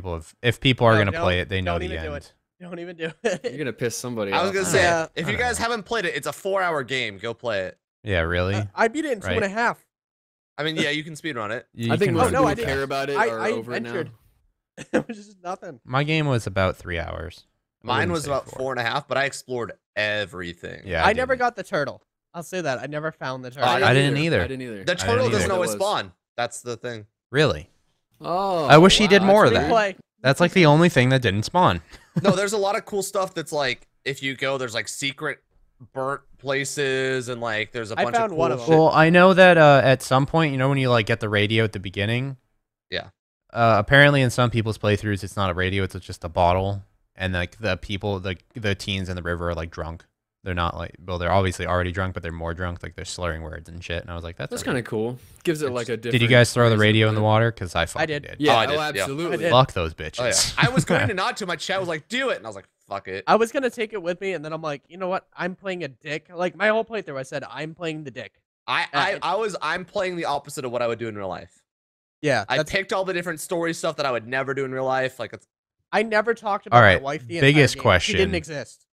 If people are gonna play it, they know the end. Don't even do it. You're gonna piss somebody off. I was gonna say, if you guys haven't played it, it's a 4-hour game. Go play it. Yeah, really? I beat it in 2.5. I mean, yeah, you can speedrun it. I think most people I care about it. I over ventured. Now. It was just nothing. My game was about 3 hours. Mine was about 4.5, but I explored everything. Yeah, I never got the turtle. I'll say that. I never found the turtle. I didn't either. I didn't either. The turtle doesn't always spawn. That's the thing. Really? Oh. I wish he did more of that. That's like the only thing that didn't spawn. No, there's a lot of cool stuff that's like, if you go, there's like secret burnt places and like there's a bunch of cool shit. Well, I know that at some point, when you like get the radio at the beginning. Yeah. Apparently in some people's playthroughs, it's not a radio, it's just a bottle. And like the people, the teens in the river are like drunk. They're not like, well, they're obviously already drunk, but they're more drunk. Like they're slurring words and shit. And I was like, that's kind of cool. Gives it like a different. Did you guys throw the radio in the water? Because I fucking did. Yeah, I did. Absolutely. Fuck those bitches. Oh, yeah. I was going to not to. My chat was like, do it. And I was like, fuck it. I was going to take it with me. And then I'm like, you know what? I'm playing a dick. Like my whole playthrough, I said, I'm playing the dick. I'm playing the opposite of what I would do in real life. Yeah. I picked all the different story stuff that I would never do in real life. Like I never talked about my wife the entire biggest game. question. She didn't exist.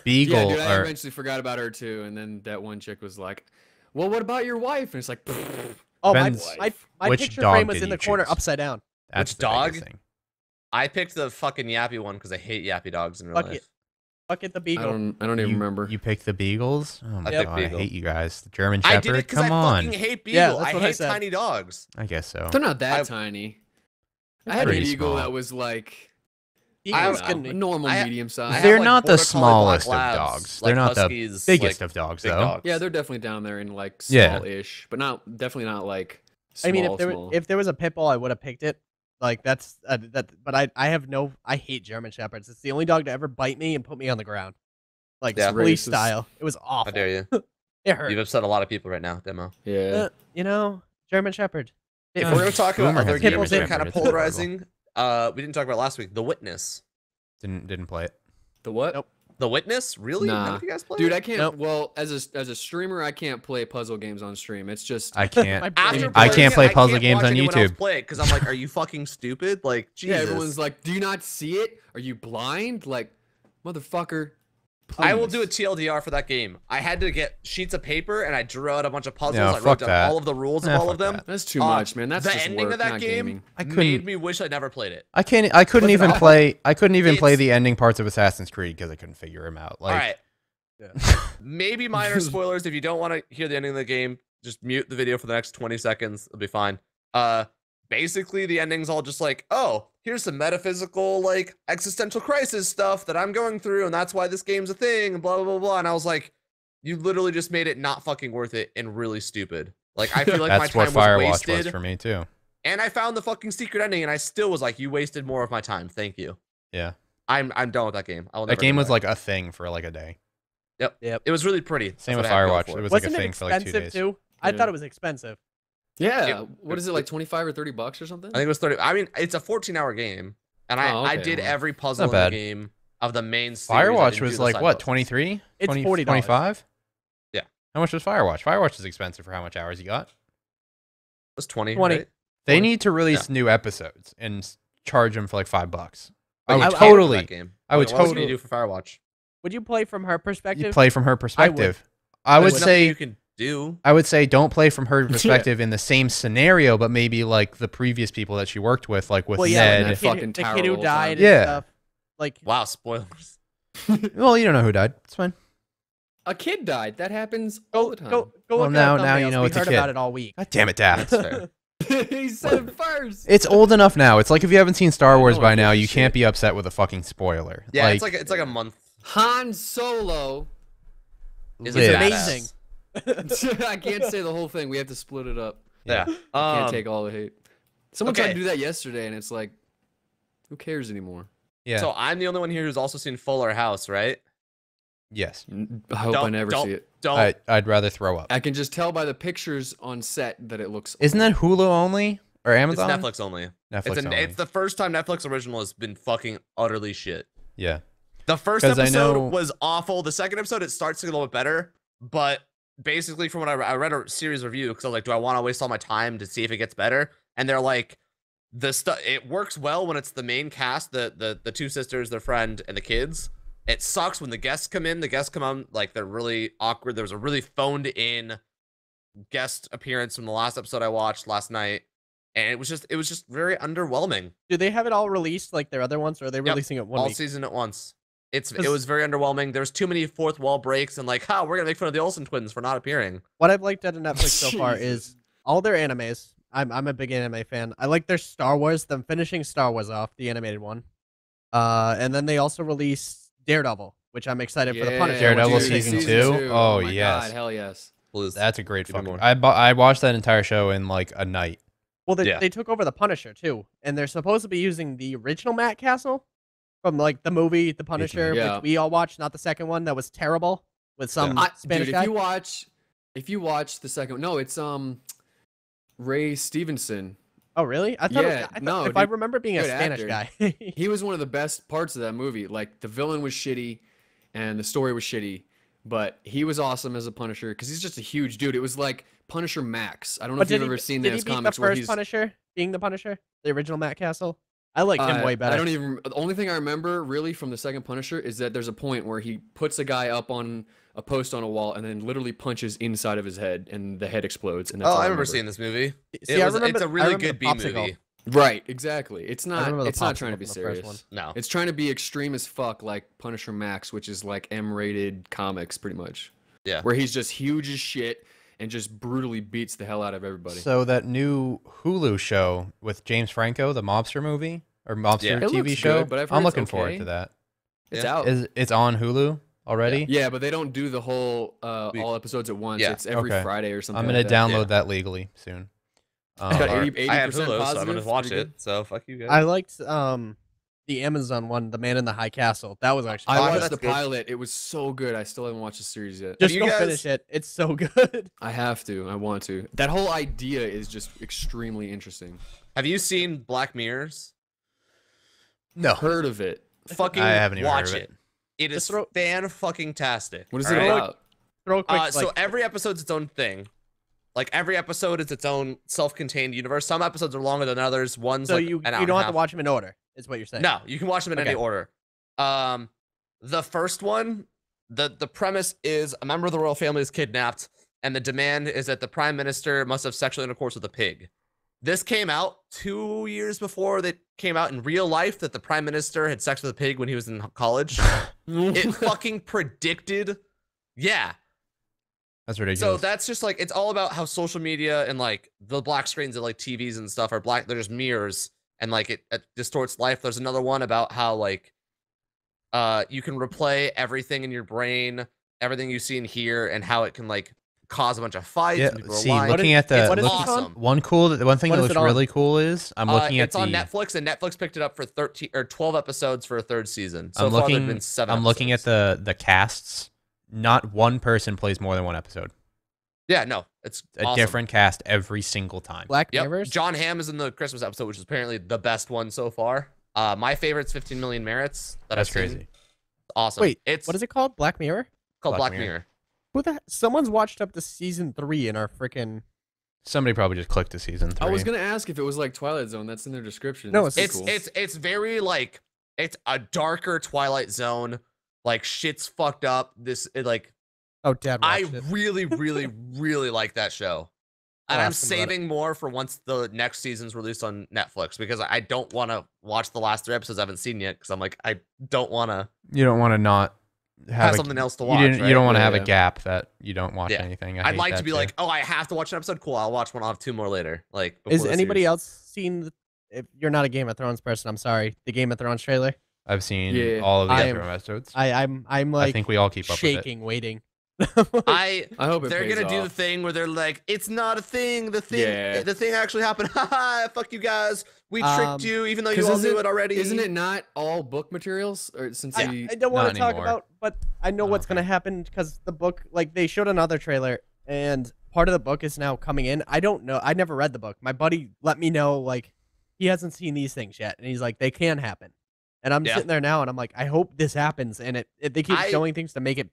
Beagle. Yeah, dude, I eventually forgot about her too, and then that one chick was like, "Well, what about your wife?" And it's like, "Oh, Ben's, my picture frame was in the corner upside down." That's which dog? I picked the fucking yappy one because I hate yappy dogs in real life. Fuck it, the beagle. I don't even remember. You picked the beagles? Oh my god, I hate you guys. The German I Shepherd. did it because Come I on. fucking hate beagle. Yeah, I hate tiny dogs. I guess so. They're not that tiny. I had a beagle small. that was like. Normal, medium size. They're not the smallest of dogs. They're not the biggest of dogs, though. Dogs. Yeah, they're definitely down there in like small-ish, but definitely not like. Small, I mean, if there was a pit bull, I would have picked it. Like that's that. But I hate German shepherds. It's the only dog to ever bite me and put me on the ground, like police style. It was awful. How dare you? It hurt. You've upset a lot of people right now, Demo. Yeah. German shepherd. If we're gonna talk about other games that are kind of It's polarizing, we didn't talk about last week. The Witness. Didn't play it. The what? Nope. The Witness? Really? Nah. How do you guys play? Dude, I can't. Nope. Well, as a streamer, I can't play puzzle games on stream. It's just I can't. My After brain I playing can't it, play I puzzle can't games watch on anyone else YouTube. play it because I'm like, are you fucking stupid? Like, Jesus. yeah. Everyone's like, "Do you not see it? Are you blind? Like, motherfucker." I will please." do a TLDR for that game. I had to get sheets of paper and I drew out a bunch of puzzles. No, I wrote fuck down that. all of the rules Nah, of all fuck of them. that. That's too much, man. That's the just ending work, of that not game gaming. I made couldn't- me wish I'd never played it. I couldn't What's even it play. I couldn't even play It's- the ending parts of Assassin's Creed because I couldn't figure him out. Like, all right. Yeah. Maybe minor spoilers. If you don't want to hear the ending of the game, just mute the video for the next 20 seconds. It'll be fine. Basically the ending's all just like, oh, here's some metaphysical, like, existential crisis stuff that I'm going through, and that's why this game's a thing, and blah, blah, blah, blah. And I was like, you literally just made it not fucking worth it and really stupid. Like, I feel like that's my what time was Firewatch wasted. was for me too. And I found the fucking secret ending, and I still was like, you wasted more of my time. Thank you. Yeah, I'm done with that game. I will that never game go was back. like a thing for like a day. It was really pretty. Same That's with what I had Firewatch. going for It was Wasn't like a it thing for like 2 expensive days. too? I Yeah. thought it was expensive. Yeah. It- What is it, like 25 or 30 bucks or something? I think it was 30. I mean, it's a 14-hour game, and I Okay, did well, every puzzle in not the bad. game of the main series. I Firewatch didn't do was the like side what, puzzles. 23? It's 20, $40. 25? Yeah. How much was Firewatch? Firewatch is expensive for how much hours you got. It was 20. 20. Right? They 20. need to release new episodes and charge them for like $5. I But would you paid for totally. that game. I would What else can you totally- do for Firewatch? Would you play from her perspective? You play from her perspective. I would There's nothing say you can do. I would say don't play from her perspective in the same scenario, but maybe like the previous people that she worked with, like with well, yeah, Ned. the That kid, fucking the tower kid the who whole died time. and Yeah. stuff. Like, Wow, spoilers. Well, you don't know who died. It's fine. A kid died. That happens all go the time. go Well, look at now- the now you thumbnails. know We it's a heard kid. about it all week. God damn it, Dad. That's fair. He said it first. It's old enough now. It's like if you haven't seen Star Wars know by I now, give a you can't shit. be upset with a fucking spoiler. Yeah, it's like a month. Han Solo. Is Liz. amazing. I can't say the whole thing. We have to split it up. Yeah. Can't take all the hate. Someone tried okay. to do that yesterday, and it's like, who cares anymore? Yeah. So I'm the only one here who's also seen Fuller House, right? Yes. I hope I never see it. Don't. I'd rather throw up. I can just tell by the pictures on set that it looks. Isn't that Hulu only or It's Amazon? Netflix only. Netflix only. It's the first time Netflix original has been fucking utterly shit. Yeah. The first 'Cause I episode know- was awful. The second episode, it starts to get a little bit better. But basically, from what I read a series review, because I was like, do I want to waste all my time to see if it gets better? And they're like, it works well when it's the main cast, the two sisters, their friend, and the kids. It sucks when the guests come in. The guests come on like they're really awkward. There was a really phoned in guest appearance from the last episode I watched last night, and it was just very underwhelming. Do they have it all released like their other ones, or are they releasing it one All week? season at once. It 'Cause- was very underwhelming. There's too many fourth wall breaks and like, we're gonna make fun of the Olsen twins for not appearing. What I've liked out of Netflix so far Jesus. is all their animes. I'm a big anime fan. I like their Star Wars. Them finishing Star Wars off, the animated one. And then they also released Daredevil, which I'm excited for the Punisher. Daredevil which is season season two? Oh, my yes. God, hell yes. Please. That's a great Give me fucking. more. I watched that entire show in like a night. Well, they, Yeah. they took over the Punisher too, and they're supposed to be using the original Matt Castle from like the movie The Punisher, Yeah. which we all watched, not the second one that was terrible with some Spanish Dude, guy. if you watch the second one, no, it's Ray Stevenson. Oh, really? I thought, Yeah, I thought no, if I dude, remember being a good Spanish actor. guy. He was one of the best parts of that movie. Like the villain was shitty, and the story was shitty, but he was awesome as a Punisher because he's just a huge dude. It was like Punisher Max. I don't know But if you've did he, ever seen did he those beat comics the where first he's. Punisher, being the Punisher, the original Matt Castle? I like him way better. I don't even. The only thing I remember really from the second Punisher is that there's a point where he puts a guy up on a post on a wall and then literally punches inside of his head, and the head explodes. And that's Oh, all I remember seeing this movie. See, I remember- It's a I really remember good B Popsicle. movie. Right, exactly. It's not. remember the It's not trying to popsicle be from the first serious. No. It's trying to be extreme as fuck, like Punisher Max, which is like M-rated comics, pretty much. Yeah. Where he's just huge as shit and just brutally beats the hell out of everybody. So that new Hulu show with James Franco, the mobster movie or mobster Yeah. It TV looks show, good, but I've heard I'm it's looking forward okay. to that. It's Yeah. out. It's on Hulu already? Yeah, but they don't do the whole all episodes at once. Yeah. It's every Okay. Friday or something. I'm gonna like that. download Yeah. that legally soon. It's got Or- 80% I have Hulu, so I'm gonna positive, watch pretty it. good. So fuck you guys. I liked the Amazon one, The Man in the High Castle. That was actually. I Oh, watched that's the good. pilot. It was so good. I still haven't watched the series yet. Just you go guys- finish it. It's so good. I have to. I want to. That whole idea is just extremely interesting. Have you seen Black Mirrors? No. Heard of it. Fucking I haven't even heard watch of it. it. It is fan-fucking-tastic. What is it about? Throw a quick, So every episode's its own thing. Like every episode is its own self-contained universe. Some episodes are longer than others. One's so like you an hour don't and a have to half. watch them in order, is what you're saying. No, you can watch them in any order. The first one, the premise is a member of the royal family is kidnapped, and the demand is that the prime minister must have sexual intercourse with a pig. This came out 2 years before that came out in real life that the prime minister had sex with a pig when he was in college. It fucking predicted. Yeah. That's ridiculous. So that's just like, it's all about how social media and like the black screens of like TVs and stuff are black. They're just mirrors and like it distorts life. There's another one about how like you can replay everything in your brain, everything you see and hear, and how it can like cause a bunch of fights. Yeah, people see, lying. looking at the It's awesome. one thing that looks really cool is I'm looking at it's on Netflix, and Netflix picked it up for 13 or 12 episodes for a third season. So I'm far looking, there've been 7 I'm looking at the casts. Not one person plays more than one episode. Yeah, no, it's a awesome. different cast every single time. Black Yep. Mirrors. John Hamm is in the Christmas episode, which is apparently the best one so far. My favorite's 15 Million Merits. That's crazy. It's awesome. Wait, it's what is it called? Black Mirror? called Black Black Mirror. Mirror. Who the? Someone's watched up to season 3 in our freaking. Somebody probably just clicked to season 3. I was gonna ask if it was like Twilight Zone. That's in their description. No, That's It's pretty cool. it's very like, it's a darker Twilight Zone. Like shit's fucked up. Oh, Dad I watched it. really, really, really like that show. And I'll I'm ask him about saving more for once the next season's released on Netflix because I don't want to watch the last 3 episodes I haven't seen yet because I'm like, I don't want to You don't want to not have something else to watch. You right? don't want to have Yeah. a gap that you don't watch Yeah. anything. I'd hate like that to be too. like, oh, I have to watch an episode. Cool, I'll watch one. I'll have 2 more later. Like, Is before the anybody series. else seen? If you're not a Game of Thrones person, I'm sorry. The Game of Thrones trailer. I've seen Yeah. all of the I other am- episodes. I'm like I think we all keep up with it. shaking, waiting. I hope it they're pays gonna do the off. thing where they're like, it's not a thing. The thing, Yeah. the thing actually happened. Haha, fuck you guys. We tricked you, even though you 'Cause all isn't- knew it already. Isn't it not all book materials? Or since Yeah. he, I don't want Not to talk anymore. about, but I know Oh, what's okay. gonna happen because the book, like they showed another trailer, and part of the book is now coming in. I don't know. I never read the book. My buddy let me know like he hasn't seen these things yet, and he's like they can happen. And I'm Yeah. sitting there now, and I'm like, I hope this happens, and they keep showing things to make it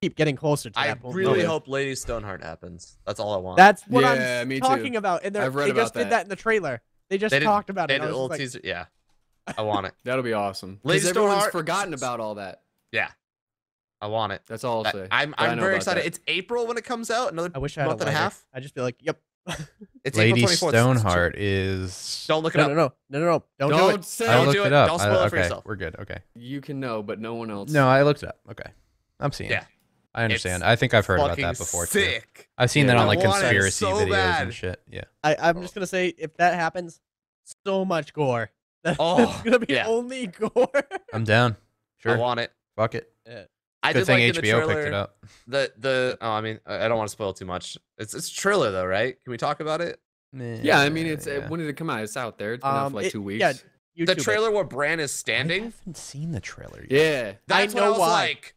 keep getting closer to I that. really yeah. hope Lady Stoneheart happens. That's all I want. That's what Yeah, I'm me talking too. about, and I've read they about just did that. that in the trailer. They just They did- talked about they it. did and I a was little just like, teaser. Yeah, I want it. that'll be awesome. Lady Because everyone's Stoneheart- forgotten about all that. Yeah, I want it. That's all I'll say. I'm But I know very about excited. that. It's April when it comes out. Another I wish I had month a and a lighter. half. I just feel like, yep. It's Lady April 24th. Stoneheart is. Don't look it No, up. no. Don't do Don't it. say I Don't it. looked do it it. up. Don't spoil it for okay, yourself. we're good. Okay. You can know, but no one else. No, I looked it up. Okay. I'm seeing. Yeah. I understand. It's I think I've heard about Fucking that before too. sick. I've seen Yeah. that on I like want it conspiracy so videos bad. and shit. Yeah. I'm just gonna say if that happens, so much gore. That's Oh, gonna be yeah. only gore. I'm down. I Sure. want it. Fuck it. I Good did thing like in the HBO trailer, picked it up. The I mean I don't want to spoil too much. It's a trailer though, right? Can we talk about it? Yeah, I mean, it's yeah. when did it come out? It's out there. It's been out for like 2 weeks. Yeah, The YouTube it. trailer where Bran is I standing. haven't seen the trailer yet. Yeah. That's I what I know was why. like.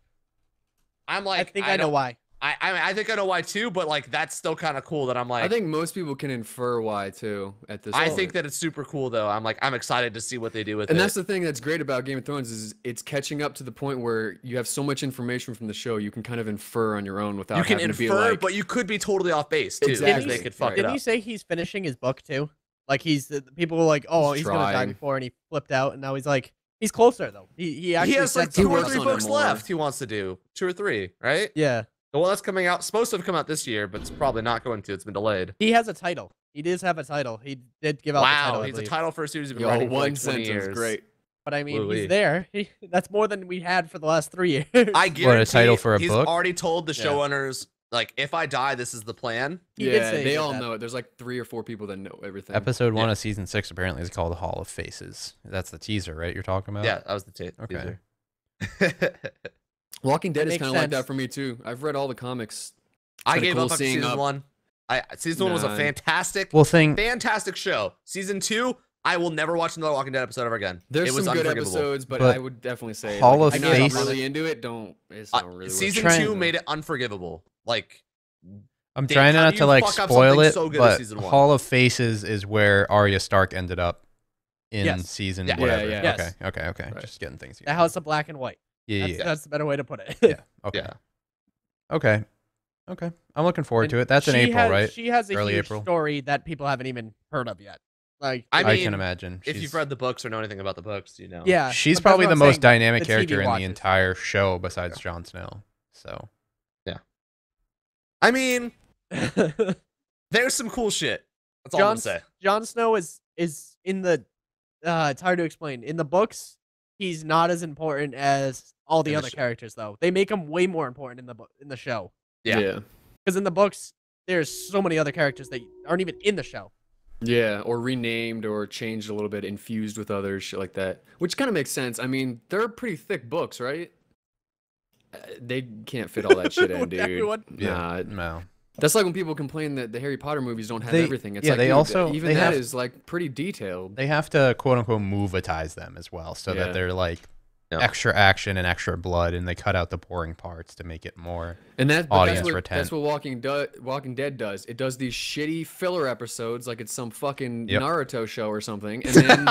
I'm I like, think I know don't- why. I think I know why too, but like that's still kind of cool that I'm like. I think most people can infer why too at this I point. think that it's super cool though. I'm excited to see what they do with And it. that's the thing that's great about Game of Thrones is it's catching up to the point where you have so much information from the show you can kind of infer on your own without you can having to be infer, like, but you could be totally off base too. 'cause Exactly. They could fuck it Didn't up. he say he's finishing his book too? Like people were like, oh, he's gonna die trying. before, and he flipped out, and now he's like, he's closer though. He actually He has like said 2 or works 3 on it books more. left. He wants to do 2 or 3, right? Yeah, The one that's coming out supposed to have come out this year, but it's probably not going to. It's been delayed. he has a title. He does have a title. He did give out the title. Wow, I he's a believe. title for a series you've been yo, writing for one like 20 sentence, years. great. But I mean, Woo-wee. he's there. That's more than we had for the last 3 years. I guarantee title for a he's book? already told the Yeah. showrunners, like, if I die, this is the plan. He did Yeah, say he they did all that. know it. There's like 3 or 4 people that know everything. Episode 1 Yeah. of season 6 apparently is called Hall of Faces. That's the teaser, right? You're talking about? Yeah, that was the Okay. teaser. Walking Dead is makes kind of like that sense. for me too. I've read all the comics. I kinda gave cool up after seeing season up- 1. Season 1 was a Nah. fantastic, Well, fantastic show. Season 2, I will never watch another Walking Dead episode ever again. There's it was some good unforgivable. episodes, but But I would definitely say Hall like, of if you're not Faces- really into it, don't. It's not really worth Season Trying- 2 made it unforgivable. Like, I'm Damn, trying how not do to you like fuck up spoil something it, so good as but season 1? Hall of Faces is where Arya Stark ended up in Yes. season Yeah. whatever. Yeah, yeah. Okay. Right. Just getting things The together. House of Black and White. That's the better way to put it. Yeah. Okay. Yeah. Okay. Okay. I'm looking forward And to it. That's in April, right? She has a Early huge April. story that people haven't even heard of yet. Like, I I mean, can imagine. If you've read the books or know anything about the books, you know. yeah, She's but that's probably what the I'm most saying, dynamic the character TV in the watchers. entire show besides Jon Snow. So. I mean, there's some cool shit. That's all I'm gonna say. Jon Snow is in the it's hard to explain. In the books, he's not as important as all the In the other show. characters though. They make him way more important in the show. Yeah. Because in the books, there's so many other characters that aren't even in the show. Yeah, or renamed or changed a little bit, infused with others, shit like that. Which kind of makes sense. I mean, they're pretty thick books, right? They can't fit all that shit in, Would dude. everyone? Nah, No. that's like when people complain that the Harry Potter movies don't have They- everything. It's yeah, like, they dude, also- even they that have- is like pretty detailed. They have to quote unquote movetize them as well, so Yeah. that they're like Yeah. extra action and extra blood, and they cut out the boring parts to make it more. And but audience that's retent. what Walking Dead does. It does these shitty filler episodes like it's some fucking Yep. Naruto show or something, and then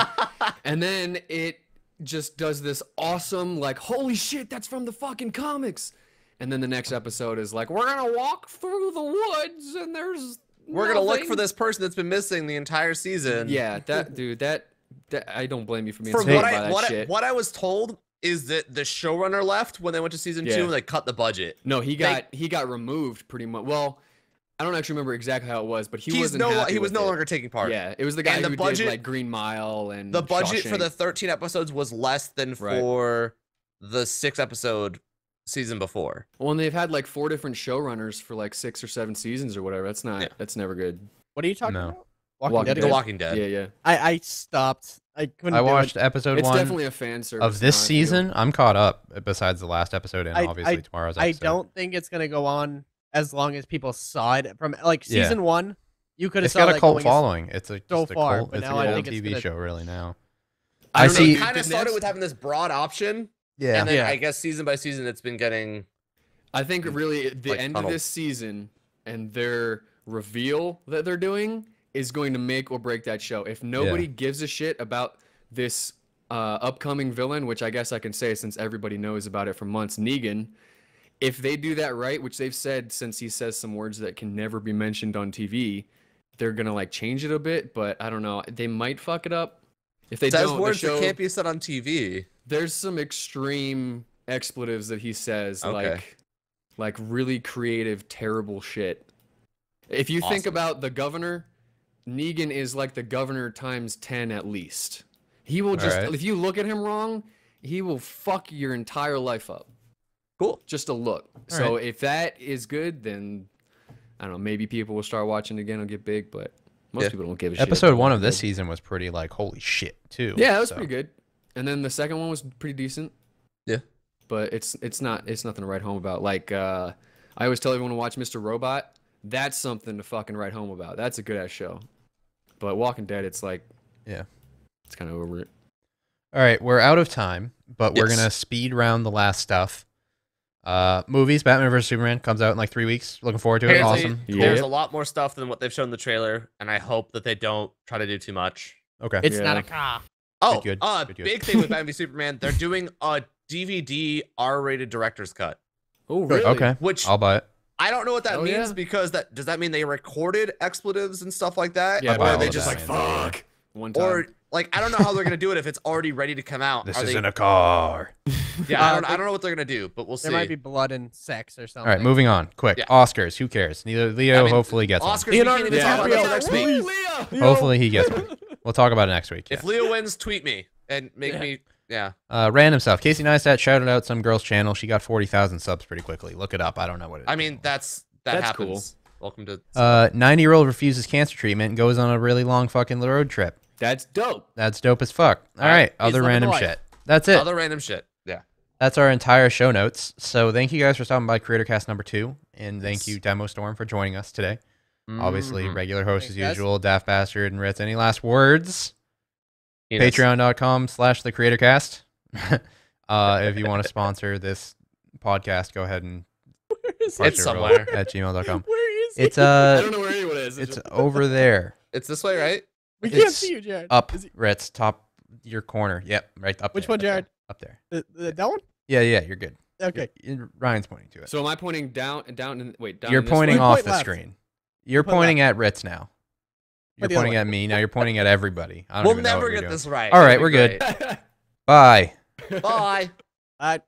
and then it just does this awesome like holy shit that's from the fucking comics, and then the next episode is like we're gonna walk through the woods and there's We're gonna look nothing. for this person that's been missing the entire season. Yeah, that dude, that I don't blame you for being From swayed what by I that what I, shit. what I was told is that the showrunner left when they went to season Yeah. 2 and they cut the budget. No, he got removed pretty much. Well, I don't actually remember exactly how it was, but he He was wasn't happy no with it. longer taking part. Yeah, it was the guy And the who budget- did like Green Mile and The budget for Shawshank. the 13 episodes was less than Right. for the 6-episode season before. Well, and they've had like 4 different showrunners for like 6 or 7 seasons or whatever. That's not. Yeah. That's never good. What are you talking No. about? Walking Dead Dead. The again? Walking Dead. Yeah, yeah. I stopped. I couldn't. I do watched it. episode It's one definitely a fan service. of this now, I feel. season. I'm caught up. Besides the last episode and obviously tomorrow's I episode. don't think it's gonna go on as long as people saw it from like Yeah. season 1. You could have It's saw got a that cult going as- following. It's a so just a far, cult. but It's now a I cult think it's TV gonna- show really now. I don't know, see- dude, Kind of the started next- with having this broad option, Yeah. and then Yeah. I guess season by season it's been getting. I think really the Like end funneled. of this season and their reveal that they're doing is going to make or break that show. If nobody gives a shit about this upcoming villain, which I guess I can say since everybody knows about it for months, Negan, if they do that right, which they've said since he says some words that can never be mentioned on TV, they're gonna like change it a bit. But I don't know, they might fuck it up. If they Says don't, the words show, that can't be said on TV. there's some extreme expletives that he says, Okay. like really creative, terrible shit. If you think Awesome. about the governor, Negan is like the governor times 10 at least. He will just, Alright. if you look at him wrong, he will fuck your entire life up. Cool. Just a look. So if that is good, then I don't know, maybe people will start watching again and get big, but most Yeah. people don't give a shit. Episode about 1 it. of this season was pretty like holy shit too. Yeah, that was so. pretty good. And then the second one was pretty decent. Yeah. But it's nothing to write home about. Like I always tell everyone to watch Mr. Robot. That's something to fucking write home about. That's a good ass show. But Walking Dead, it's like Yeah. it's kind of over it. All right, we're out of time, but we're Yes. gonna speed round the last stuff. Movies. Batman vs Superman comes out in like 3 weeks. Looking forward to it. Apparently, Awesome. Yeah. There's Yep. a lot more stuff than what they've shown in the trailer, and I hope that they don't try to do too much. Okay. It's not Yeah. a car. Oh, Good. Good. big thing with Batman v Superman, they're doing a DVD R-rated director's cut, Oh, really? Okay. which I'll buy it. I don't know what that Oh, means yeah. because does that mean they recorded expletives and stuff like that? Yeah, I'll buy or all they of just that, like man. fuck. One time. or like I don't know how they're gonna do it if it's already ready to come out. This Are they- isn't a car. Yeah, I I don't know what they're gonna do, but we'll see. There might be blood and sex or All something. right, moving on. Quick. Yeah. Oscars. Who cares? Neither Leo I mean, hopefully gets one. Oscars. We can't even talk about DiCaprio. that next week. Woo, Leah! Hopefully he gets one. We'll talk about it next week. If Leo wins, tweet me and make Yeah. me. Yeah. Random stuff. Casey Neistat shouted out some girl's channel. She got 40,000 subs pretty quickly. Look it up. I don't know what it is. I mean, that That's happens. Welcome to. 90-year-old refuses cancer treatment and goes on a really long fucking road trip. That's dope. That's dope as fuck. All right, He's other living random the life. shit. That's it. Other random shit. Yeah. That's our entire show notes. So thank you guys for stopping by CreatorCast number 2, and thank Yes. you Demo Storm for joining us today. Obviously, Mhm. regular host Thanks, as guys. usual, Daft Bastard and Ritz. Any last words? Penis. Patreon.com/thecreatorcast. If you want to sponsor this podcast, go ahead and Where is punch It's it roll somewhere. at gmail.com. Where is It's I don't know where anyone is. it's over there. It's this way, right? We can't it's see you, Jared. Up, Is it- Ritz, top your corner. Yep, right up Which there, one, up there, Jared? Up there. that one? Yeah, you're good. Okay. Ryan's pointing to it. So am I pointing down? Wait, down. You're in this pointing way? off Point the left. screen. You're Point pointing at Ritz now. You're the other pointing way. at me. Now you're pointing at everybody. I don't We'll even know never what you're get doing. this right. All right, It'll be we're good. great. Bye. Bye.